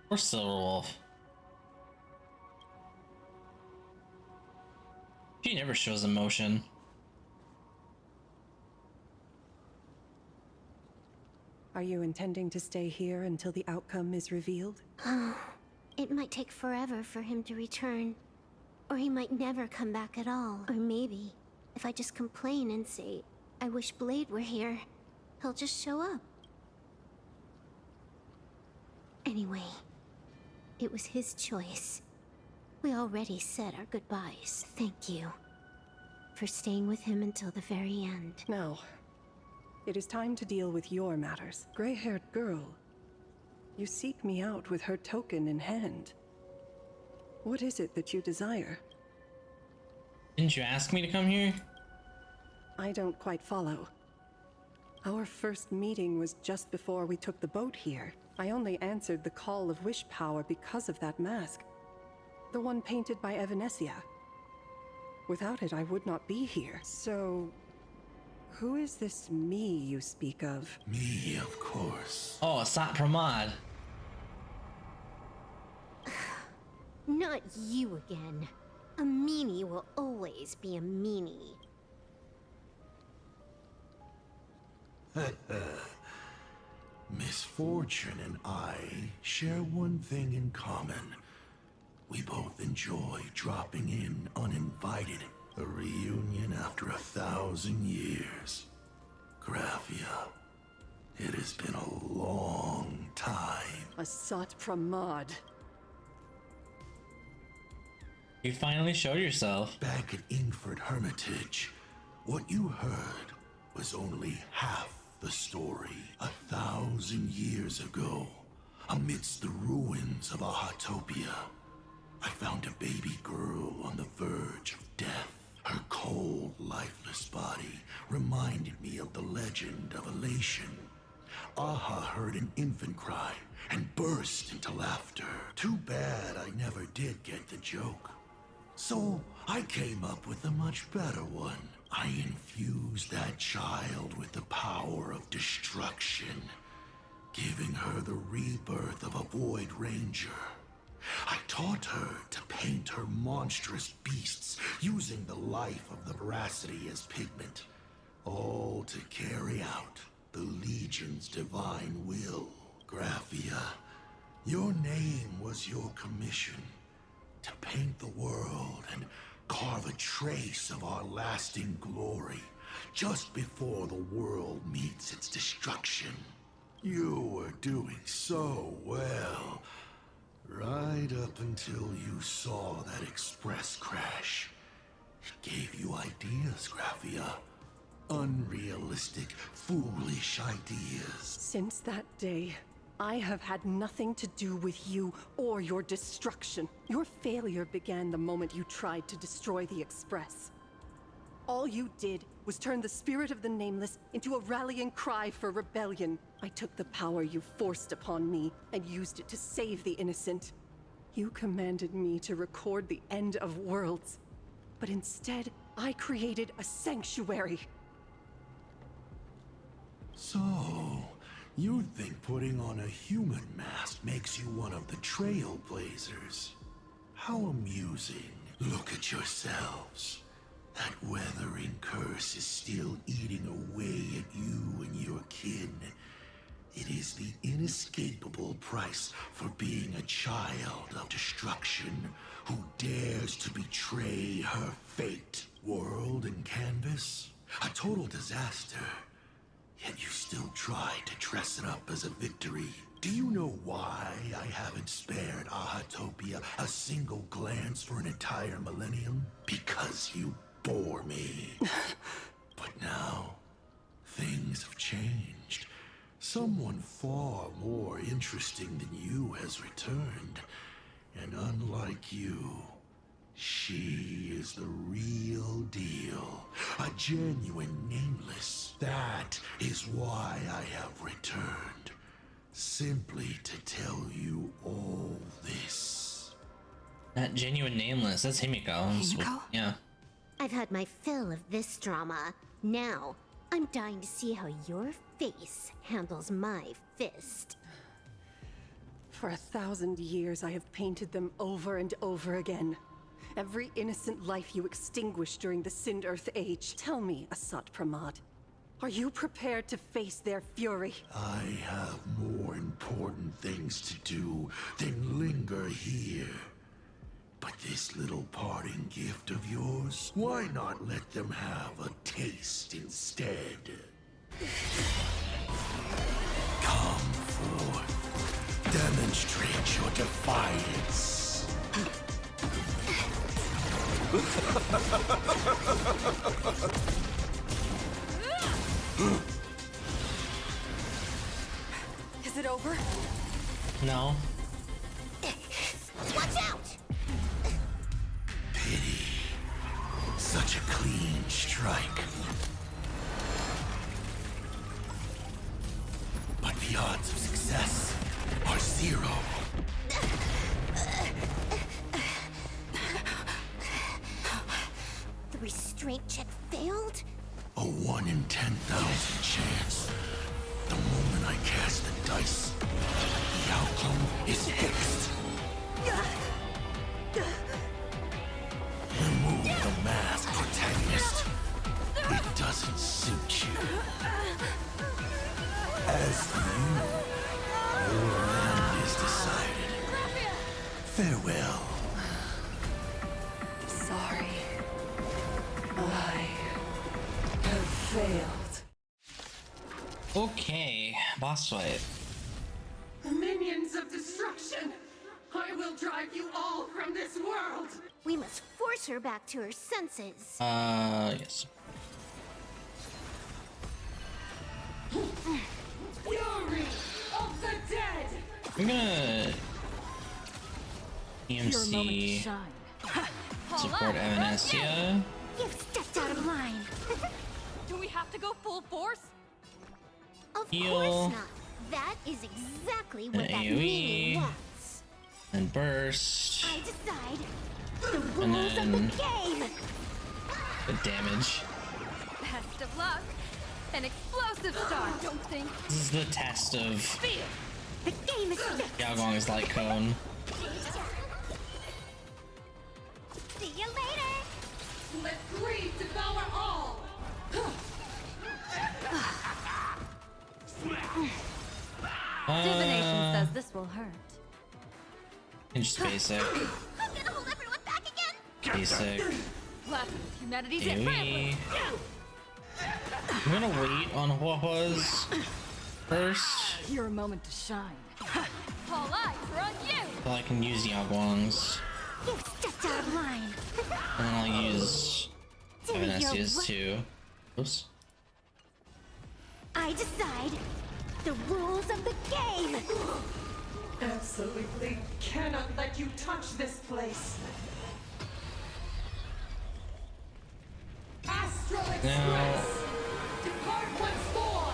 Or Silverwolf. She never shows emotion. Are you intending to stay here until the outcome is revealed? It might take forever for him to return. Or he might never come back at all. Or maybe, if I just complain and say, I wish Blade were here, he'll just show up. Anyway, it was his choice. We already said our goodbyes. Thank you for staying with him until the very end. Now, it is time to deal with your matters. Gray-haired girl, you seek me out with her token in hand. What is it that you desire? Didn't you ask me to come here? I don't quite follow. Our first meeting was just before we took the boat here. I only answered the call of wish power because of that mask. The one painted by Evanesia. Without it, I would not be here. So, who is this me you speak of? Me, of course. Oh, Asat Pramod. Not you again. A meanie will always be a meanie. Misfortune and I share one thing in common. We both enjoy dropping in uninvited. A reunion after 1,000 years. Graphia, it has been a long time. Asat Pramod. You finally showed yourself. Back at Ingford Hermitage, what you heard was only half the story. 1,000 years ago, amidst the ruins of Ahatopia, I found a baby girl on the verge of death. Her cold, lifeless body reminded me of the legend of Elation. Aha heard an infant cry and burst into laughter. Too bad I never did get the joke. So I came up with a much better one. I infused that child with the power of destruction, giving her the rebirth of a Void Ranger. I taught her to paint her monstrous beasts using the life of the veracity as pigment, all to carry out the Legion's divine will. Graphia, your name was your commission, to paint the world and carve a trace of our lasting glory just before the world meets its destruction. You were doing so well. Right up until you saw that express crash. It gave you ideas, Graphia. Unrealistic, foolish ideas. Since that day, I have had nothing to do with you or your destruction. Your failure began the moment you tried to destroy the Express. All you did was turn the spirit of the Nameless into a rallying cry for rebellion. I took the power you forced upon me and used it to save the innocent. You commanded me to record the end of worlds, but instead, I created a sanctuary. So, you think putting on a human mask makes you one of the Trailblazers? How amusing. Look at yourselves. That weathering curse is still eating away at you and your kin. It is the inescapable price for being a child of destruction who dares to betray her fate. World and canvas, a total disaster. Yet you still try to dress it up as a victory. Do you know why I haven't spared Ahatopia a single glance for an entire millennium? Because you bore me. But now, things have changed. Someone far more interesting than you has returned. And unlike you, she is the real deal. A genuine Nameless. That is why I have returned. simply to tell you all this. That genuine nameless. That's Himiko. Himiko? Yeah. I've had my fill of this drama. Now, I'm dying to see how your face handles my fist. For 1,000 years, I have painted them over and over again. Every innocent life you extinguished during the Sind Earth Age. Tell me, Asat Pramad, are you prepared to face their fury? I have more important things to do than linger here. But this little parting gift of yours, why not let them have a taste instead? Come forth. Demonstrate your defiance. Is it over? No. Watch out! Pity. Such a clean strike. But the odds of success are 0. The restraint check failed? A 1 in 10,000 chance. The moment I cast the dice, the outcome is fixed. Remove the mask, protagonist. It doesn't suit you. As for you, your end is decided. Farewell. Sorry. I have failed. Okay, boss fight. Minions of destruction! I will drive you all from this world! We must force her back to her senses. Yes. Fury of the dead! I'm gonna Your moment to EMC shine. support Evanescia. You've stepped out of line. Do we have to go full force? Of Heal. course not. That is exactly what An that AoE. meaning wants. And burst. I decide the And rules of then the game. the damage. Best of luck. An explosive start, don't think. This is the test of Feel. The game is fixed. Yaogong's light cone. See you later. Let greed devour all! Divination says this will hurt. And just basic. I'm gonna hold everyone back again! Basic. Left with humanity's AoE. I'm gonna wait on Huahua's first. Your moment to shine. All eyes are on you! So I can use Yaogong's. You've stepped out of line. And then I'll use Do your Evanescia's wo- too. Oops. I decide the rules of the game. Absolutely cannot let you touch this place. Astral Express! Now, Depart once more!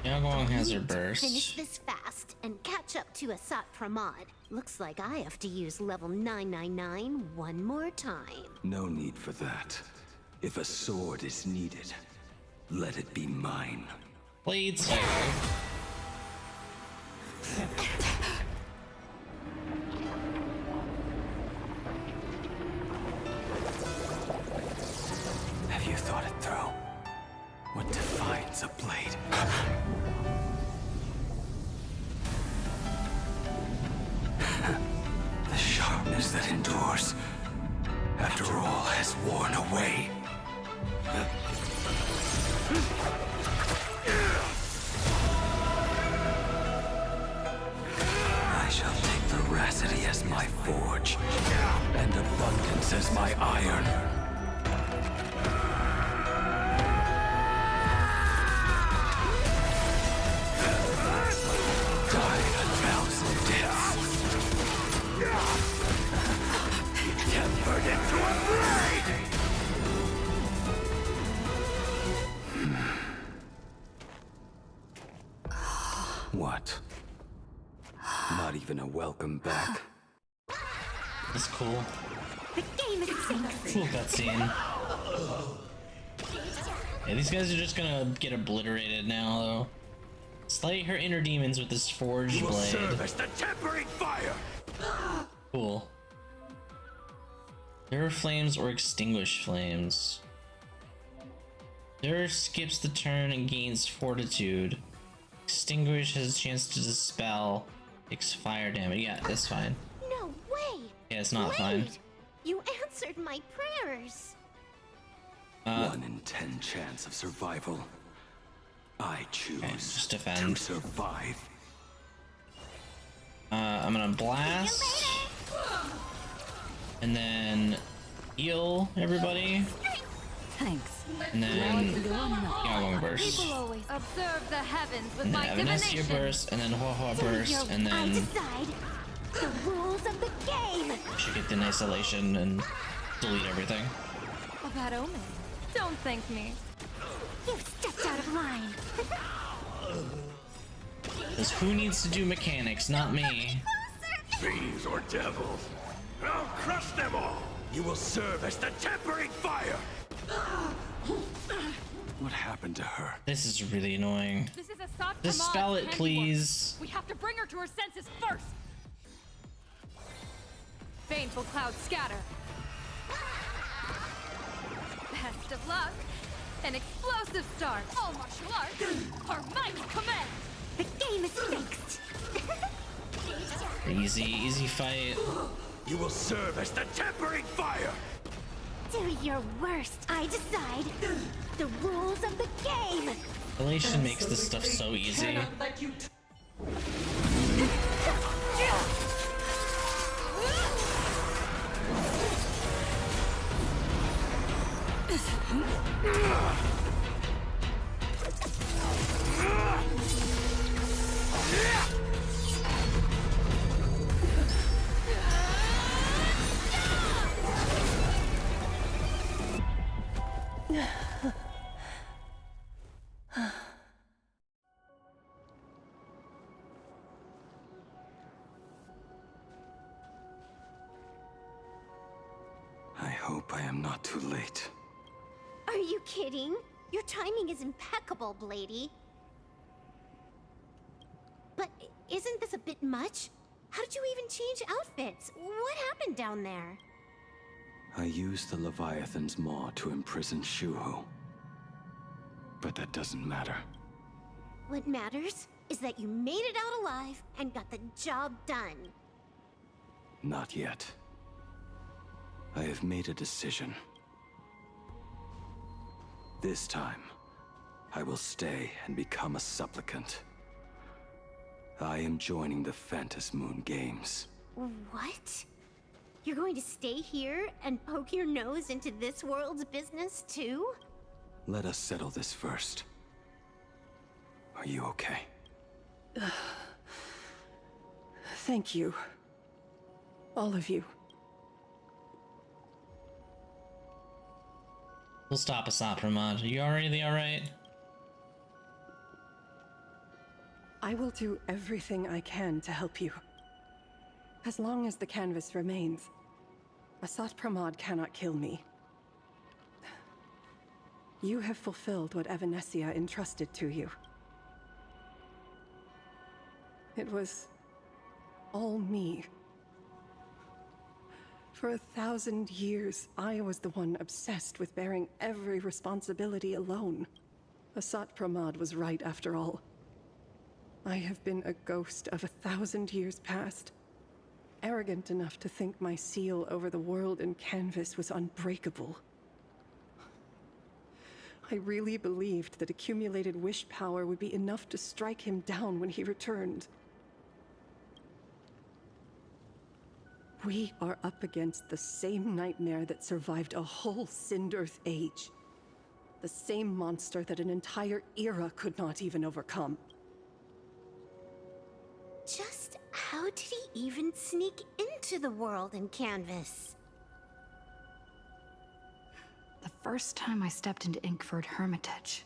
Yaogong has her Need to Finish burst. this fast and catch up to Asat Pramad. Looks like I have to use level 999 one more time. No need for that. If a sword is needed, let it be mine. Blades. Have you thought it through? What defines a blade? The sharpness that endures, after all has worn away. I shall take veracity as my forge, and abundance as my iron. Die a thousand deaths. Tempered into a blade! Welcome back. That's cool. The game is fixed. Cool cutscene. Yeah, these guys are just gonna get obliterated now, though. Slay her inner demons with this forged You will blade. serve as the tempering fire. Cool. There are flames or extinguish flames. There skips the turn and gains fortitude. Extinguish has a chance to dispel. Takes fire damage. Yeah, that's fine. No way! Yeah, it's not Wait! fine. You answered my prayers! 1 in 10 chance of survival. I choose just to defend. survive. I'm gonna blast. And then heal everybody. Thanks. And then Yawgong burst. People always observe the heavens with And my then Evanescia divination. burst, and then Hua Hua burst, and I then decide the rules of the game! should get in isolation and delete everything. A bad omen. Don't thank me. You stepped out of line! Because who needs to do mechanics? Not me. Fiends or devils, I'll crush them all. You will serve as the tempering fire. What happened to her? This is really annoying. This is a soft Dispel it, please. We have to bring her to her senses first. Baneful clouds scatter. Best of luck. An explosive start. All martial arts. Our mighty command. The game is fixed! Easy fight. You will serve as the tempering fire. Do your worst. I decide the rules of the game! Relation makes this stuff so easy. I hope I am not too late. Are you kidding? Your timing is impeccable, Blady. But isn't this a bit much? How did you even change outfits? What happened down there? I used the Leviathan's maw to imprison Shuho. But that doesn't matter. What matters is that you made it out alive and got the job done. Not yet. I have made a decision. This time, I will stay and become a supplicant. I am joining the Phantas Moon Games. What? You're going to stay here and poke your nose into this world's business too? Let us settle this first. Are you okay? Thank you. All of you. We'll stop Asap Ramad. Are you already alright? I will do everything I can to help you. As long as the canvas remains, Asat Pramod cannot kill me. You have fulfilled what Evanescia entrusted to you. It was all me. For 1,000 years, I was the one obsessed with bearing every responsibility alone. Asat Pramod was right after all. I have been a ghost of 1,000 years past. Arrogant enough to think my seal over the world and canvas was unbreakable. I really believed that accumulated wish power would be enough to strike him down when he returned. We are up against the same nightmare that survived a whole Sindearth age. The same monster that an entire era could not even overcome. Just how did he even sneak into the world in Canvas? The first time I stepped into Inkford Hermitage,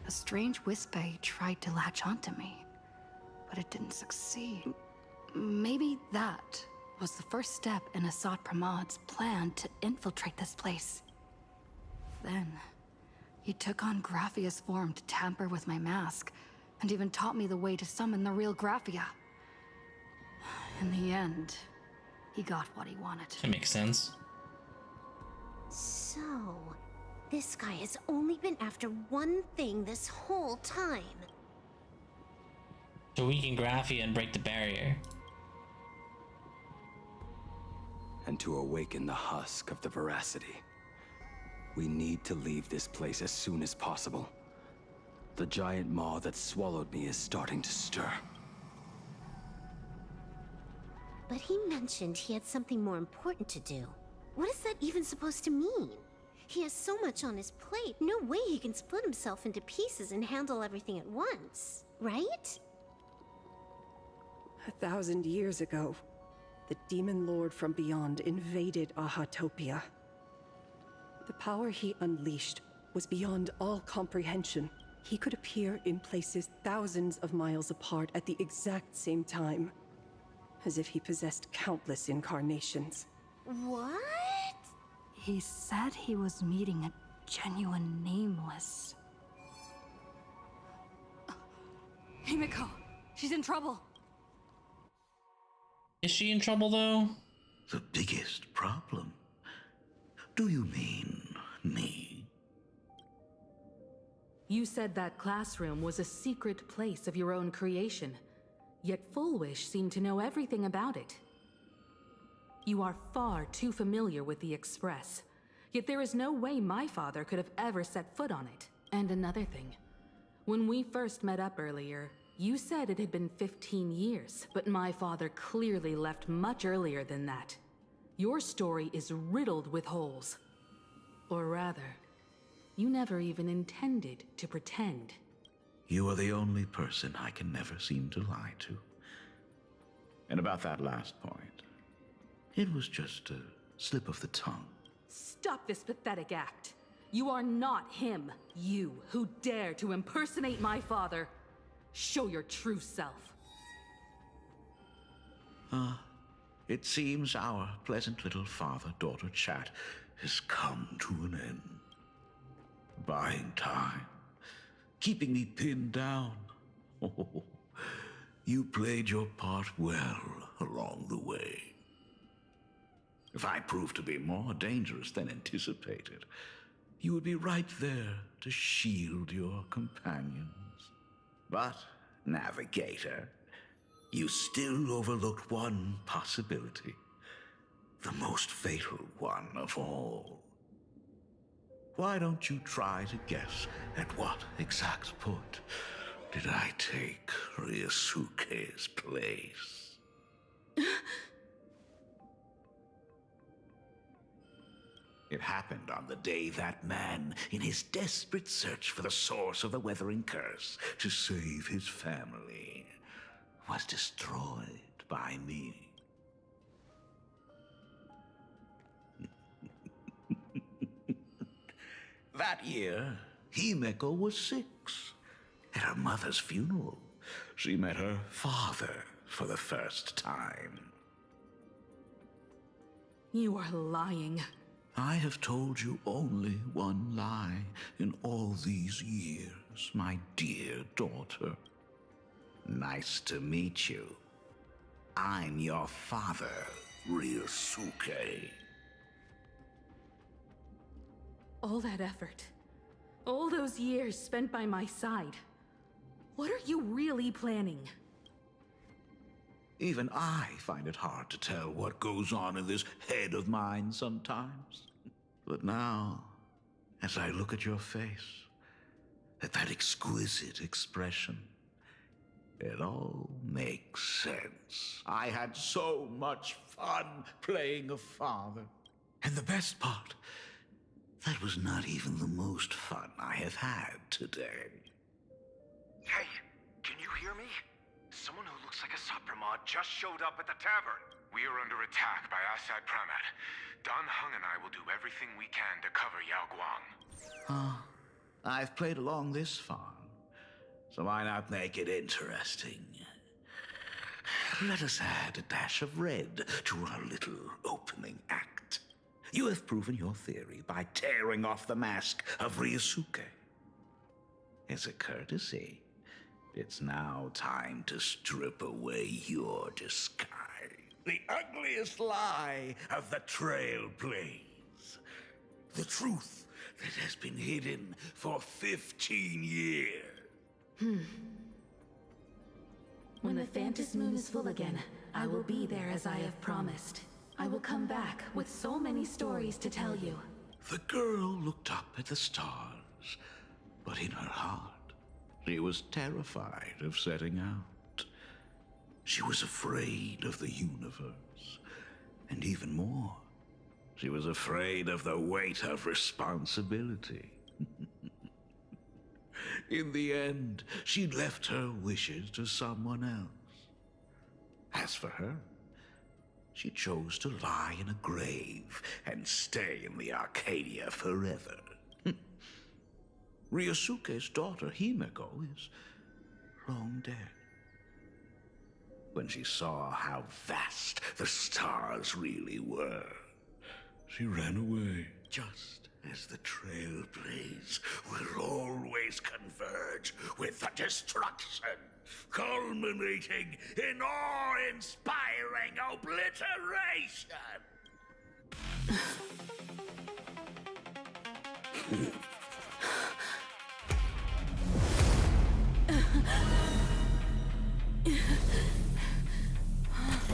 a strange Wispe tried to latch onto me, but it didn't succeed. Maybe that was the first step in Assad Pramad's plan to infiltrate this place. Then, he took on Graphia's form to tamper with my mask, and even taught me the way to summon the real Graphia. In the end, he got what he wanted. That makes sense. So, this guy has only been after one thing this whole time. To weaken Graphia and break the barrier. And to awaken the husk of the veracity. We need to leave this place as soon as possible. The giant maw that swallowed me is starting to stir. But he mentioned he had something more important to do. What is that even supposed to mean? He has so much on his plate, no way he can split himself into pieces and handle everything at once, right? 1,000 years ago, the demon lord from beyond invaded Ahatopia. The power he unleashed was beyond all comprehension. He could appear in places thousands of miles apart at the exact same time, as if he possessed countless incarnations. What? He said he was meeting a genuine nameless. Himiko, she's in trouble. Is she in trouble though? The biggest problem? Do you mean me? You said that classroom was a secret place of your own creation, yet Fullwish seemed to know everything about it. You are far too familiar with the Express, yet there is no way my father could have ever set foot on it. And another thing, when we first met up earlier, you said it had been 15 years, but my father clearly left much earlier than that. Your story is riddled with holes. Or rather, you never even intended to pretend. You are the only person I can never seem to lie to. And about that last point, it was just a slip of the tongue. Stop this pathetic act. You are not him, you, who dare to impersonate my father. Show your true self. It seems our pleasant little father-daughter chat has come to an end. Buying time, keeping me pinned down. Oh, you played your part well along the way. If I proved to be more dangerous than anticipated, you would be right there to shield your companions. But, Navigator, you still overlooked one possibility. The most fatal one of all. Why don't you try to guess at what exact point did I take Ryusuke's place? It happened on the day that man, in his desperate search for the source of the Weathering Curse to save his family, was destroyed by me. That year, Himeko was 6. At her mother's funeral, she met her father for the first time. You are lying. I have told you only one lie in all these years, my dear daughter. Nice to meet you. I'm your father, Ryusuke. All that effort, all those years spent by my side. What are you really planning? Even I find it hard to tell what goes on in this head of mine sometimes. But now, as I look at your face, at that exquisite expression, it all makes sense. I had so much fun playing a father. And the best part, that was not even the most fun I have had today. Hey, can you hear me? Someone who looks like a Sapramod just showed up at the tavern. We are under attack by Assad Pramat. Don Hung and I will do everything we can to cover Yao Guang. I've played along this far, so why not make it interesting? let us add a dash of red to our little opening act. You have proven your theory by tearing off the mask of Ryosuke. As a courtesy, it's now time to strip away your disguise. The ugliest lie of the Trailblaze. The truth that has been hidden for 15 years. When the Phantom Moon is full again, I will be there as I have promised. I will come back with so many stories to tell you. The girl looked up at the stars, but in her heart, she was terrified of setting out. She was afraid of the universe, and even more, she was afraid of the weight of responsibility. In the end, she'd left her wishes to someone else. As for her, she chose to lie in a grave and stay in the Arcadia forever. Ryosuke's daughter, Himeko, is long dead. When she saw how vast the stars really were, she ran away, just as the Trailblaze will always converge with the destruction, culminating in awe-inspiring obliteration.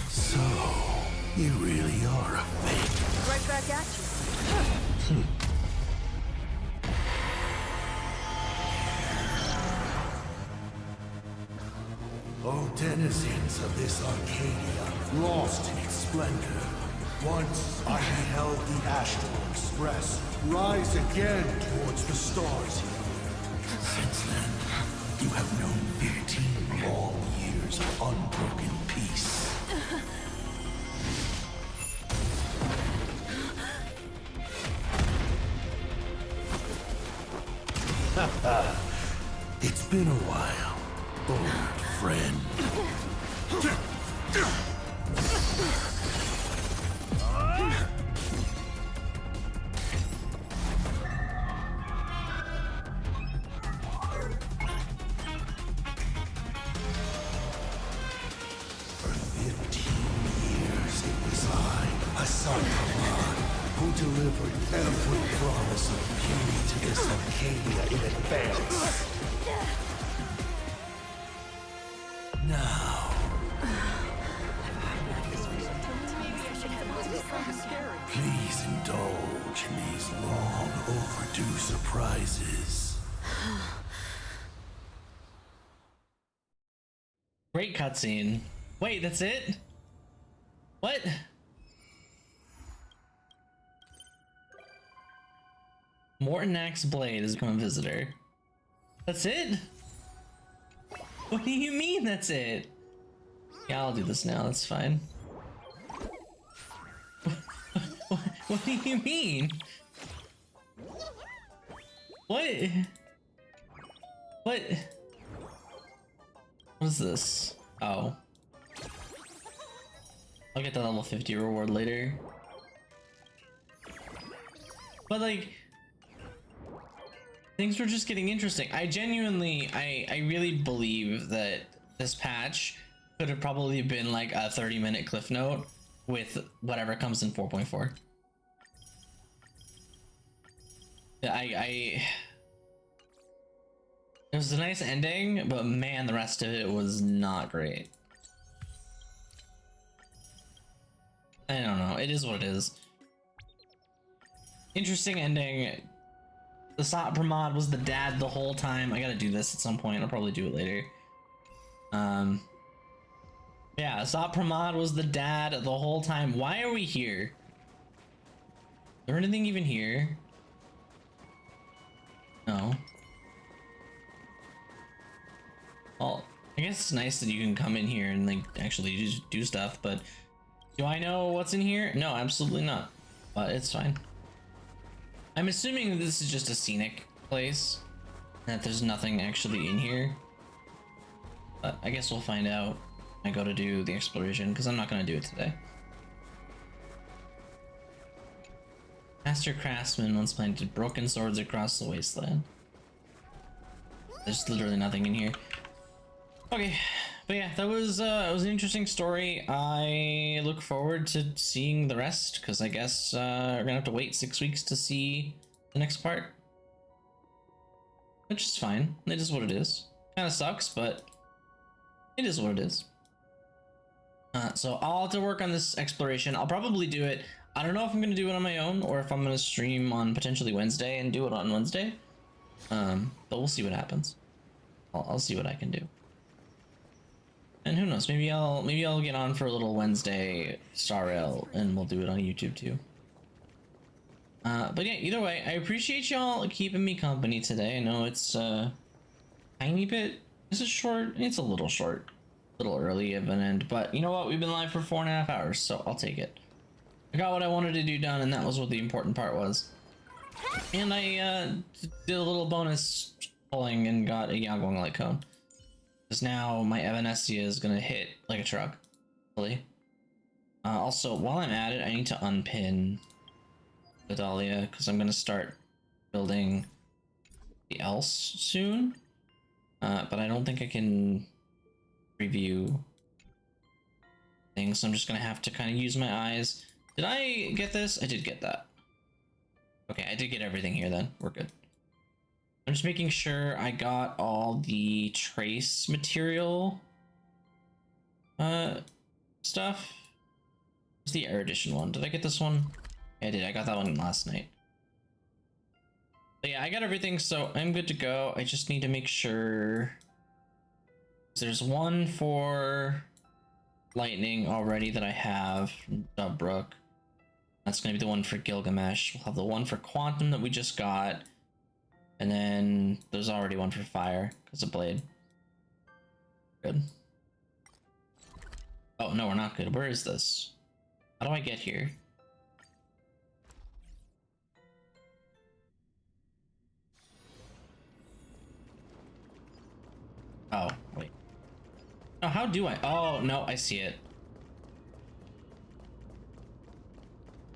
So, you really are a fake. Right back at you. O denizens of this Arcadia, lost in its splendor, once I beheld the Astral Express rise again towards the stars here. Since then, you have known 15 long years of unbroken peace. It's been a while, old friend. For 15 years it was I, Hassan Khan, who delivered every promise of beauty to this Arcadia in advance. Now, please indulge in these long overdue surprises. Great cutscene. Wait, that's it? What? Morton Axe Blade has become a visitor. That's it? What do you mean that's it? Yeah, I'll do this now, that's fine. What do you mean? What? What? What's this? Oh. I'll get the level 50 reward later. But like, things were just getting interesting. I genuinely, I really believe that this patch could have probably been like a 30-minute cliff note with whatever comes in 4.4. It was a nice ending, but man, the rest of it was not great. I don't know, it is what it is. Interesting ending. The Sotpramod was the dad the whole time. I gotta do this at some point. I'll probably do it later. Yeah, Sotpramod was the dad the whole time. Why are we here? Is there anything even here? No. Well, I guess it's nice that you can come in here and like actually just do stuff, but do I know what's in here? No, absolutely not. But it's fine. I'm assuming this is just a scenic place, that there's nothing actually in here. But I guess we'll find out. I go to do the exploration, because I'm not going to do it today. Master Craftsman once planted broken swords across the wasteland. There's literally nothing in here. Okay, but yeah, that was an interesting story. I look forward to seeing the rest, because I guess we're gonna have to wait 6 weeks to see the next part. Which is fine. It is what it is. Kind of sucks, but it is what it is. So I'll have to work on this exploration. I'll probably do it. I don't know if I'm gonna do it on my own or if I'm gonna stream on potentially Wednesday and do it on Wednesday. But we'll see what happens. I'll see what I can do. And who knows? Maybe I'll get on for a little Wednesday Star Rail and we'll do it on YouTube too. But yeah, either way, I appreciate y'all keeping me company today. I know it's tiny bit. Is it short? It's a little short, a little early of an end. But you know what? We've been live for 4.5 hours, so I'll take it. I got what I wanted to do done, and that was what the important part was. And I did a little bonus pulling and got a Yaguang light cone. Because now my Evanescia is gonna hit like a truck. Really. Also, while I'm at it, I need to unpin the Dahlia because I'm gonna start building the else soon. But I don't think I can preview things, so I'm just gonna have to kind of use my eyes. Did I get this? I did get that. Okay, I did get everything here then. We're good. I'm just making sure I got all the trace material stuff. What's the erudition one? Did I get this one? Yeah, I did. I got that one last night. But yeah, I got everything, so I'm good to go. I just need to make sure there's one for lightning already that I have from Dubbrook. That's gonna be the one for Gilgamesh. We'll have the one for Quantum that we just got. And then there's already one for fire because of blade. Good. Oh, no, we're not good. Where is this? How do I get here? Oh, wait. Oh, how do I? Oh, no, I see it.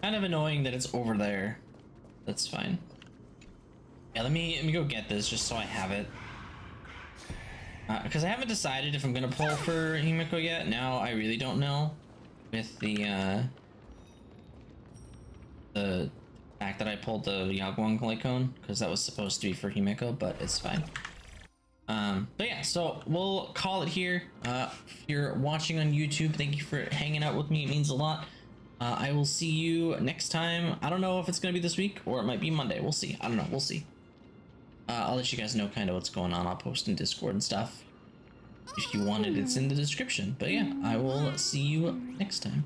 Kind of annoying that it's over there. That's fine. Yeah, let me go get this just so I have it. Because I haven't decided if I'm gonna pull for Himiko yet. Now I really don't know with the fact that I pulled the Yaguang light cone because that was supposed to be for Himiko, but it's fine. But yeah, so we'll call it here. If you're watching on YouTube, thank you for hanging out with me. It means a lot. I will see you next time. I don't know if it's gonna be this week or it might be Monday. We'll see. I don't know. We'll see. I'll let you guys know kind of what's going on. I'll post in Discord and stuff. If you want it, it's in the description. But yeah, I will see you next time.